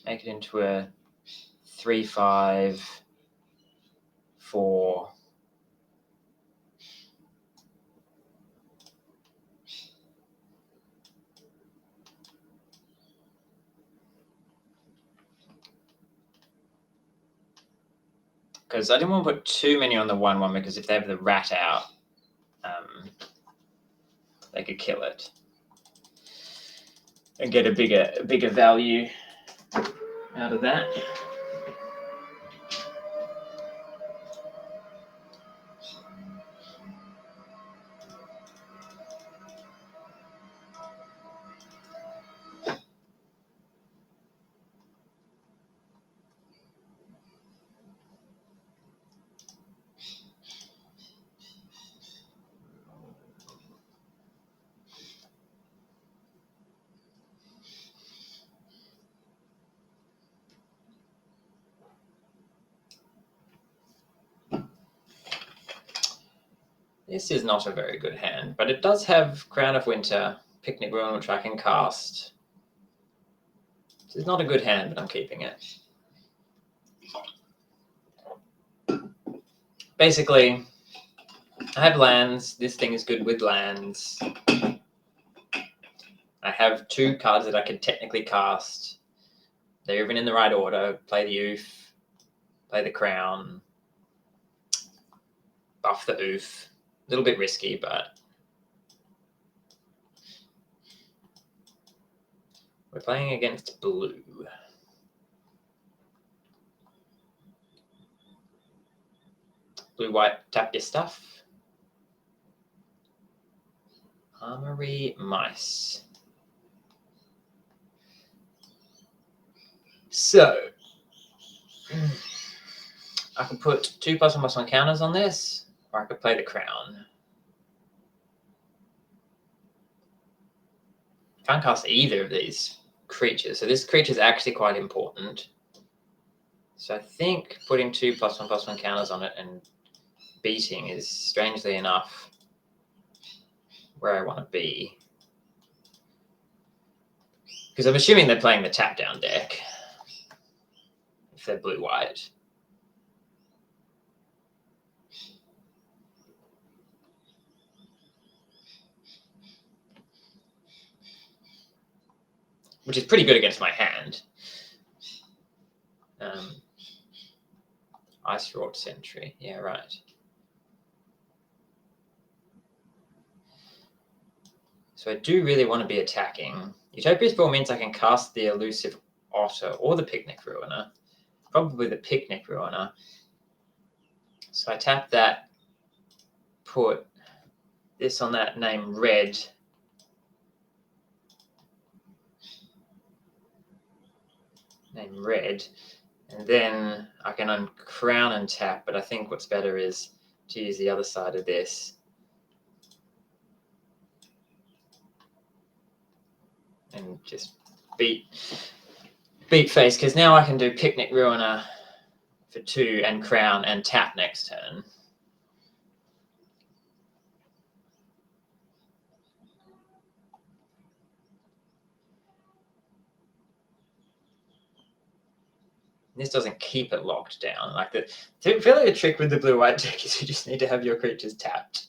Make it into a 3, 5, 4. Because I didn't want to put too many on the 1/1 because if they have the rat out, they could kill it and get a bigger value out of that. This is not a very good hand, but it does have Crown of Winter, Picnic Ruin, which I can cast. So it's not a good hand, but I'm keeping it. Basically, I have lands. This thing is good with lands. I have 2 cards that I could technically cast. They're even in the right order. Play the Oof, play the Crown, buff the Oof. A little bit risky, but we're playing against blue. Blue-white, tap your stuff. Armory Mice. So, I could put 2+1/+1 counters on this, or I could play the Crown. Can't cast either of these creatures, so this creature is actually quite important. So I think putting 2+1/+1 counters on it and beating is, strangely enough, where I want to be. Because I'm assuming they're playing the tap down deck if they're blue-white. Which is pretty good against my hand. Ice Wrought Sentry. Yeah, right. So I do really want to be attacking. Utopia's Ball means I can cast the Elusive Otter or the Picnic Ruiner. Probably the Picnic Ruiner. So I tap that, put this on that name red. Name red. And then I can uncrown and tap, but I think what's better is to use the other side of this. And just beat face, because now I can do Picnic Ruiner for 2 and crown and tap next turn. This doesn't keep it locked down. Like I feel like a trick with the blue-white deck is you just need to have your creatures tapped,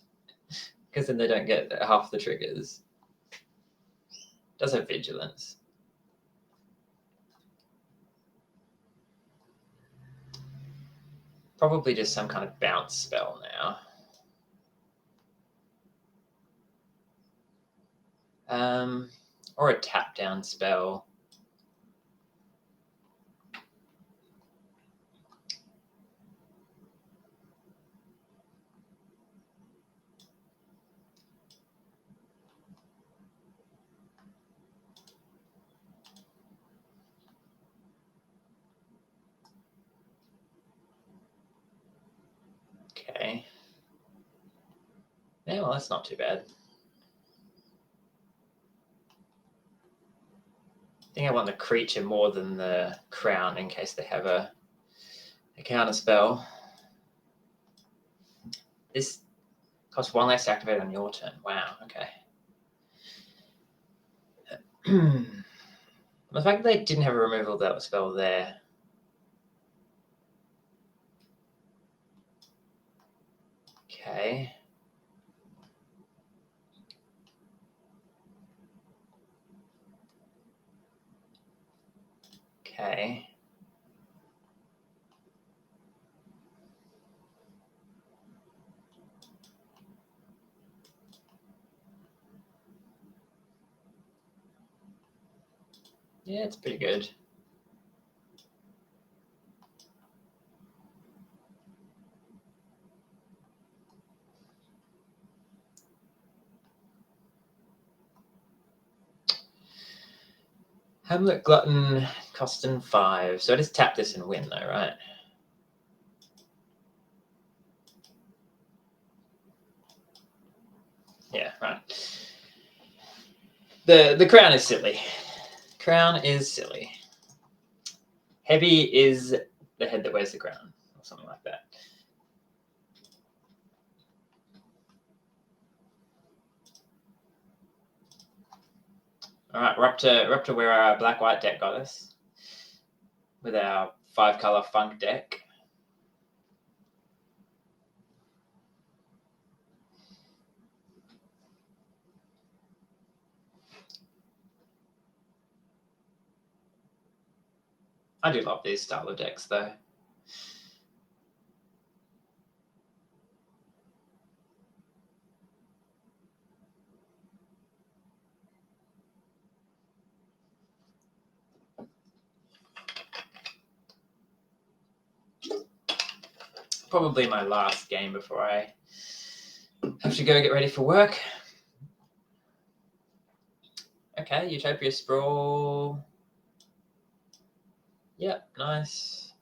because then they don't get half the triggers. It does have vigilance. Probably just some kind of bounce spell now. Or a tap down spell. Okay. Yeah, well, that's not too bad. I think I want the creature more than the crown in case they have a counter spell. This costs 1 less to activate on your turn. Wow, okay. The fact that they didn't have a removal that spell there. Okay. Okay. Yeah, it's pretty good. Hamlet Glutton costing 5. So I just tap this and win though, right? Yeah, right. The crown is silly. Crown is silly. Heavy is the head that wears the crown, or something like that. All right, we're up to where our black-white deck got us with our 5-color funk deck. I do love these style of decks, though. Probably my last game before I have to go get ready for work. Okay, Utopia Sprawl. Yep, nice.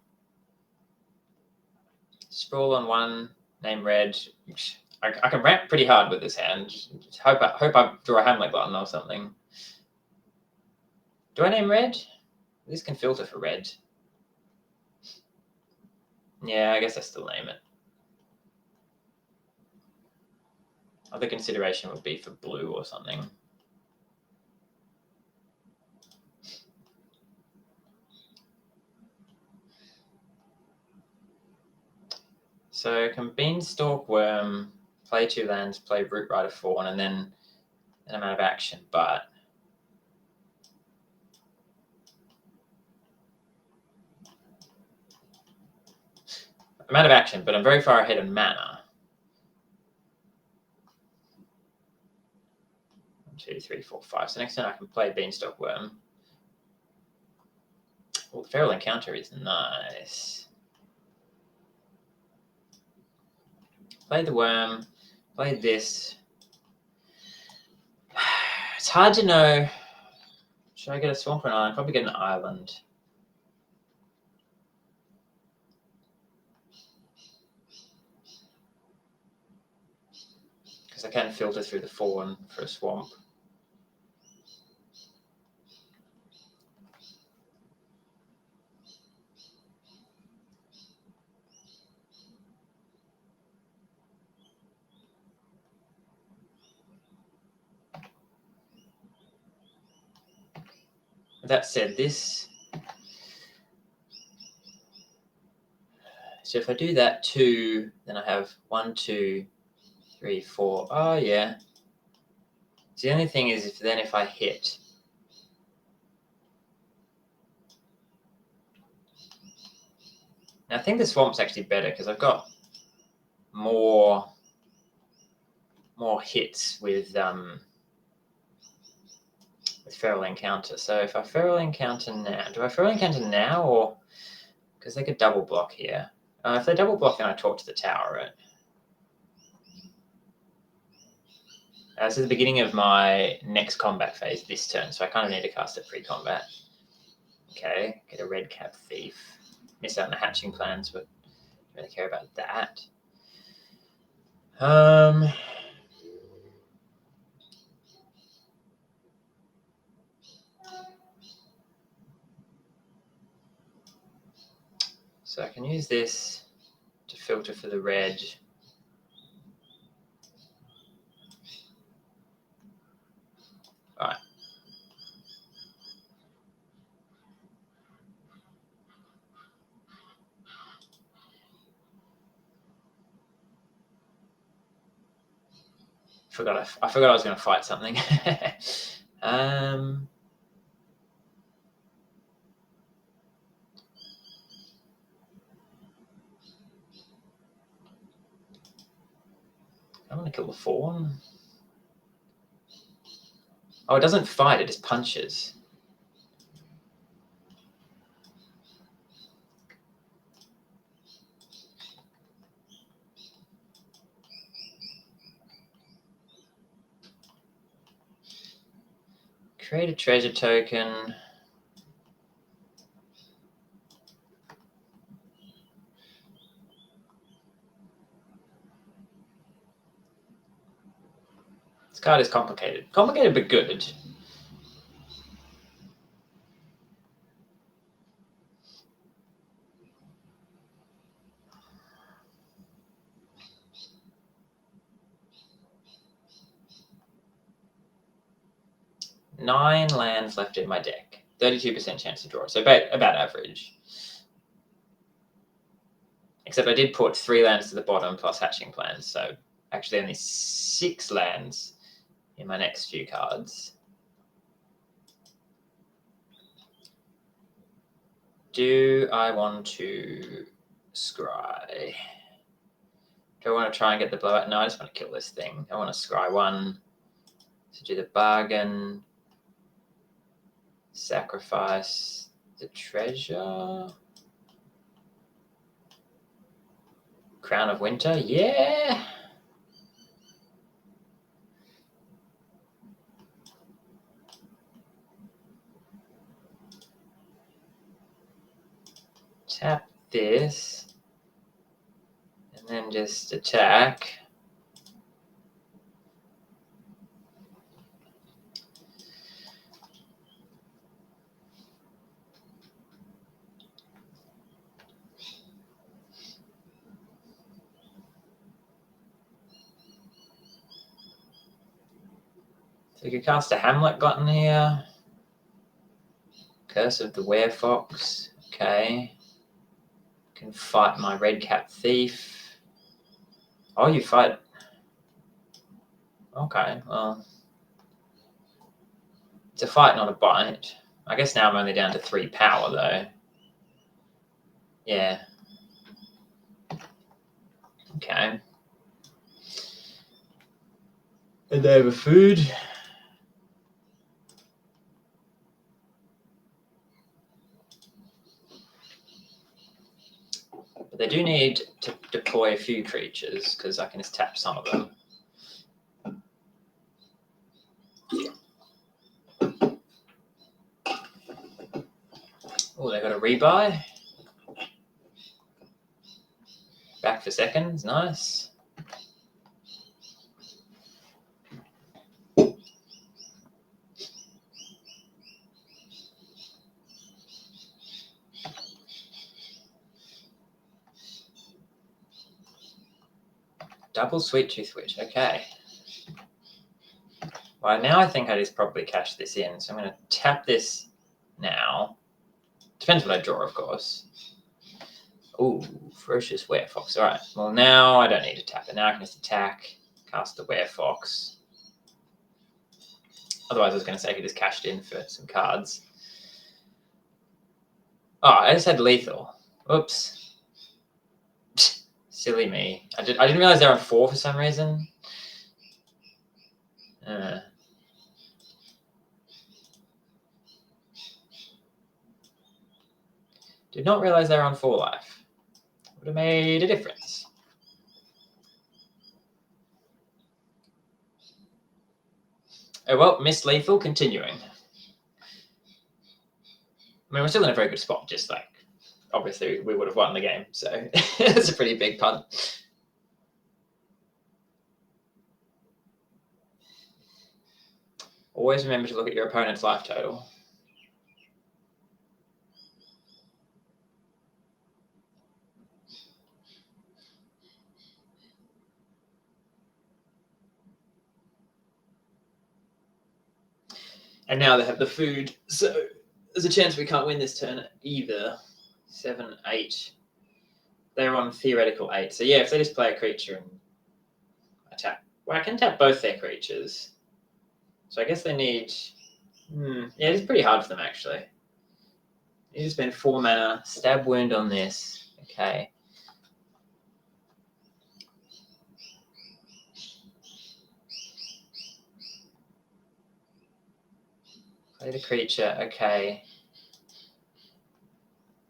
Sprawl on 1, name red. I can ramp pretty hard with this hand. Just hope I draw a Hamlet Glutton or something. Do I name red? This can filter for red. Yeah, I guess I still name it. Other consideration would be for blue or something. So can Beanstalk Worm, play 2 lands, play Root Rider Fawn, and then I'm out of action, but I'm out of action, but I'm very far ahead in mana. 1, 2, 3, 4, 5. So next turn I can play Beanstalk Worm. Well, the Feral Encounter is nice. Play the worm, play this. It's hard to know. Should I get a swamp or an island? Probably get an island. Because I can filter through the fawn for a swamp. That said, this... So if I do that 2, then I have 1, 2, 3, 4. Oh, yeah. So the only thing is if I hit... Now I think the swamp's actually better because I've got more hits with Feral Encounter. So if I Feral Encounter now... Do I Feral Encounter now or... Because they could double block here. If they double block, then I talk to the tower, right? This is the beginning of my next combat phase this turn, so I kind of need to cast it pre-combat. Okay, get a red cap thief. Miss out on the hatching plans, but don't really care about that. So I can use this to filter for the red. All right. I forgot I was going to fight something. I'm going to kill the fawn. Oh, it doesn't fight, it just punches. Create a treasure token. This card is complicated. Complicated but good. Nine lands left in my deck. 32% chance to draw. So about average. Except I did put 3 lands to the bottom plus hatching plans. So actually only 6 lands in my next few cards. Do I want to scry? Do I want to try and get the blowout? No, I just want to kill this thing. I want to scry 1. So do the bargain. Sacrifice the treasure. Crown of Winter, yeah. Tap this. And then just attack. So you could cast a Hamlet Glutton here. Curse of the Werefox. Okay. Can fight my red cap thief. Oh, you fight. Okay, well. It's a fight, not a bite. I guess now I'm only down to 3 power, though. Yeah. Okay. And they have a food. But they do need to deploy a few creatures, because I can just tap some of them. Oh, they got a rebuy. Back for seconds, nice. Double Sweet Tooth Witch, okay. Well, now I think I just probably cash this in. So I'm going to tap this now. Depends what I draw, of course. Ooh, Ferocious Werefox. All right. Well, now I don't need to tap it. Now I can just attack, cast the Werefox. Otherwise, I was going to say I could just cash it in for some cards. Oh, I just had lethal. Oops. Silly me. I didn't realize they were on 4 for some reason. Did not realize they were on 4 life. Would have made a difference. Oh well, missed lethal, continuing. I mean, we're still in a very good spot, just like, obviously we would have won the game, so it's a pretty big punt. Always remember to look at your opponent's life total. And now they have the food, so there's a chance we can't win this turn either. 7, 8. They're on theoretical 8. So yeah, if they just play a creature and attack, well, I can tap both their creatures. So I guess they need. Yeah, it's pretty hard for them actually. You need to spend 4 mana, stab wound on this. Okay. Play the creature, okay.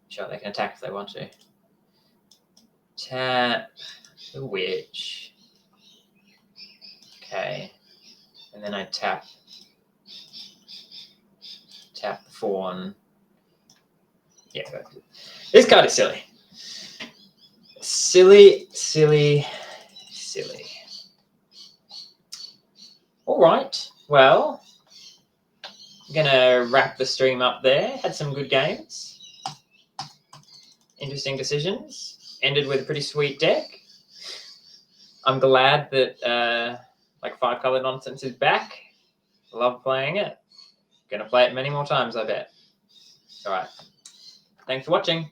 Sure, they can attack if they want to. Tap the witch. Okay. And then I tap the fawn. Yeah, this card is silly. Silly, silly, silly. All right. Well, I'm gonna wrap the stream up there. Had some good games. Interesting decisions. Ended with a pretty sweet deck. I'm glad that like 5-color nonsense is back. Love playing it. Gonna play it many more times, I bet. All right. Thanks for watching.